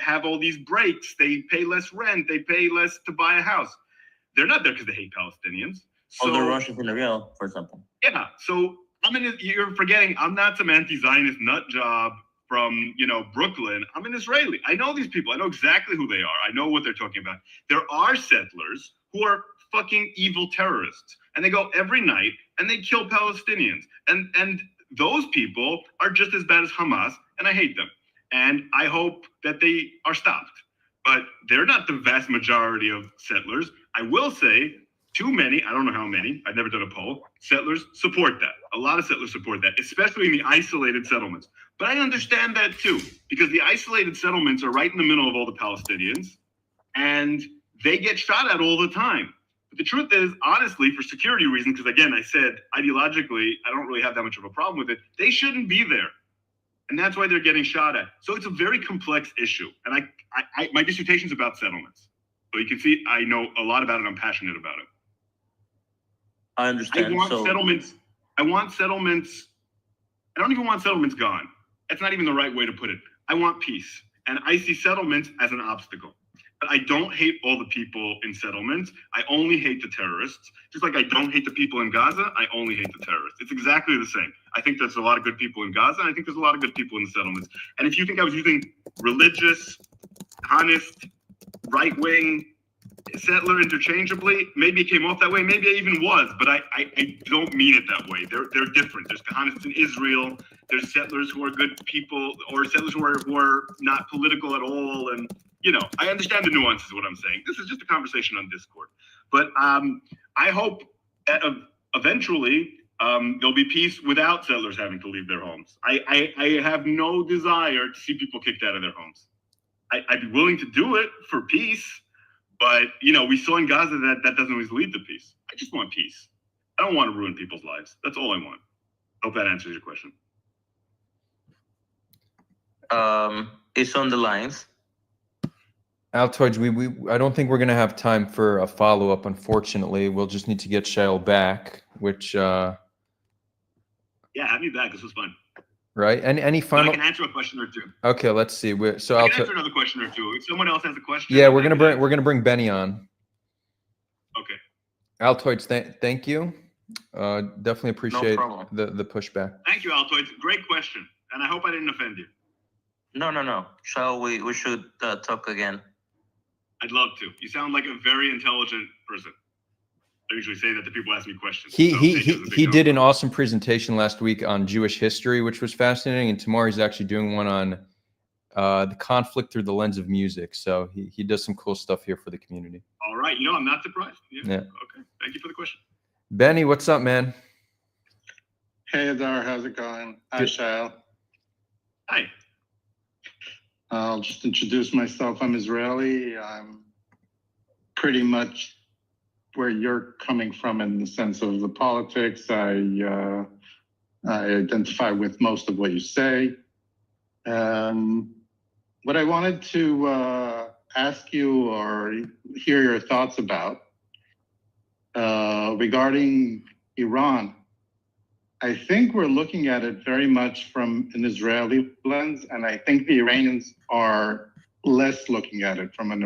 have all these breaks. They pay less rent. They pay less to buy a house. They're not there because they hate Palestinians. So the Russians in Israel, for example. Yeah. So you're forgetting, I'm not some anti-Zionist nut job from, Brooklyn. I'm an Israeli. I know these people. I know exactly who they are. I know what they're talking about. There are settlers who are fucking evil terrorists. And they go every night and they kill Palestinians. And those people are just as bad as Hamas. And I hate them. And I hope that they are stopped. But they're not the vast majority of settlers. I will say too many, I don't know how many, I've never done a poll, settlers support that. A lot of settlers support that, especially in the isolated settlements. But I understand that too, because the isolated settlements are right in the middle of all the Palestinians, and they get shot at all the time. But the truth is, honestly, for security reasons, because again, I said, ideologically, I don't really have that much of a problem with it, they shouldn't be there. And that's why they're getting shot at. So it's a very complex issue. And my dissertation is about settlements. So you can see, I know a lot about it, I'm passionate about it. I understand. I want settlements. I don't even want settlements gone. That's not even the right way to put it. I want peace. And I see settlements as an obstacle. But I don't hate all the people in settlements. I only hate the terrorists. Just like I don't hate the people in Gaza, I only hate the terrorists. It's exactly the same. I think there's a lot of good people in Gaza, and I think there's a lot of good people in the settlements. And if you think I was using religious, honest, right-wing, settler interchangeably, maybe it came off that way, maybe I even was, but I don't mean it that way. They're different. There's Kahanists in Israel, there's settlers who are good people, or settlers who are not political at all, and I understand the nuances of what I'm saying. This is just a conversation on Discord. But I hope eventually there'll be peace without settlers having to leave their homes. I have no desire to see people kicked out of their homes. I'd be willing to do it for peace, but we saw in Gaza that doesn't always lead to peace. I just want peace. I don't want to ruin people's lives. That's all I want. Hope that answers your question. It's on the lines. Altoid, I don't think we're going to have time for a follow-up, unfortunately. We'll just need to get Shaiel back, which... Yeah, have me back. This was fun. Right? And any final... I can answer a question or two. Okay, let's see. I can answer another question or two. If someone else has a question... Yeah, we're gonna bring Benny on. Okay. Altoid, thank you. Definitely appreciate the pushback. Thank you, Altoid. Great question. And I hope I didn't offend you. No. Shall we should talk again? I'd love to. You sound like a very intelligent person. I usually say that to people who ask me questions. He did an awesome presentation last week on Jewish history, which was fascinating. And tomorrow he's actually doing one on the conflict through the lens of music. So he does some cool stuff here for the community. All right. I'm not surprised. Yeah. Okay. Thank you for the question. Benny, what's up, man? Hey, Adar. How's it going? Hi, Shaiel. Hi. I'll just introduce myself. I'm Israeli. I'm pretty much where you're coming from in the sense of the politics. I identify with most of what you say. What I wanted to ask you or hear your thoughts about regarding Iran. I think we're looking at it very much from an Israeli lens, and I think the Iranians are less looking at it from an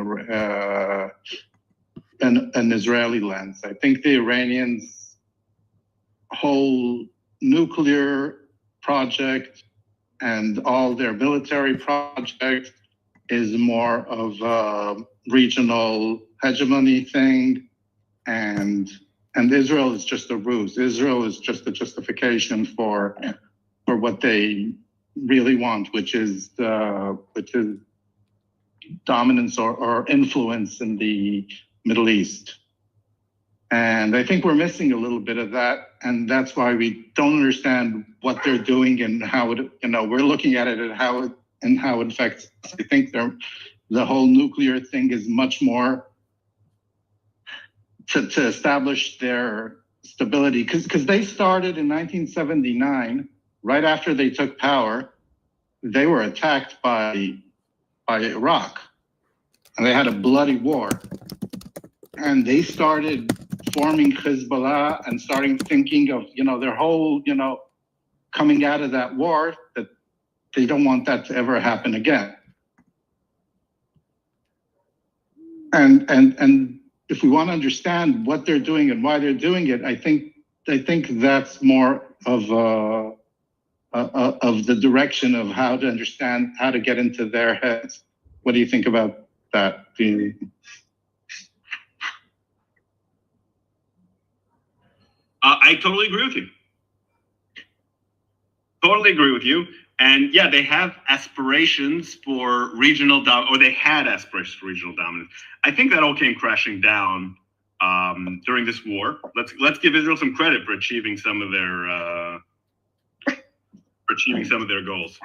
Israeli lens. I think the Iranians' whole nuclear project and all their military project is more of a regional hegemony thing, and Israel is just a ruse. Israel is just a justification for what they really want, which is dominance or influence in the Middle East. And I think we're missing a little bit of that, and that's why we don't understand what they're doing and how it. We're looking at it and how it affects us. I think the whole nuclear thing is much more to establish their stability, because they started in 1979, right after they took power. They were attacked by Iraq, and they had a bloody war. And they started forming Hezbollah and starting thinking of their whole coming out of that war, that they don't want that to ever happen again. And if we want to understand what they're doing and why they're doing it, I think that's more of the direction of how to understand, how to get into their heads. What do you think about that? I totally agree with you. Totally agree with you. And yeah, they have aspirations for regional or they had aspirations for regional dominance. I think that all came crashing down during this war. Let's give Israel some credit for achieving some of their goals.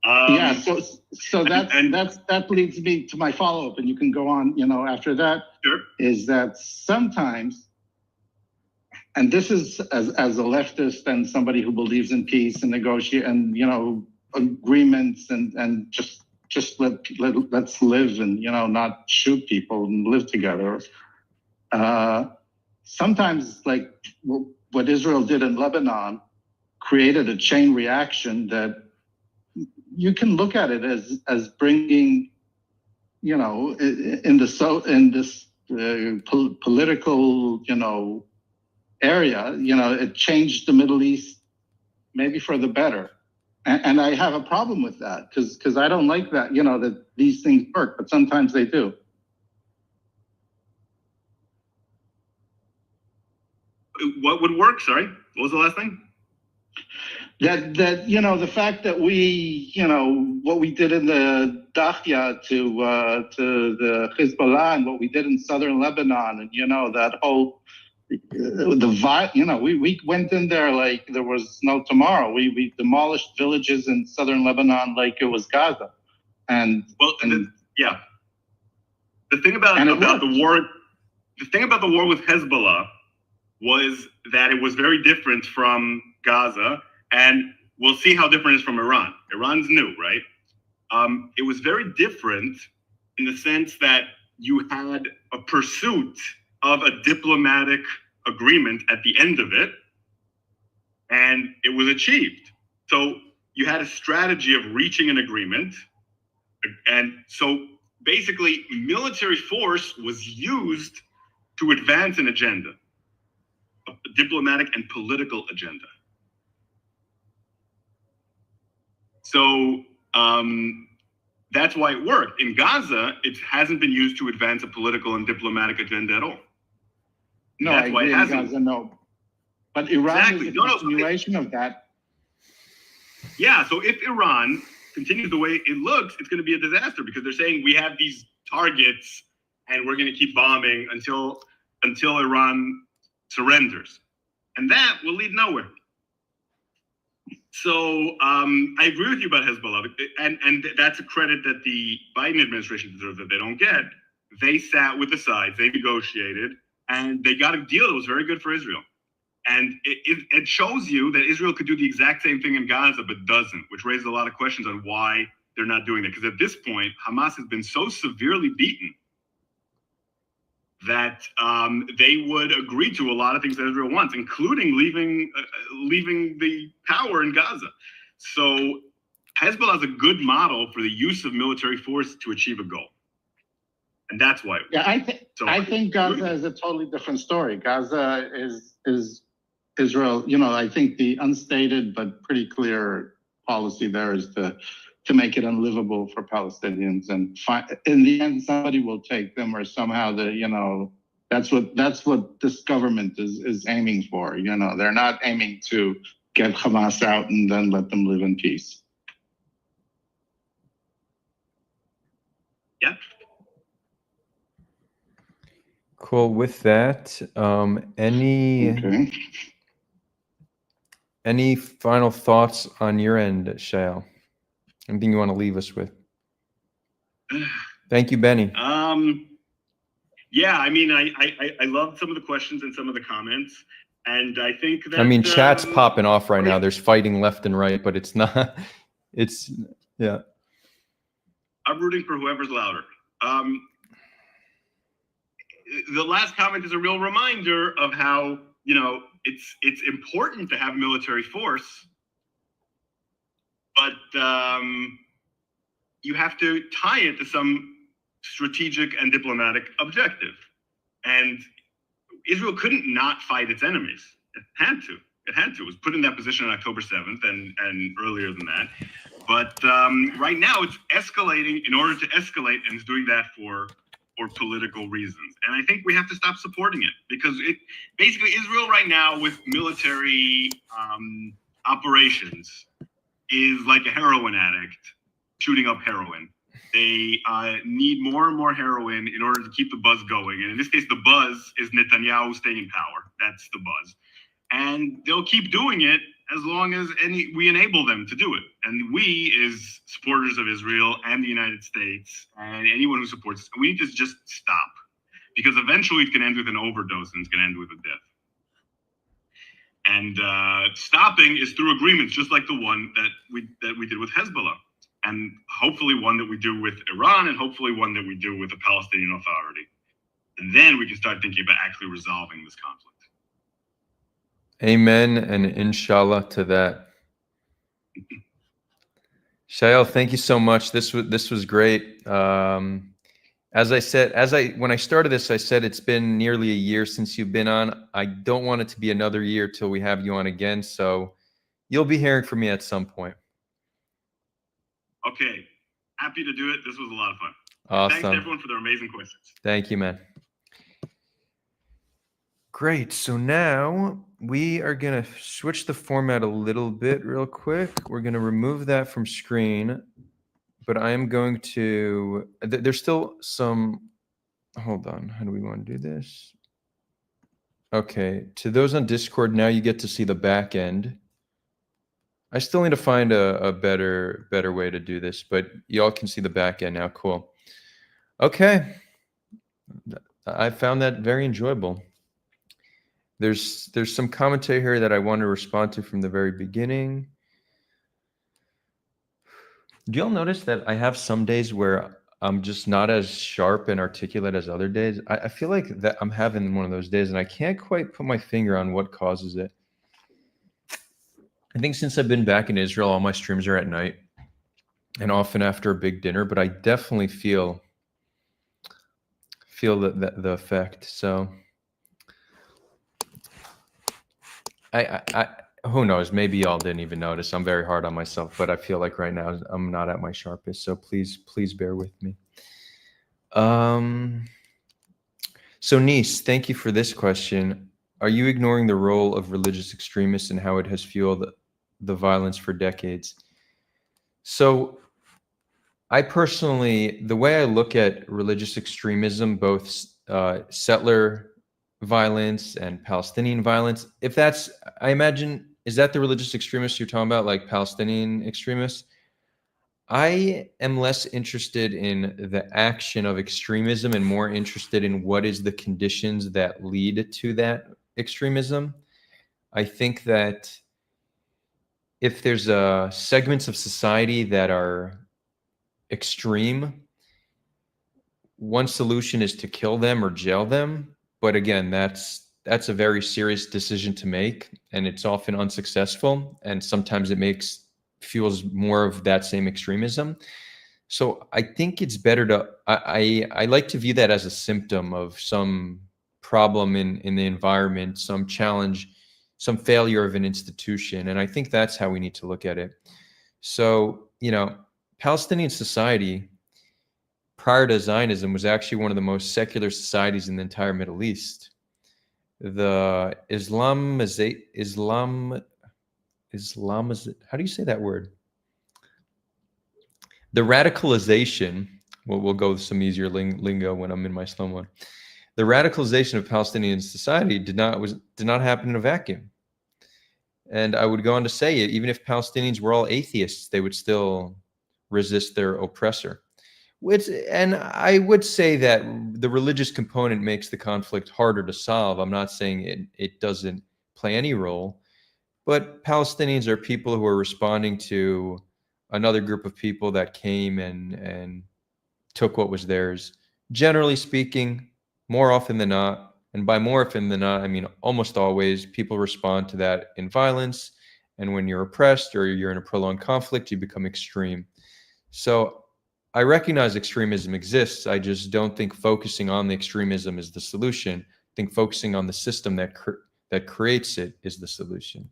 Yeah. So that leads me to my follow-up, and you can go on. After that, sure. Is that sometimes. And this is as a leftist and somebody who believes in peace and negotiate and agreements and just let's live and not shoot people and live together. Sometimes, like what Israel did in Lebanon created a chain reaction that you can look at it as bringing, in this political, area, it changed the Middle East maybe for the better. And I have a problem with that because I don't like that, that these things work, but sometimes they do. What would work? Sorry, what was the last thing? That the fact that we, what we did in the Dahya to the Hezbollah and what we did in southern Lebanon, and that whole we went in there like there was no tomorrow. We demolished villages in southern Lebanon like it was Gaza, the thing about the war, the thing about the war with Hezbollah was that it was very different from Gaza, and we'll see how different it is from Iran. Iran's new, right? It was very different in the sense that you had a pursuit of a diplomatic agreement at the end of it, and it was achieved. So you had a strategy of reaching an agreement, and so basically military force was used to advance an agenda, a diplomatic and political agenda. So that's why it worked. In Gaza, it hasn't been used to advance a political and diplomatic agenda at all. No, that's I why agree it hasn't. in Gaza, no. But Iran is a continuation of that. Yeah, so if Iran continues the way it looks, it's going to be a disaster because they're saying we have these targets and we're going to keep bombing until Iran surrenders. And that will lead nowhere. So I agree with you about Hezbollah, and that's a credit that the Biden administration deserves that they don't get. They sat with the sides, they negotiated, and they got a deal that was very good for Israel. And it shows you that Israel could do the exact same thing in Gaza, but doesn't, which raises a lot of questions on why they're not doing that. Because at this point, Hamas has been so severely beaten that they would agree to a lot of things that Israel wants, including leaving the power in Gaza. So Hezbollah is a good model for the use of military force to achieve a goal. And that's why. Yeah, I think Gaza is a totally different story. Gaza is Israel. I think the unstated but pretty clear policy there is to make it unlivable for Palestinians, and in the end, somebody will take them, or somehow that's what this government is aiming for. They're not aiming to get Hamas out and then let them live in peace. Yeah. Cool. With that, any final thoughts on your end, Shaiel? Anything you want to leave us with? Thank you, Benny. Yeah, I mean, I love some of the questions and some of the comments, and I think that chat's popping off right now. There's fighting left and right, but it's not. Yeah. I'm rooting for whoever's louder. The last comment is a real reminder of how it's important to have military force, but you have to tie it to some strategic and diplomatic objective. And Israel couldn't not fight its enemies. It had to. It was put in that position on October 7th and earlier than that. But right now it's escalating in order to escalate, and it's doing that for political reasons. And I think we have to stop supporting it, because basically Israel right now with military operations is like a heroin addict shooting up heroin. They need more and more heroin in order to keep the buzz going. And in this case, the buzz is Netanyahu staying in power. That's the buzz. And they'll keep doing it as long as we enable them to do it. And we, as supporters of Israel and the United States and anyone who supports us, we need to just stop. Because eventually it's going to end with an overdose and it's going to end with a death. And stopping is through agreements, just like the one that we did with Hezbollah. And hopefully one that we do with Iran, and hopefully one that we do with the Palestinian Authority. And then we can start thinking about actually resolving this conflict. Amen and inshallah to that. Shaiel, thank you so much. This was great. As I said, when I started this, I said it's been nearly a year since you've been on. I don't want it to be another year till we have you on again. So you'll be hearing from me at some point. Okay, happy to do it. This was a lot of fun. Awesome. Thanks to everyone for their amazing questions. Thank you, man. Great. So now we are going to switch the format a little bit real quick. We're going to remove that from screen, but I am going to, there's still some, hold on. How do we want to do this? Okay. To those on Discord, now you get to see the back end. I still need to find a better way to do this, but y'all can see the back end now. Cool. Okay. I found that very enjoyable. There's some commentary here that I want to respond to from the very beginning. Do y'all notice that I have some days where I'm just not as sharp and articulate as other days? I feel like that I'm having one of those days and I can't quite put my finger on what causes it. I think since I've been back in Israel, all my streams are at night and often after a big dinner, but I definitely feel the effect. So I who knows, maybe y'all didn't even notice. I'm very hard on myself, but I feel like right now I'm not at my sharpest. So please bear with me. So Nice, thank you for this question. Are you ignoring the role of religious extremists and how it has fueled the violence for decades? So I personally, the way I look at religious extremism, both settler violence and Palestinian violence, if that's, I imagine, is that the religious extremists you're talking about, like Palestinian extremists? I am less interested in the action of extremism and more interested in what is the conditions that lead to that extremism. I think that if there's segments of society that are extreme, one solution is to kill them or jail them. But again, that's a very serious decision to make, and it's often unsuccessful. And sometimes it fuels more of that same extremism. So I think it's better to, I like to view that as a symptom of some problem in the environment, some challenge, some failure of an institution. And I think that's how we need to look at it. So, Palestinian society prior to Zionism was actually one of the most secular societies in the entire Middle East. The Islam, how do you say that word? The radicalization, we'll go with some easier lingo when I'm in my slow mode. The radicalization of Palestinian society did not happen in a vacuum. And I would go on to say, even if Palestinians were all atheists, they would still resist their oppressor. And I would say that the religious component makes the conflict harder to solve. I'm not saying it doesn't play any role, but Palestinians are people who are responding to another group of people that came and took what was theirs. Generally speaking, more often than not, and by more often than not, I mean almost always, people respond to that in violence. And when you're oppressed or you're in a prolonged conflict, you become extreme. So I recognize extremism exists. I just don't think focusing on the extremism is the solution. I think focusing on the system that creates it is the solution.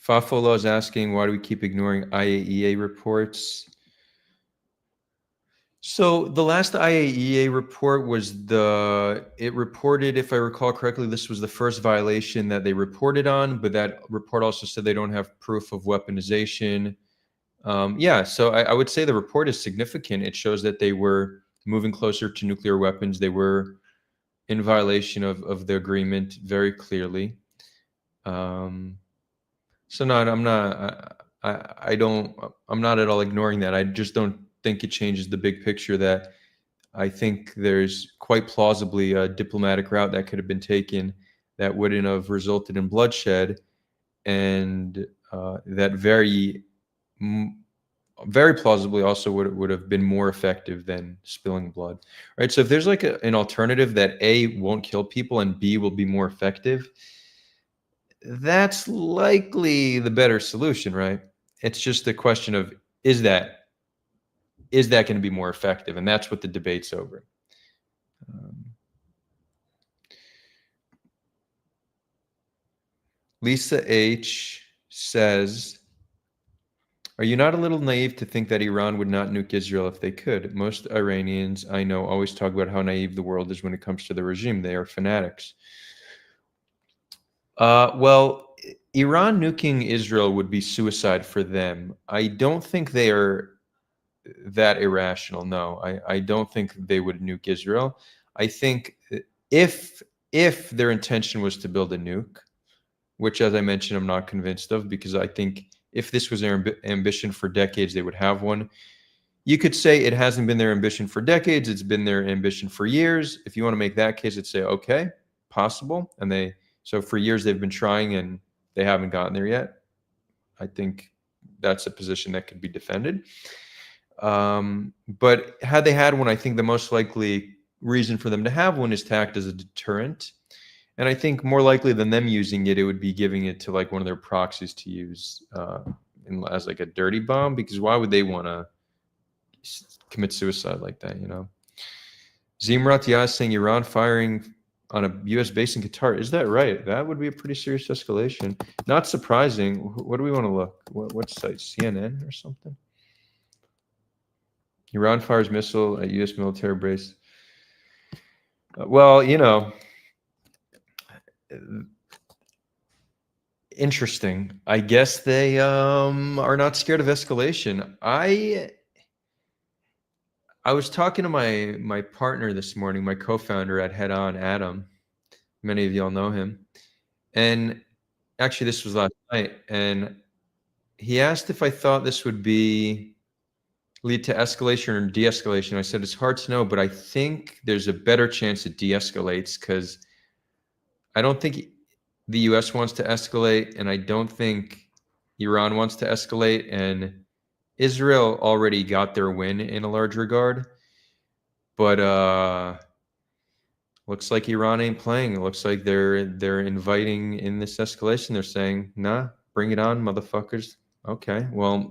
Fafolo is asking, why do we keep ignoring IAEA reports? So the last IAEA report was it reported, if I recall correctly, this was the first violation that they reported on, but that report also said they don't have proof of weaponization. So I would say the report is significant. It shows that they were moving closer to nuclear weapons. They were in violation of the agreement very clearly. I'm not at all ignoring that. I just don't think it changes the big picture that I think there's quite plausibly a diplomatic route that could have been taken that wouldn't have resulted in bloodshed, and that very plausibly also would have been more effective than spilling blood, right? So if there's like an alternative that A, won't kill people and B, will be more effective, that's likely the better solution, right? It's just a question of, is that going to be more effective? And that's what the debate's over. Lisa H says, are you not a little naive to think that Iran would not nuke Israel if they could? Most Iranians I know always talk about how naive the world is when it comes to the regime. They are fanatics. Well, Iran nuking Israel would be suicide for them. I don't think they are that irrational. No, I don't think they would nuke Israel. I think if their intention was to build a nuke, which, as I mentioned, I'm not convinced of, because I think if this was their ambition for decades, they would have one. You could say it hasn't been their ambition for decades. It's been their ambition for years. If you want to make that case, I'd say, okay, possible. And so for years they've been trying and they haven't gotten there yet. I think that's a position that could be defended. But had they had one, I think the most likely reason for them to have one is to act as a deterrent. And I think more likely than them using it, it would be giving it to like one of their proxies to use as like a dirty bomb, because why would they want to commit suicide like that, you know? Zimrat Yaz saying Iran firing on a U.S. base in Qatar. Is that right? That would be a pretty serious escalation. Not surprising. What do we want to look? What site? CNN or something? Iran fires missile at U.S. military base. Well, you know, interesting. I guess they are not scared of escalation. I was talking to my partner this morning, my co-founder at Head On, Adam. Many of y'all know him. And actually, this was last night. And he asked if I thought this would lead to escalation or de-escalation. I said, it's hard to know, but I think there's a better chance it de-escalates, because I don't think the US wants to escalate, and I don't think Iran wants to escalate, and Israel already got their win in a large regard. But looks like Iran ain't playing. It looks like they're inviting in this escalation. They're saying, nah, bring it on, motherfuckers. Okay, well,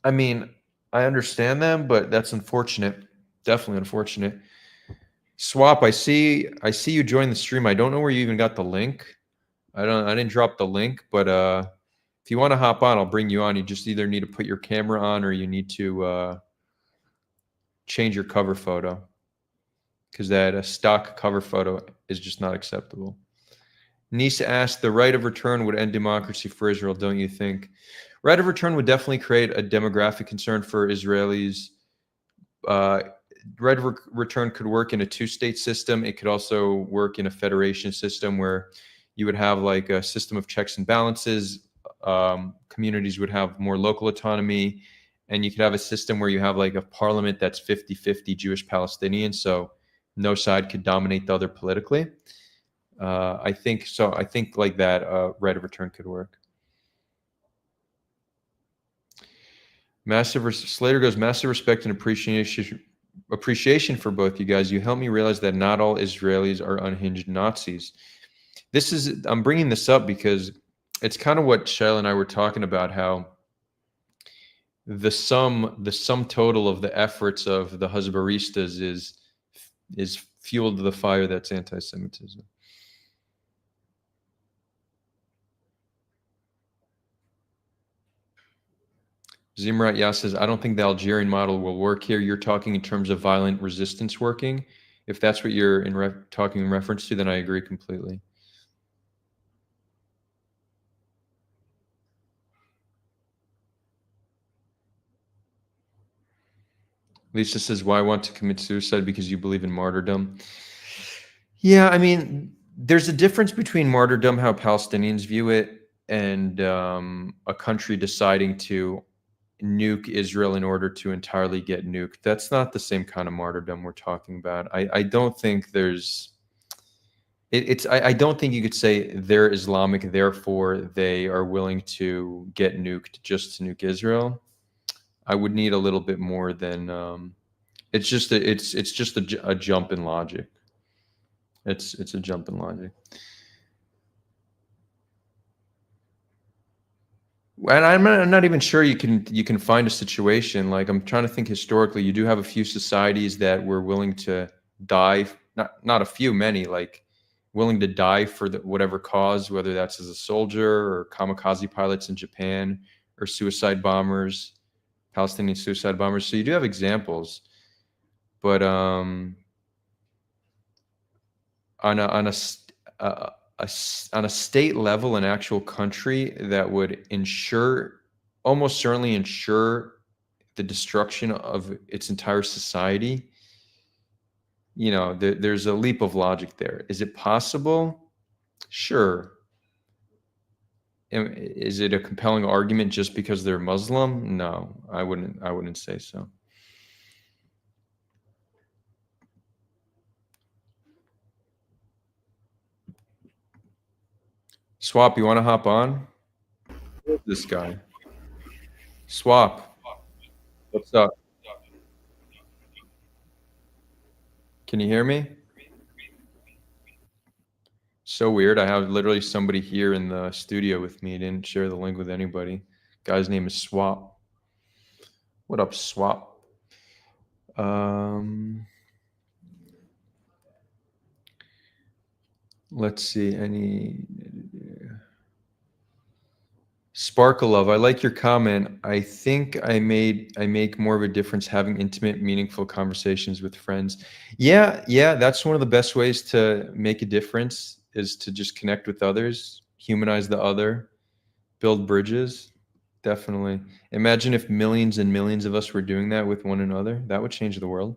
I mean, I understand them, but that's unfortunate. Definitely unfortunate. Swap, I see you joined the stream. I don't know where you even got the link. I didn't drop the link, but if you want to hop on, I'll bring you on. You just either need to put your camera on or you need to change your cover photo, because that stock cover photo is just not acceptable. Nisa asked, the right of return would end democracy for Israel, don't you think? Right of return would definitely create a demographic concern for Israelis. Right of return could work in a two-state system. It could also work in a federation system where you would have like a system of checks and balances. Communities would have more local autonomy, and you could have a system where you have like a parliament that's 50-50 Jewish-Palestinian, so no side could dominate the other politically. I think so. I think like that right of return could work. Slater goes, massive respect and appreciation for both you guys. You helped me realize that not all Israelis are unhinged Nazis. I'm bringing this up because it's kind of what Shaiel and I were talking about, how the sum total of the efforts of the Hasbaristas is fueled to the fire that's anti-Semitism. Zimrat Yas says, I don't think the Algerian model will work here. You're talking in terms of violent resistance working. If that's what you're talking in reference to, then I agree completely. Lisa says, why want to commit suicide? Because you believe in martyrdom. Yeah, I mean, there's a difference between martyrdom, how Palestinians view it, and a country deciding to nuke Israel in order to entirely get nuked. That's not the same kind of martyrdom we're talking about. I don't think there's I don't think you could say they're Islamic, therefore they are willing to get nuked just to nuke Israel. I would need a little bit more than it's just a jump in logic. It's a jump in logic. And I'm not even sure you can find a situation, like, I'm trying to think historically. You do have a few societies that were willing to die, not a few, many, like willing to die for whatever cause, whether that's as a soldier or kamikaze pilots in Japan or suicide bombers, Palestinian suicide bombers. So you do have examples, but on a state level, an actual country that would almost certainly ensure the destruction of its entire society, there's a leap of logic there. Is it possible? Sure. Is it a compelling argument just because they're Muslim? No, I wouldn't say so. Swap, you want to hop on? This guy. Swap. What's up? Can you hear me? So weird. I have literally somebody here in the studio with me. Didn't share the link with anybody. Guy's name is Swap. What up, Swap? Let's see. Sparkle Love, I like your comment. I think I make more of a difference having intimate, meaningful conversations with friends. Yeah, that's one of the best ways to make a difference, is to just connect with others, humanize the other, build bridges. Definitely. Imagine if millions and millions of us were doing that with one another. That would change the world.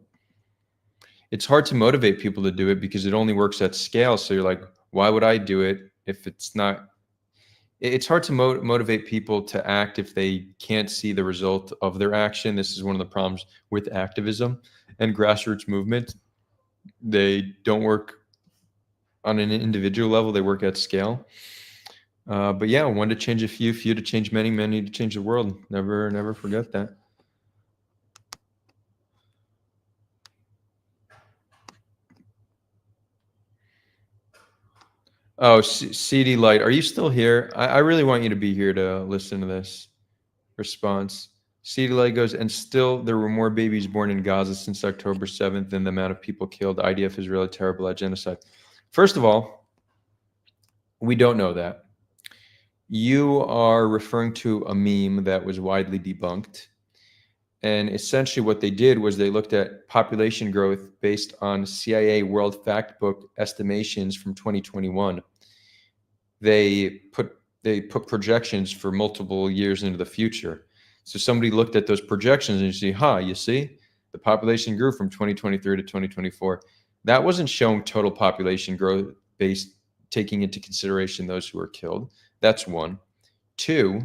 It's hard to motivate people to do it because it only works at scale. So you're like, why would I do it if it's not? It's hard to motivate people to act if they can't see the result of their action. This is one of the problems with activism and grassroots movement. They don't work on an individual level. They work at scale. But yeah, one to change a few to change many, many to change the world. Never forget that. Oh, CD Light, are you still here? I really want you to be here to listen to this response. CD Light goes, and still there were more babies born in Gaza since October 7th than the amount of people killed. IDF is really terrible at genocide. First of all, we don't know that. You are referring to a meme that was widely debunked. And essentially what they did was they looked at population growth based on CIA World Factbook estimations from 2021. They put projections for multiple years into the future. So somebody looked at those projections and you see, the population grew from 2023 to 2024. That wasn't showing total population growth based, taking into consideration those who were killed. That's one. Two,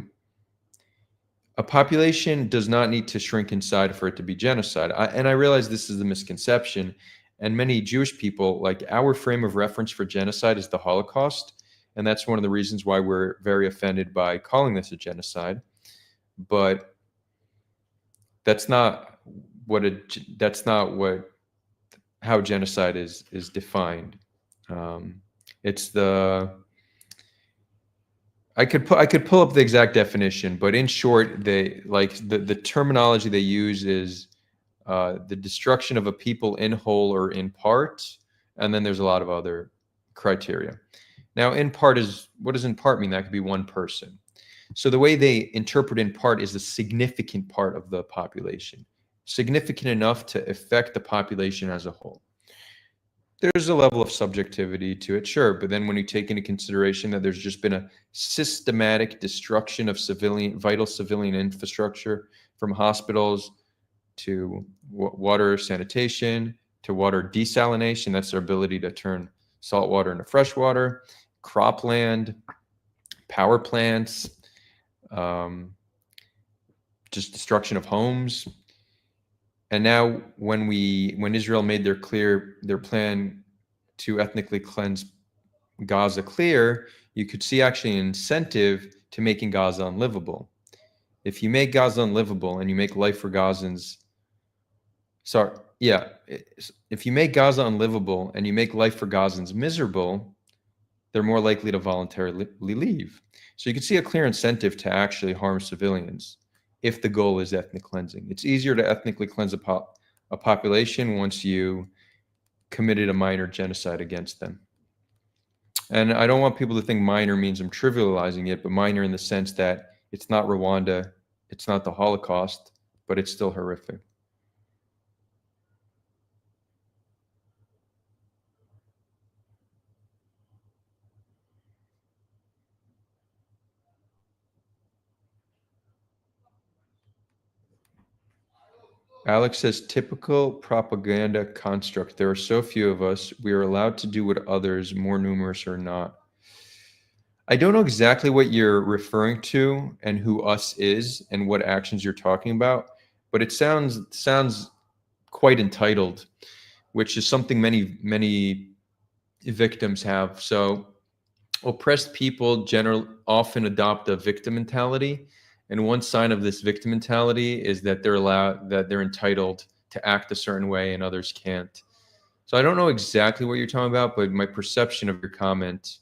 a population does not need to shrink inside for it to be genocide. I realize this is the misconception, and many Jewish people, like, our frame of reference for genocide is the Holocaust, and that's one of the reasons why we're very offended by calling this a genocide. But that's not how genocide is defined. It's the I could pull up the exact definition, but in short, the terminology they use is the destruction of a people in whole or in part, and then there's a lot of other criteria. Now, in part what does in part mean? That could be one person. So the way they interpret in part is the significant part of the population, significant enough to affect the population as a whole. There's a level of subjectivity to it, sure, but then when you take into consideration that there's just been a systematic destruction of vital civilian infrastructure, from hospitals to water sanitation to water desalination, that's their ability to turn salt water into fresh water, cropland, power plants, just destruction of homes. And now when Israel made their plan to ethnically cleanse Gaza clear, you could see actually an incentive to making Gaza unlivable. If you make Gaza unlivable and you make life for Gazans, if you make Gaza unlivable and you make life for Gazans miserable, they're more likely to voluntarily leave. So you can see a clear incentive to actually harm civilians if the goal is ethnic cleansing. It's easier to ethnically cleanse a population once you committed a minor genocide against them. And I don't want people to think minor means I'm trivializing it, but minor in the sense that it's not Rwanda, it's not the Holocaust, but it's still horrific. Alex says, typical propaganda construct. There are so few of us. We are allowed to do what others, more numerous or not. I don't know exactly what you're referring to and who us is and what actions you're talking about, but it sounds quite entitled, which is something many victims have. So oppressed people often adopt a victim mentality. And one sign of this victim mentality is that they're entitled to act a certain way and others can't. So I don't know exactly what you're talking about, but my perception of your comment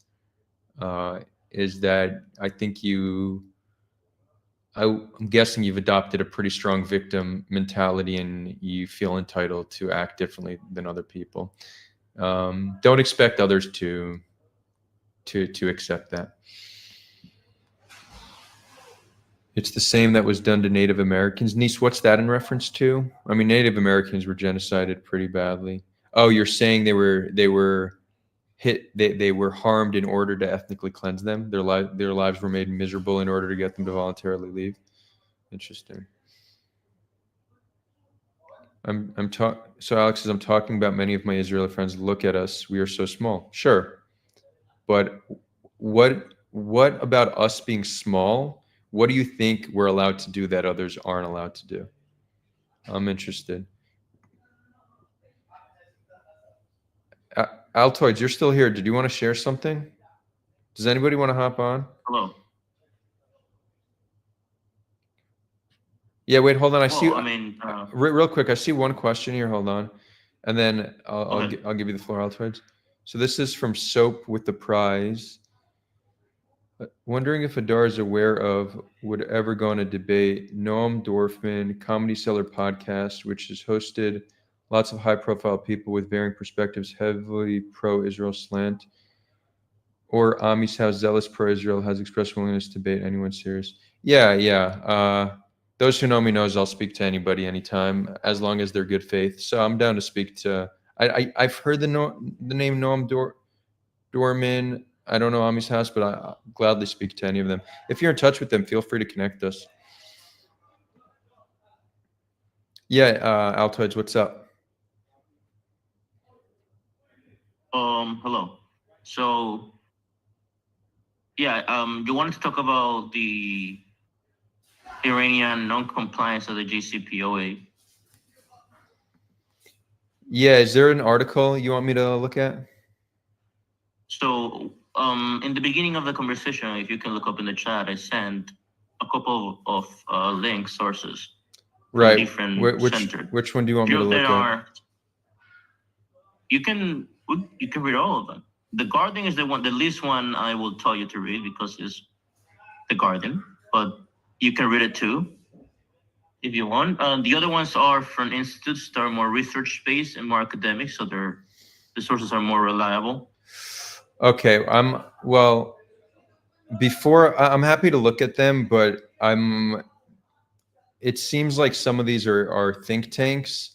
is that I think I'm guessing you've adopted a pretty strong victim mentality and you feel entitled to act differently than other people. Don't expect others to accept that. It's the same that was done to Native Americans. Niece, what's that in reference to? I mean, Native Americans were genocided pretty badly. Oh, you're saying they were hit, they were harmed in order to ethnically cleanse them. Their lives were made miserable in order to get them to voluntarily leave. Interesting. So Alex says, I'm talking about many of my Israeli friends. Look at us. We are so small. Sure. But what about us being small? What do you think we're allowed to do that others aren't allowed to do? I'm interested. Altoids, you're still here. Did you want to share something? Does anybody want to hop on? Hello. Yeah, wait, hold on. Real quick, I see one question here. Hold on. And then I'll give you the floor, Altoids. So this is from Soap with the Prize. Wondering if Adar is aware of, would ever go on a debate, Noam Dorfman, Comedy Cellar podcast, which has hosted lots of high-profile people with varying perspectives, heavily pro-Israel slant, or Ami's House, zealous pro-Israel, has expressed willingness to debate anyone serious. Yeah. Those who know me knows I'll speak to anybody anytime, as long as they're good faith. So I'm down to speak to. I've heard the name Noam Dorman. I don't know Ami's House, but I'll gladly speak to any of them. If you're in touch with them, feel free to connect us. Yeah, Altoids, what's up? Hello. So, yeah, you wanted to talk about the Iranian non-compliance of the JCPOA. Yeah, is there an article you want me to look at? So, in the beginning of the conversation, if you can look up in the chat, I sent a couple of link sources. Right. Which one do you want me to look at? You can read all of them. The Guardian is the least one I will tell you to read because it's the Guardian, but you can read it too if you want. The other ones are from institutes that are more research-based and more academic, so the sources are more reliable. Okay, I'm happy to look at them, but it seems like some of these are think tanks.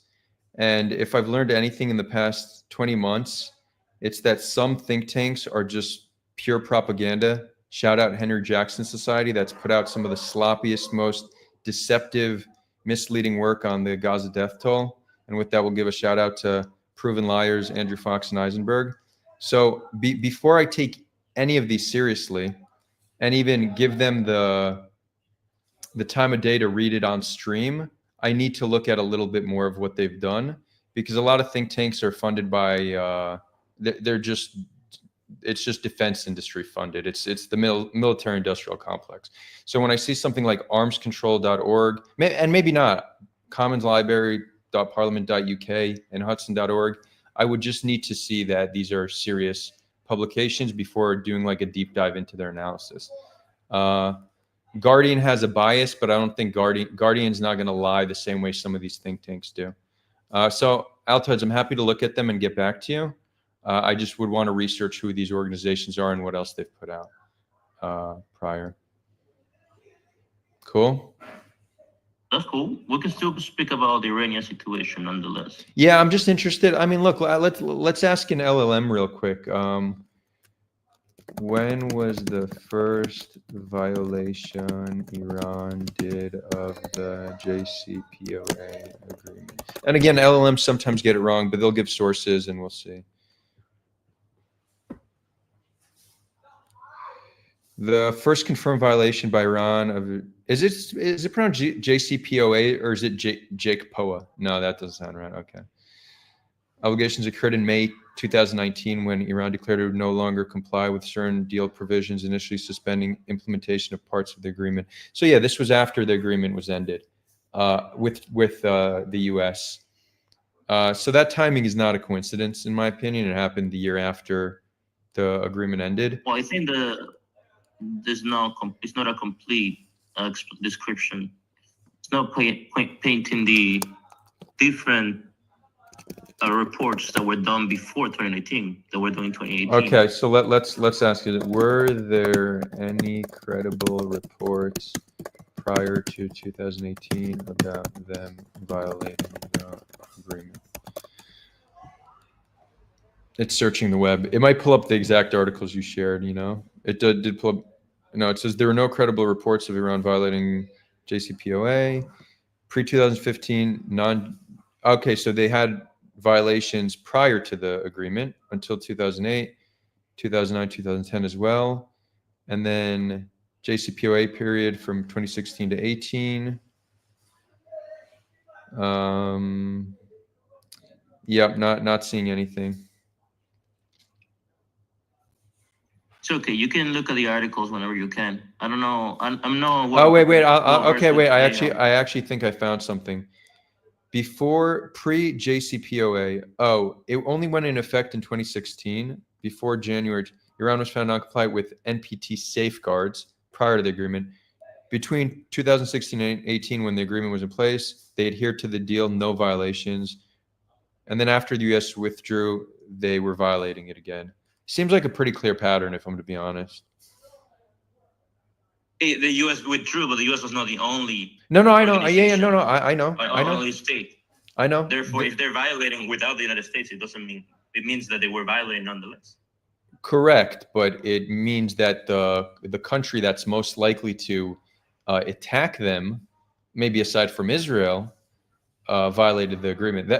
And if I've learned anything in the past 20 months, it's that some think tanks are just pure propaganda. Shout out Henry Jackson Society, that's put out some of the sloppiest, most deceptive, misleading work on the Gaza death toll. And with that, we'll give a shout out to Proven Liars, Andrew Fox and Eisenberg. So before I take any of these seriously and even give them the time of day to read it on stream, I need to look at a little bit more of what they've done, because a lot of think tanks are funded by it's just defense industry funded. It's the military industrial complex. So when I see something like armscontrol.org, and maybe not, commonslibrary.parliament.uk and hudson.org, I would just need to see that these are serious publications before doing like a deep dive into their analysis. Guardian has a bias, but I don't think Guardian's not going to lie the same way some of these think tanks do. So Altoids, I'm happy to look at them and get back to you. I just would want to research who these organizations are and what else they've put out prior. Cool. That's cool. We can still speak about the Iranian situation nonetheless. Yeah, I'm just interested. I mean, look, let's ask an LLM real quick. When was the first violation Iran did of the JCPOA agreement? And again, LLMs sometimes get it wrong, but they'll give sources and we'll see. The first confirmed violation by Iran of is it pronounced JCPOA or is it JCPOA? No, that doesn't sound right. Okay. Obligations occurred in May 2019 when Iran declared it would no longer comply with certain deal provisions, initially suspending implementation of parts of the agreement. So yeah, this was after the agreement was ended with the U.S. So that timing is not a coincidence, in my opinion. It happened the year after the agreement ended. Well, I think it's not a complete description. It's not painting the different reports that were done before 2019 that were done in 2018. Okay, so let's ask you: were there any credible reports prior to 2018 about them violating the agreement? It's searching the web. It might pull up the exact articles you shared. You know, it did pull up. No, it says there were no credible reports of Iran violating JCPOA pre-2015. Okay, so they had violations prior to the agreement until 2008, 2009, 2010 as well. And then JCPOA period from 2016 to 18. Yep, not seeing anything. It's okay. You can look at the articles whenever you can. I don't know. I'm not. Oh wait. Okay, wait. I actually think I found something. Before pre-JCPOA, it only went in effect in 2016. Before January, Iran was found non-compliant with NPT safeguards prior to the agreement. Between 2016 and 18, when the agreement was in place, they adhered to the deal, no violations. And then after the U.S. withdrew, they were violating it again. Seems like a pretty clear pattern, if I'm to be honest. The U.S. withdrew, but the U.S. was not the only. No, I know. I know. Only state. I know. Therefore, if they're violating without the United States, it means that they were violating nonetheless. Correct, but it means that the country that's most likely to attack them, maybe aside from Israel, violated the agreement.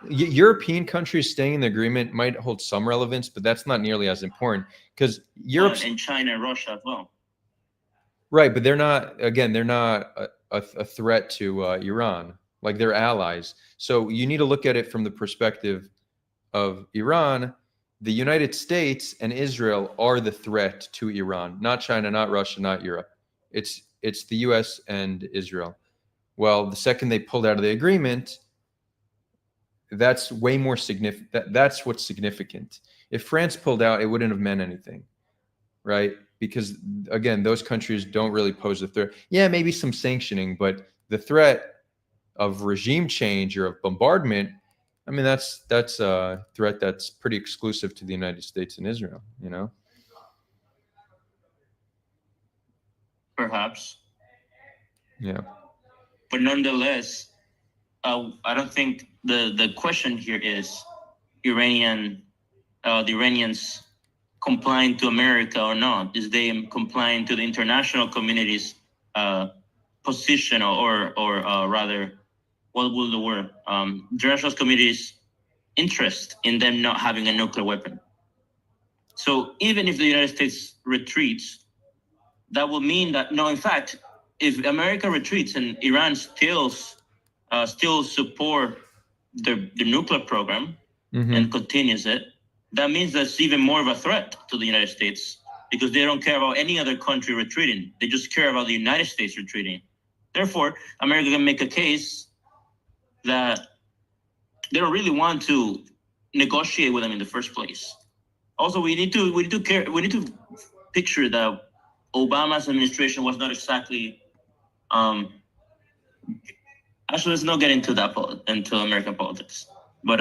European countries staying in the agreement might hold some relevance, but that's not nearly as important because Europe and China and Russia as well. Right, but they're not a threat to Iran. Like they're allies. So you need to look at it from the perspective of Iran. The United States and Israel are the threat to Iran, not China, not Russia, not Europe. It's the US and Israel. Well, the second they pulled out of the agreement, that's way more significant. That's what's significant. If France pulled out, it wouldn't have meant anything, right? Because again, those countries don't really pose a threat. Yeah, maybe some sanctioning, but the threat of regime change or of bombardment, I mean, that's a threat that's pretty exclusive to the United States and Israel, you know? Perhaps. Yeah. But nonetheless, I don't think the question here is the Iranians complying to America or not. Is they complying to the international community's position or rather, what was the word? International community's interest in them not having a nuclear weapon. So even if the United States retreats, that will mean that, no, in fact, if America retreats and Iran still support the nuclear program and continues it, that means that's even more of a threat to the United States because they don't care about any other country retreating. They just care about the United States retreating. Therefore, America can make a case that they don't really want to negotiate with them in the first place. Also, we need to picture that Obama's administration was not exactly. Actually, let's not get into into American politics. But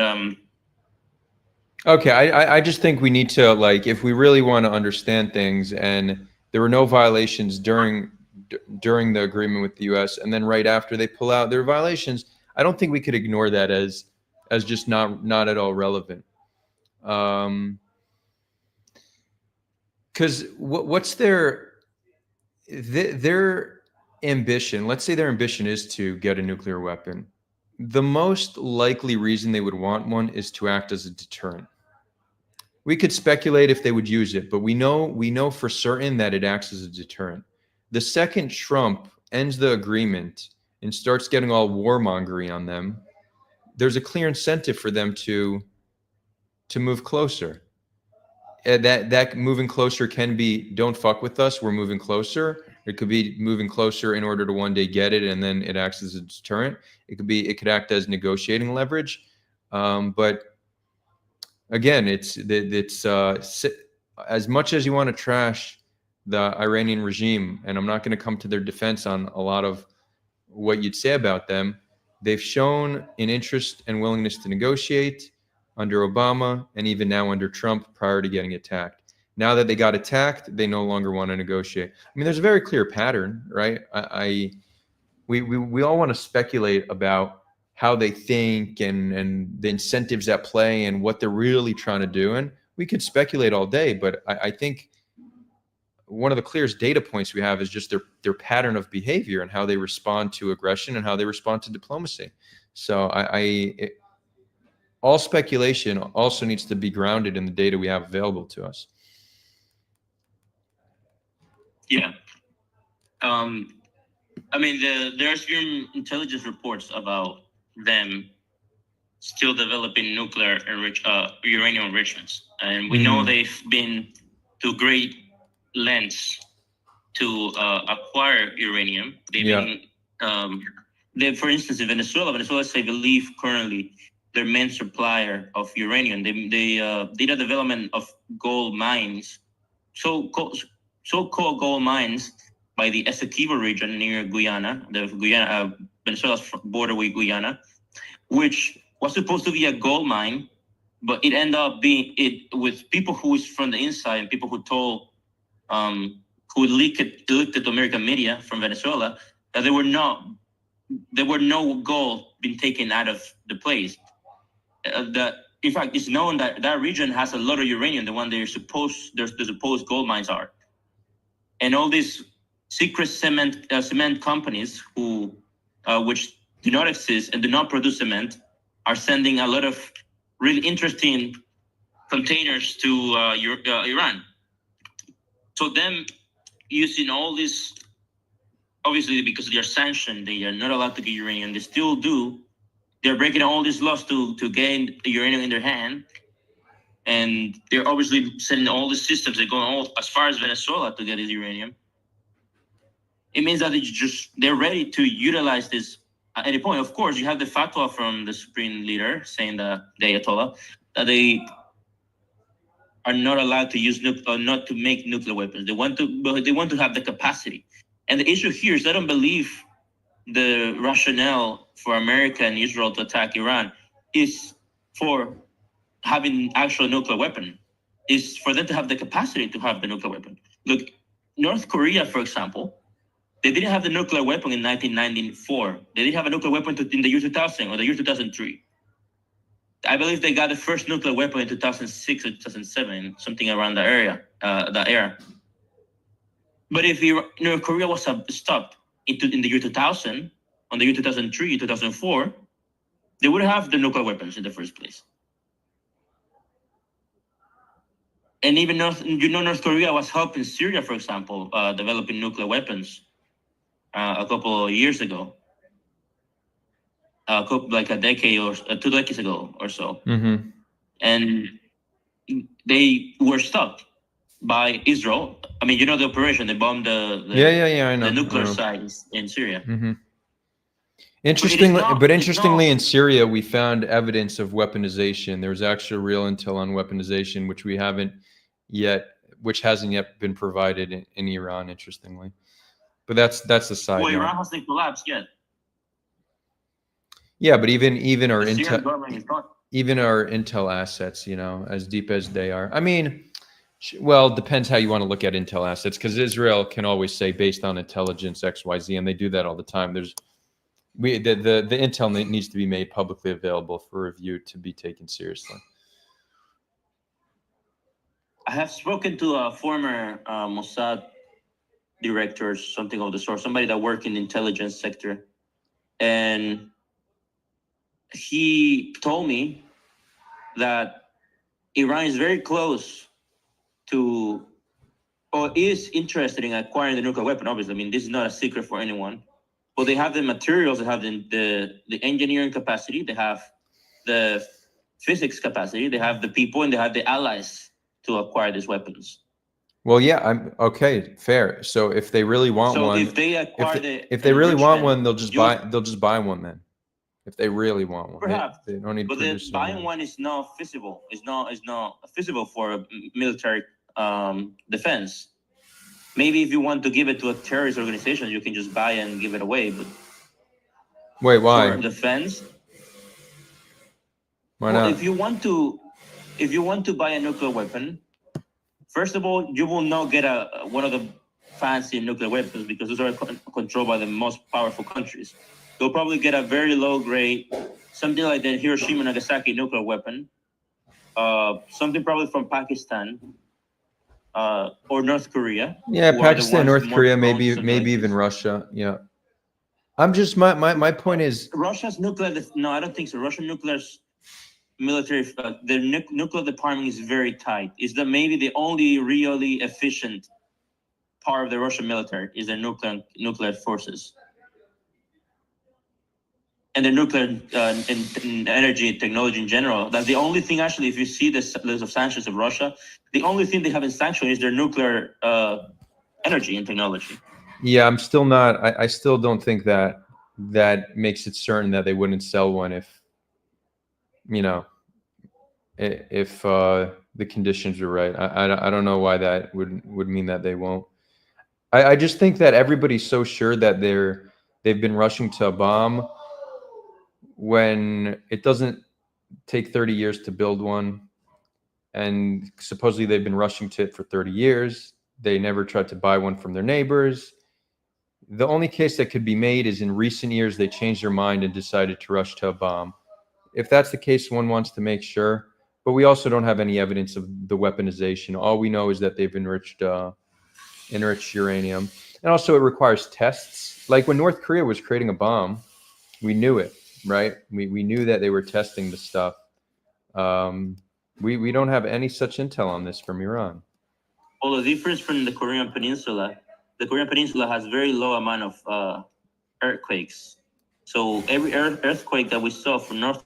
Okay, I just think we need to, like, if we really want to understand things, and there were no violations during the agreement with the U.S., and then right after they pull out, there were violations. I don't think we could ignore that as just not at all relevant. Because what's their ambition? Let's say their ambition is to get a nuclear weapon. The most likely reason they would want one is to act as a deterrent. We could speculate if they would use it, but we know for certain that it acts as a deterrent. The second Trump ends the agreement and starts getting all warmongery on them, there's a clear incentive for them to move closer. That moving closer can be, don't fuck with us, we're moving closer. It could be moving closer in order to one day get it, and then it acts as a deterrent. It could act as negotiating leverage. But again, it's as much as you want to trash the Iranian regime, and I'm not going to come to their defense on a lot of what you'd say about them, they've shown an interest and willingness to negotiate under Obama and even now under Trump prior to getting attacked. Now that they got attacked, they no longer want to negotiate. I mean, there's a very clear pattern, right? We all want to speculate about how they think and the incentives at play and what they're really trying to do. And we could speculate all day, but I think one of the clearest data points we have is just their pattern of behavior and how they respond to aggression and how they respond to diplomacy. So all speculation also needs to be grounded in the data we have available to us. Yeah. I mean, there's been intelligence reports about them still developing nuclear uranium enrichments, and we know they've been to great lengths to acquire uranium. They've been, for instance, in Venezuela is, I believe, currently their main supplier of uranium. They did a development of gold mines, so-called gold mines by the Essequibo region near Guyana, Venezuela's border with Guyana, which was supposed to be a gold mine, but it ended up being with people who was from the inside and people who told, who leaked it to American media from Venezuela that there were no gold being taken out of the place. In fact, it's known that that region has a lot of uranium, the one the supposed gold mines are. And all these secret cement companies which do not exist and do not produce cement are sending a lot of really interesting containers to Iran. So them using all this, obviously because they are sanctioned, they are not allowed to get uranium, they still do. They're breaking all these laws to gain uranium in their hand. And they're obviously sending all the systems, they're going all as far as Venezuela to get this uranium. It means that they're ready to utilize this at any point. Of course, you have the fatwa from the supreme leader saying that the Ayatollah, that they are not allowed to use not to make nuclear weapons. They want to have the capacity. And the issue here is they don't believe the rationale for America and Israel to attack Iran is for having actual nuclear weapon, is for them to have the capacity to have the nuclear weapon. Look, North Korea, for example, they didn't have the nuclear weapon in 1994. They didn't have a nuclear weapon in the year 2000 or the year 2003. I believe they got the first nuclear weapon in 2006 or 2007, something around that era. But if North Korea was stopped in the year 2000, on the year 2003, 2004, they would have the nuclear weapons in the first place. And even North Korea was helping Syria, for example, developing nuclear weapons a couple of years ago, like a decade or 2 decades ago or so. Mm-hmm. And they were stopped by Israel. I mean, you know the operation, they bombed the I know. nuclear sites in Syria. Mm-hmm. Interestingly, not- but it's interestingly, not- in Syria, we found evidence of weaponization. There was actually real intel on weaponization, which we haven't yet, which hasn't yet been provided in Iran. Interestingly, but that's a side Well, note. Iran hasn't collapsed yet. Yeah, but even our The Syrian intel, government is not. even our intel assets, as deep as they are. I mean, well, depends how you want to look at intel assets, because Israel can always say based on intelligence XYZ, and they do that all the time. The intel needs to be made publicly available for review to be taken seriously. I have spoken to a former Mossad director, something of the sort, somebody that worked in the intelligence sector, and he told me that Iran is very close to, or is interested in acquiring the nuclear weapon. Obviously, I mean, this is not a secret for anyone. But they have the materials, they have the engineering capacity, they have the physics capacity, they have the people, and they have the allies to acquire these weapons. Well, yeah, I'm okay, fair. So if they really want one, if they acquire if they really want one, enrichment, they'll just buy one then. If they really want one, perhaps they don't need to but produce buying one is not feasible. It's not feasible for military defense. Maybe if you want to give it to a terrorist organization, you can just buy it and give it away. But Wait, why? for defense, Why well, not? if you want to buy a nuclear weapon, first of all, you will not get one of the fancy nuclear weapons because those are controlled by the most powerful countries. You'll probably get a very low grade, something like the Hiroshima and Nagasaki nuclear weapon, something probably from Pakistan or North Korea. Yeah, who are the Pakistan, ones North more Korea, prone to maybe something like even this. Russia. Yeah, I'm just my point is Russia's nuclear. No, I don't think so. Russian nuclear's military, the nuclear department is very tight. It's maybe the only really efficient part of the Russian military is their nuclear forces. And the nuclear and energy technology in general. That's the only thing, actually, if you see the list of sanctions of Russia, the only thing they haven't sanctioned is their nuclear energy and technology. yeah, I'm still not. I still don't think that makes it certain that they wouldn't sell one if the conditions are right. I don't know why that would mean that they won't. I just think that everybody's so sure that they've been rushing to a bomb when it doesn't take 30 years to build one, and supposedly they've been rushing to it for 30 years. They never tried to buy one from their neighbors. The only case that could be made is in recent years they changed their mind and decided to rush to a bomb. If that's the case, one wants to make sure, but we also don't have any evidence of the weaponization. All we know is that they've enriched uranium, and also it requires tests. Like when North Korea was creating a bomb, we knew it, right? We knew that they were testing the stuff. We don't have any such intel on this from Iran. Well, the difference from the Korean Peninsula has very low amount of earthquakes. So every earthquake that we saw from North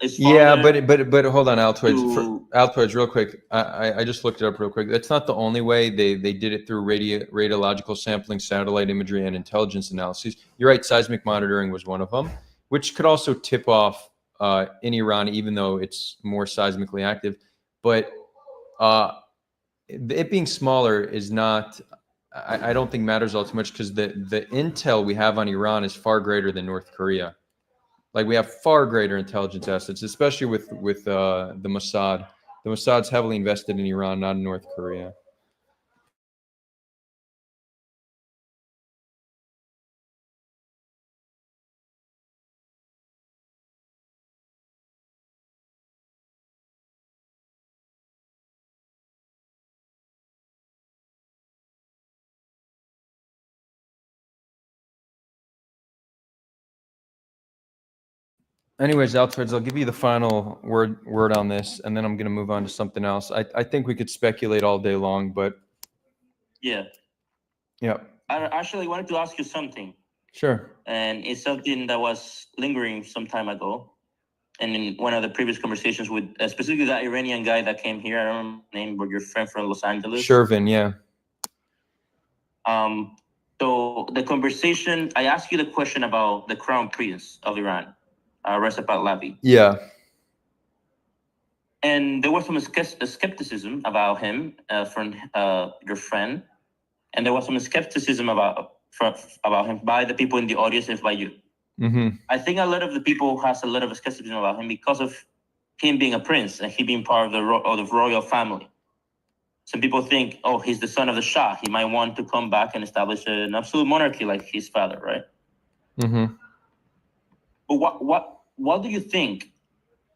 is Yeah, farther but hold on, to- Altoids, real quick. I just looked it up real quick. That's not the only way. They did it through radiological sampling, satellite imagery, and intelligence analyses. You're right. Seismic monitoring was one of them, which could also tip off in Iran, even though it's more seismically active. But it being smaller is not. I don't think matters all too much because the intel we have on Iran is far greater than North Korea. Like we have far greater intelligence assets, especially with the Mossad. The Mossad's heavily invested in Iran, not in North Korea. Anyways, Altards, I'll give you the final word on this, and then I'm going to move on to something else. I think we could speculate all day long, but Yeah. yeah, I actually wanted to ask you something, sure. and it's something that was lingering some time ago. And in one of the previous conversations with specifically that Iranian guy that came here, I don't remember his name, but your friend from Los Angeles. Shervin, yeah. So the conversation, I asked you the question about the crown prince of Iran, Reza Pahlavi. Yeah. And there was some skepticism about him from your friend, and there was some skepticism about him by the people in the audience and by you. Mm-hmm. I think a lot of the people has a lot of skepticism about him because of him being a prince and he being part of the royal family. Some people think, oh, he's the son of the Shah. He might want to come back and establish an absolute monarchy like his father, right? Mm-hmm. But what do you think?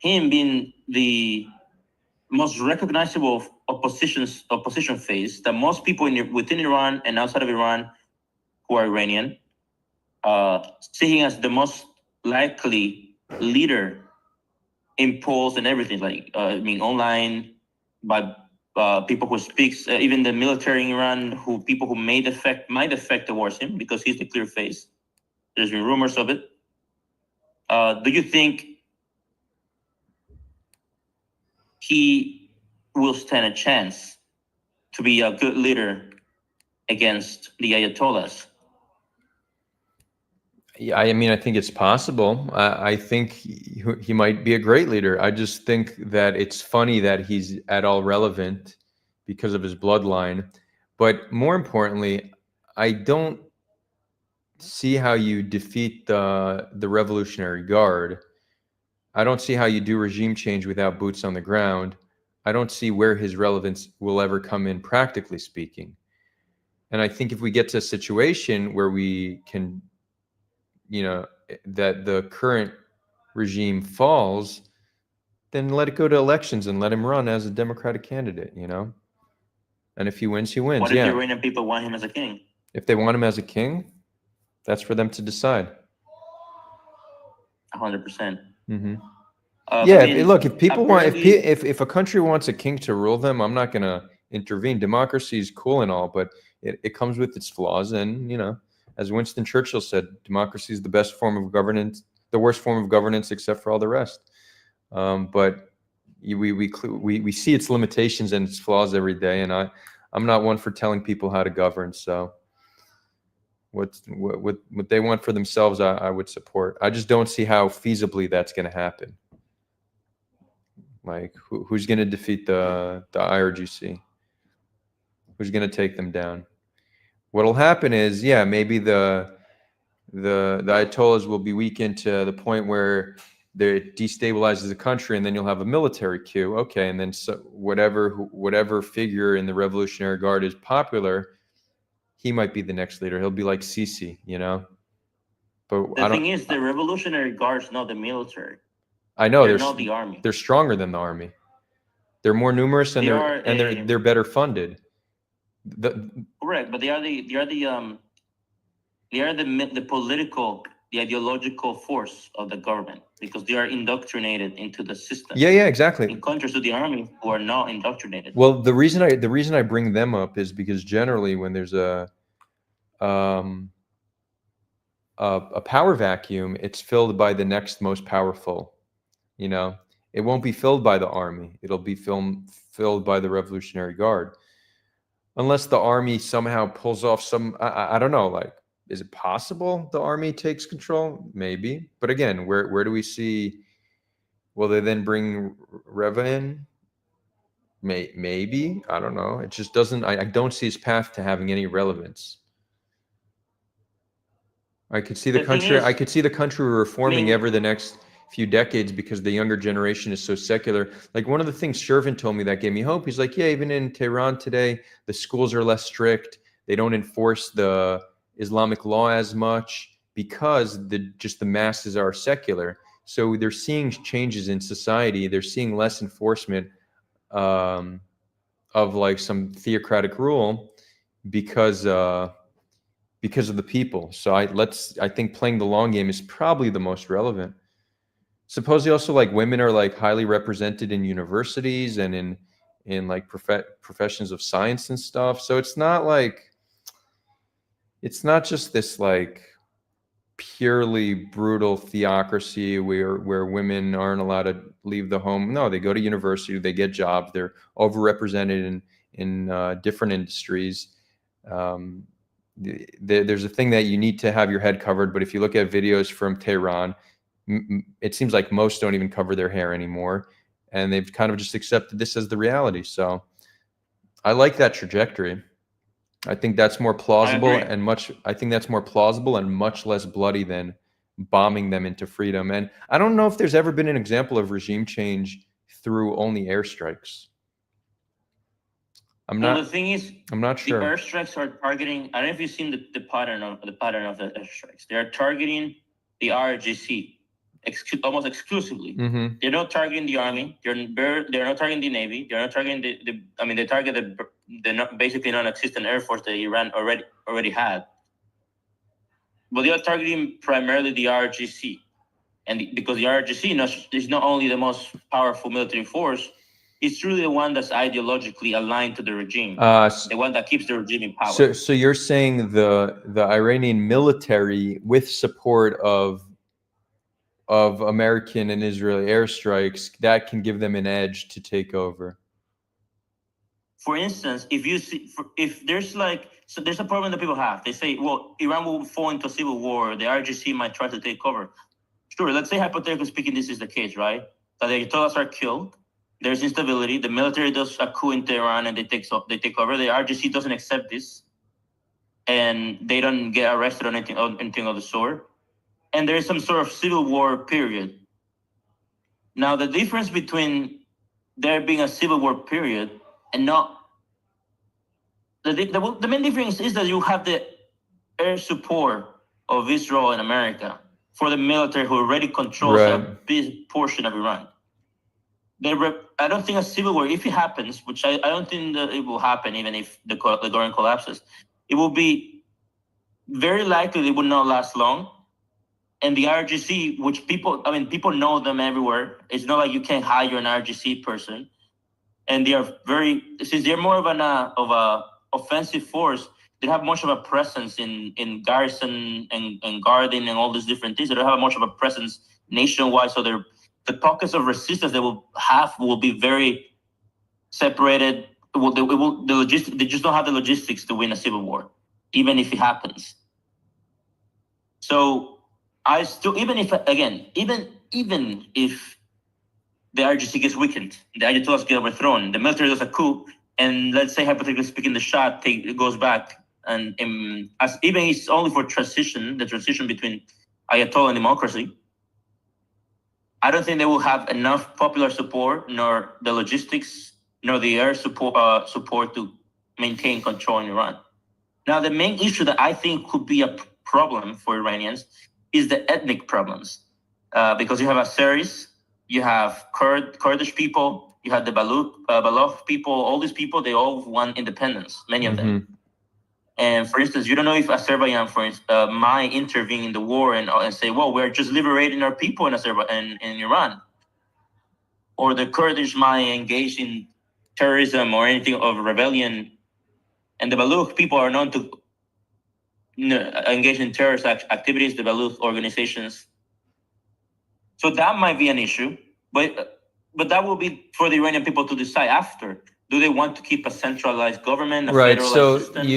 Him being the most recognizable opposition face that most people within Iran and outside of Iran who are Iranian, seeing as the most likely leader in polls and everything, like online by people who speaks, even the military in Iran, people who might defect towards him because he's the clear face. There's been rumors of it. Do you think he will stand a chance to be a good leader against the Ayatollahs? Yeah, I mean, I think it's possible. I think he might be a great leader. I just think that it's funny that he's at all relevant because of his bloodline. But more importantly, I don't see how you defeat the Revolutionary Guard. I don't see how you do regime change without boots on the ground. I don't see where his relevance will ever come in, practically speaking. And I think if we get to a situation where we can, that the current regime falls, then let it go to elections and let him run as a Democratic candidate, And if he wins, he wins. What if the Iranian people want him as a king? If they want him as a king, that's for them to decide. 100%. Mm-hmm. Yeah. If people want, if a country wants a king to rule them, I'm not going to intervene. Democracy is cool and all, but it comes with its flaws. And as Winston Churchill said, democracy is the best form of governance, the worst form of governance, except for all the rest. But we see its limitations and its flaws every day. And I'm not one for telling people how to govern. So what they want for themselves, I would support. I just don't see how feasibly that's going to happen. Like who's going to defeat the IRGC? Who's going to take them down? What'll happen is, maybe the Ayatollahs will be weakened to the point where it destabilizes the country, and then you'll have a military coup. Okay, and then whatever figure in the Revolutionary Guard is popular, he might be the next leader. He'll be like Sisi, But the thing is, the Revolutionary Guard's not the military. I know they're not the army. They're stronger than the army. They're more numerous and they're better funded. Correct, but they are the political, the ideological force of the government because they are indoctrinated into the system. Yeah, exactly. In contrast to the army, who are not indoctrinated. Well, the reason I bring them up is because generally when there's a power vacuum, it's filled by the next most powerful. It won't be filled by the army. It'll be filled by the Revolutionary Guard. Unless the army somehow pulls off some, I don't know, like, is it possible the army takes control? Maybe. But again, where do we see, will they then bring Reva in? Maybe. I don't know. It just doesn't, I don't see his path to having any relevance. I could see the country reforming over the next few decades because the younger generation is so secular. Like one of the things Shervin told me that gave me hope. He's like, even in Tehran today, the schools are less strict. They don't enforce the Islamic law as much because the masses are secular. So they're seeing changes in society. They're seeing less enforcement of like some theocratic rule because of the people. So I think playing the long game is probably the most relevant. supposedly also like women are like highly represented in universities and in like professions of science and stuff. So it's not just this like purely brutal theocracy where women aren't allowed to leave the home. No, they go to university, they get jobs, they're overrepresented in different industries. There's a thing that you need to have your head covered, but if you look at videos from Tehran, it seems like most don't even cover their hair anymore, and they've kind of just accepted this as the reality. So I like that trajectory. I think that's more plausible I think that's more plausible and much less bloody than bombing them into freedom. And I don't know if there's ever been an example of regime change through only airstrikes. I'm not sure. The airstrikes are targeting. I don't know if you've seen the pattern of the airstrikes. They are targeting the RGC almost exclusively. Mm-hmm. They're not targeting the army. They're not targeting the navy. They're not targeting they target the basically non-existent air force that Iran already had. But they are targeting primarily the RGC, and because the RGC is not only the most powerful military force, it's truly the one that's ideologically aligned to the regime, the one that keeps the regime in power. So you're saying the Iranian military, with support of American and Israeli airstrikes, that can give them an edge to take over. For instance, if there's there's a problem that people have. They say, well, Iran will fall into a civil war. The RGC might try to take over. Sure, let's say hypothetically speaking, this is the case, right? That the Ayatollahs are killed. There's instability. The military does a coup in Tehran and they take over. The RGC doesn't accept this, and they don't get arrested or anything of the sort. And there is some sort of civil war period. Now, the difference between there being a civil war period and not, the main difference is that you have the air support of Israel and America for the military who already controls a big portion of Iran. I don't think a civil war, if it happens, which I don't think that it will happen, even if the government collapses, it will be very likely it will not last long. And the RGC, which people know them everywhere. It's not like you can hire an RGC person. And they are since they're more of a offensive force, they have much of a presence in garrison and guarding and all these different things. They don't have much of a presence nationwide. So the pockets of resistance they will be very separated. They just don't have the logistics to win a civil war, even if it happens. So I still, even if the RGC gets weakened, the Ayatollahs get overthrown, the military does a coup, and let's say hypothetically speaking, the Shah goes back, and even it's only for the transition between Ayatollah and democracy. I don't think they will have enough popular support, nor the logistics, nor the air support to maintain control in Iran. Now, the main issue that I think could be a problem for Iranians is the ethnic problems, because you have Azeris, you have Kurdish people, you have the Baloch people. All these people, they all want independence, many of them. And for instance, you don't know if Azerbaijan, for instance, might intervene in the war and say, well, we're just liberating our people in Azerbaijan in Iran. Or the Kurdish might engage in terrorism or anything of rebellion. And the Baloch people are known to engage in terrorist activities, the Baloch organizations. So that might be an issue, but that will be for the Iranian people to decide after. Do they want to keep a centralized government, a federalized system?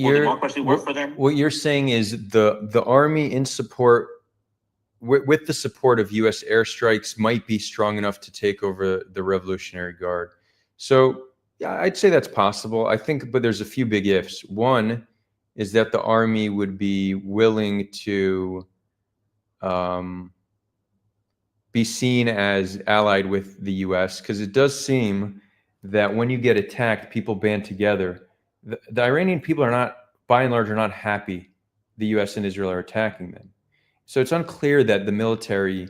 Will democracy work for them? What you're saying is the army in support, with the support of U.S. airstrikes, might be strong enough to take over the Revolutionary Guard. So yeah, I'd say that's possible. I think, but there's a few big ifs. One is that the army would be willing to be seen as allied with the U.S., because it does seem that when you get attacked, people band together. The Iranian people are not, by and large, are not happy the U.S. and Israel are attacking them. So it's unclear that the military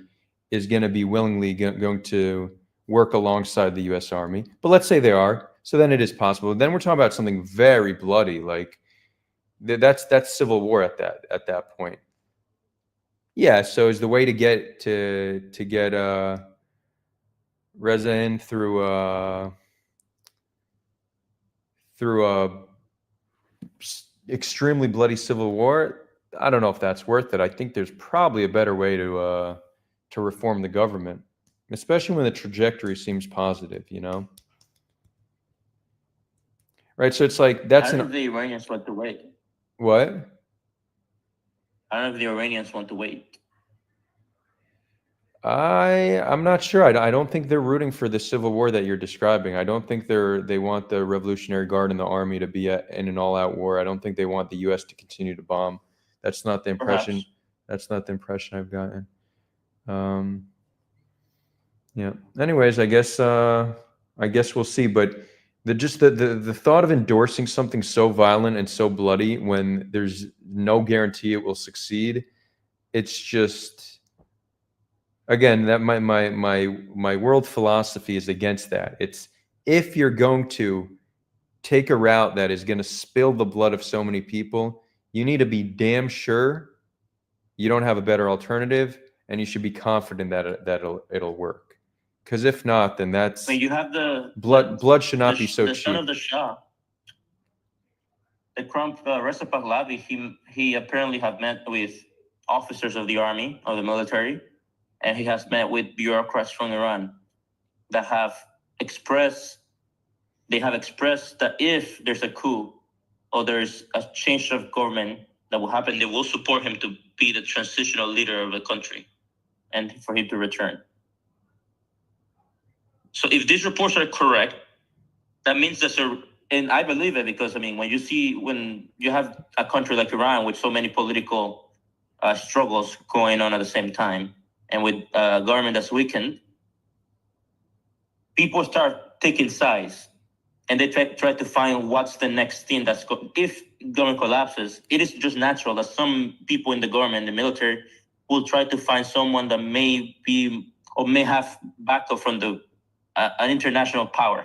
is going to be willingly going to work alongside the U.S. Army. But let's say they are. So then it is possible. Then we're talking about something very bloody, like that's civil war at that point. Yeah, so is the way to get Reza in through a extremely bloody civil war? I don't know if that's worth it. I think there's probably a better way to reform the government, especially when the trajectory seems positive, you know? Right, so it's like that's I don't know if the Iranians want to wait. what? I don't know if the Iranians want to wait. I'm not sure. I don't think they're rooting for the civil war that you're describing. I don't think they want the Revolutionary Guard and the army to be in an all-out war. I don't think they want the U.S. to continue to bomb. That's not the impression. Perhaps. That's not the impression I've gotten. Yeah. Anyways, I guess we'll see. But the thought of endorsing something so violent and so bloody when there's no guarantee it will succeed, it's just. Again, that my world philosophy is against that. It's if you're going to take a route that is going to spill the blood of so many people, you need to be damn sure you don't have a better alternative, and you should be confident that it'll work. Because if not, then that's When you have the blood should not be so the cheap. son of the Shah, the Crown Reza Pahlavi, he apparently have met with officers of the army, of the military, and he has met with bureaucrats from Iran that have expressed that if there's a coup or there's a change of government that will happen, they will support him to be the transitional leader of the country and for him to return. So if these reports are correct, that means and I believe it because, I mean, when you have a country like Iran with so many political struggles going on at the same time, and with a government that's weakened, people start taking sides, and they try to find what's the next thing if government collapses, it is just natural that some people in the government, the military, will try to find someone that may be or may have backup from an international power.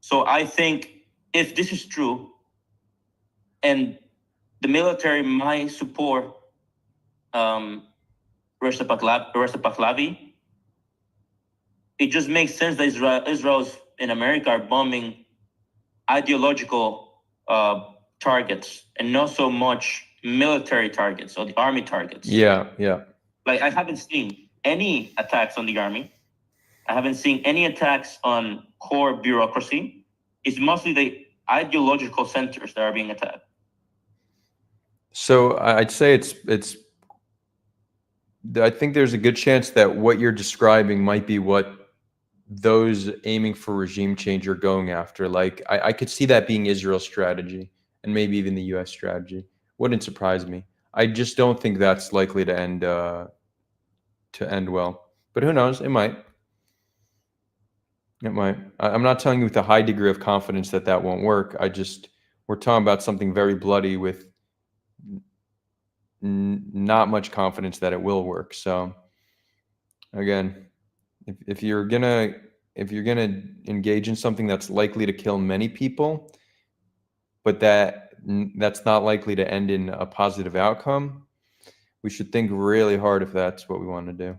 So I think if this is true, and the military might support Reza Pahlavi, it just makes sense that Israel's in America are bombing ideological targets and not so much military targets or the army targets. Yeah. Like, I haven't seen any attacks on the army. I haven't seen any attacks on core bureaucracy. It's mostly the ideological centers that are being attacked. So I'd say I think there's a good chance that what you're describing might be what those aiming for regime change are going after. Like I could see that being Israel's strategy and maybe even the U.S. strategy. Wouldn't surprise me. I just don't think that's likely to end well. But who knows? It might. It might. I'm not telling you with a high degree of confidence that won't work. We're talking about something very bloody with not much confidence that it will work. So again, if you're gonna engage in something that's likely to kill many people, but that's not likely to end in a positive outcome, we should think really hard if that's what we want to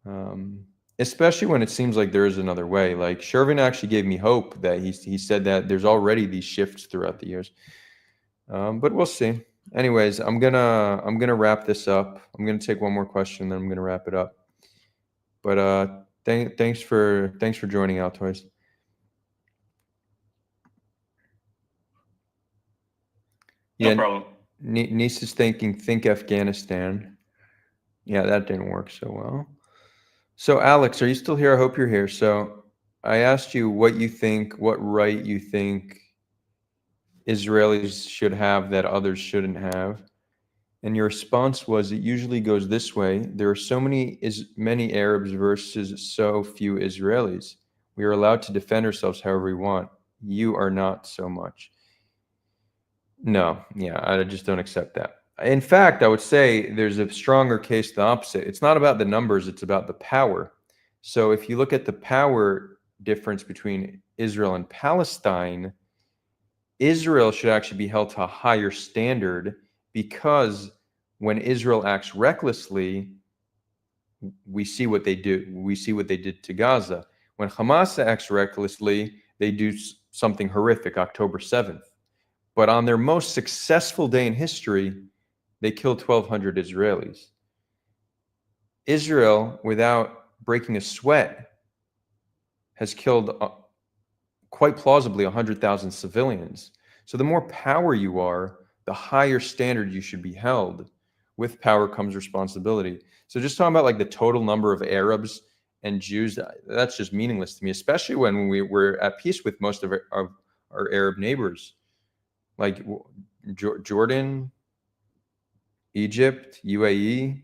do. Especially when it seems like there is another way. Like Shervin actually gave me hope that he said that there's already these shifts throughout the years. But we'll see. Anyways, I'm gonna wrap this up. I'm gonna take one more question, then I'm gonna wrap it up. But thanks for joining, Altoids. No problem. Niece is think Afghanistan. Yeah, that didn't work so well. So Alex, are you still here? I hope you're here. So I asked you what right you think Israelis should have that others shouldn't have. And your response was, it usually goes this way. There are so many Arabs versus so few Israelis. We are allowed to defend ourselves however we want. You are not so much. No, yeah, I just don't accept that. In fact, I would say there's a stronger case the opposite. It's not about the numbers, it's about the power. So if you look at the power difference between Israel and Palestine, Israel should actually be held to a higher standard because when Israel acts recklessly, we see what they do. We see what they did to Gaza. When Hamas acts recklessly, they do something horrific, October 7th. But on their most successful day in history, they killed 1,200 Israelis. Israel, without breaking a sweat, has killed quite plausibly 100,000 civilians. So the more power you are, the higher standard you should be held. With power comes responsibility. So just talking about like the total number of Arabs and Jews, that's just meaningless to me, especially when we're at peace with most of our Arab neighbors, like Jordan, Egypt, UAE,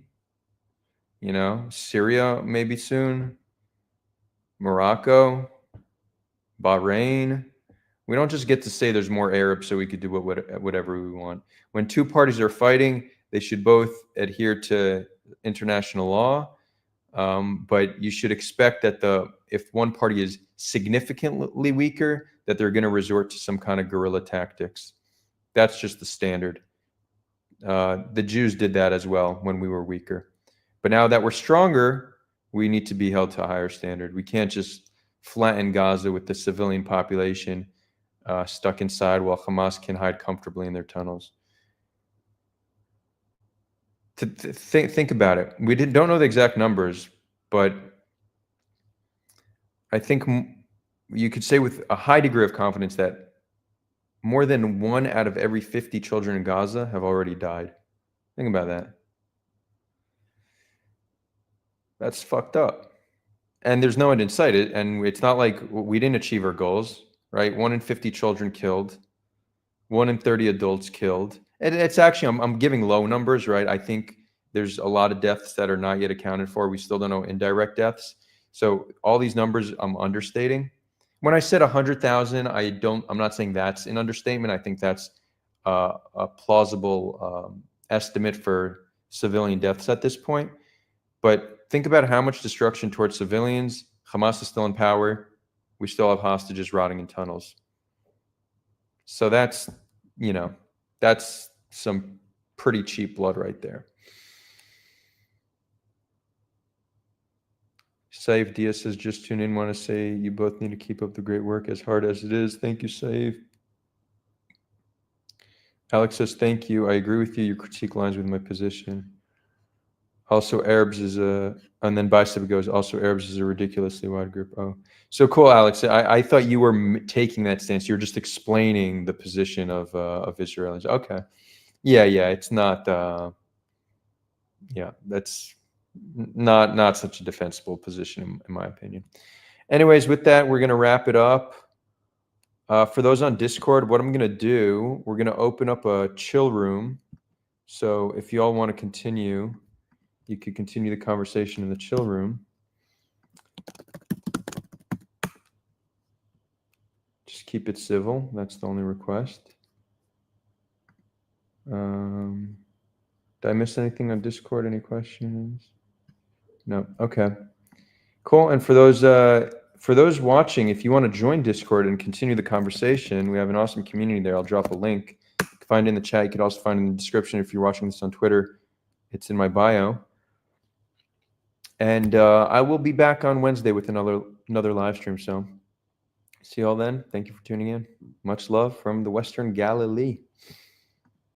Syria maybe soon, Morocco, Bahrain. We don't just get to say there's more Arabs so we could do whatever we want. When two parties are fighting, they should both adhere to international law, but you should expect that if one party is significantly weaker, that they're going to resort to some kind of guerrilla tactics. That's just the standard. The Jews did that as well when we were weaker. But now that we're stronger, we need to be held to a higher standard. We can't just flatten Gaza with the civilian population stuck inside while Hamas can hide comfortably in their tunnels. Think about it. We don't know the exact numbers, but I think you could say with a high degree of confidence that more than 1 out of every 50 children in Gaza have already died. Think about that. That's fucked up. And there's no end in sight. And it's not like we didn't achieve our goals, right? 1 in 50 children killed, 1 in 30 adults killed. And it's actually, I'm giving low numbers, right? I think there's a lot of deaths that are not yet accounted for. We still don't know indirect deaths. So all these numbers I'm understating. When I said 100,000, I'm not saying that's an understatement. I think that's a plausible estimate for civilian deaths at this point. But think about how much destruction towards civilians. Hamas is still in power. We still have hostages rotting in tunnels. So that's some pretty cheap blood right there. Saif Diaz says, just tune in. Want to say you both need to keep up the great work as hard as it is. Thank you, Saif. Alex says, thank you. I agree with you. Your critique lines with my position. Also, Arabs is and then Bicep goes, also Arabs is a ridiculously wide group. Oh, so cool, Alex. I thought you were taking that stance. You're just explaining the position of Israelis. Okay. Yeah. It's not, that's not such a defensible position in my opinion. Anyways, with that, we're going to wrap it up. For those on Discord, what I'm going to do, we're going to open up a chill room. So if you all want to continue, you could continue the conversation in the chill room. Just keep it civil. That's the only request. Did I miss anything on Discord? Any questions? No. Okay. Cool. And for those watching, if you want to join Discord and continue the conversation, we have an awesome community there. I'll drop a link. You can find it in the chat. You could also find it in the description if you're watching this on Twitter. It's in my bio. And I will be back on Wednesday with another live stream. So see you all then. Thank you for tuning in. Much love from the Western Galilee.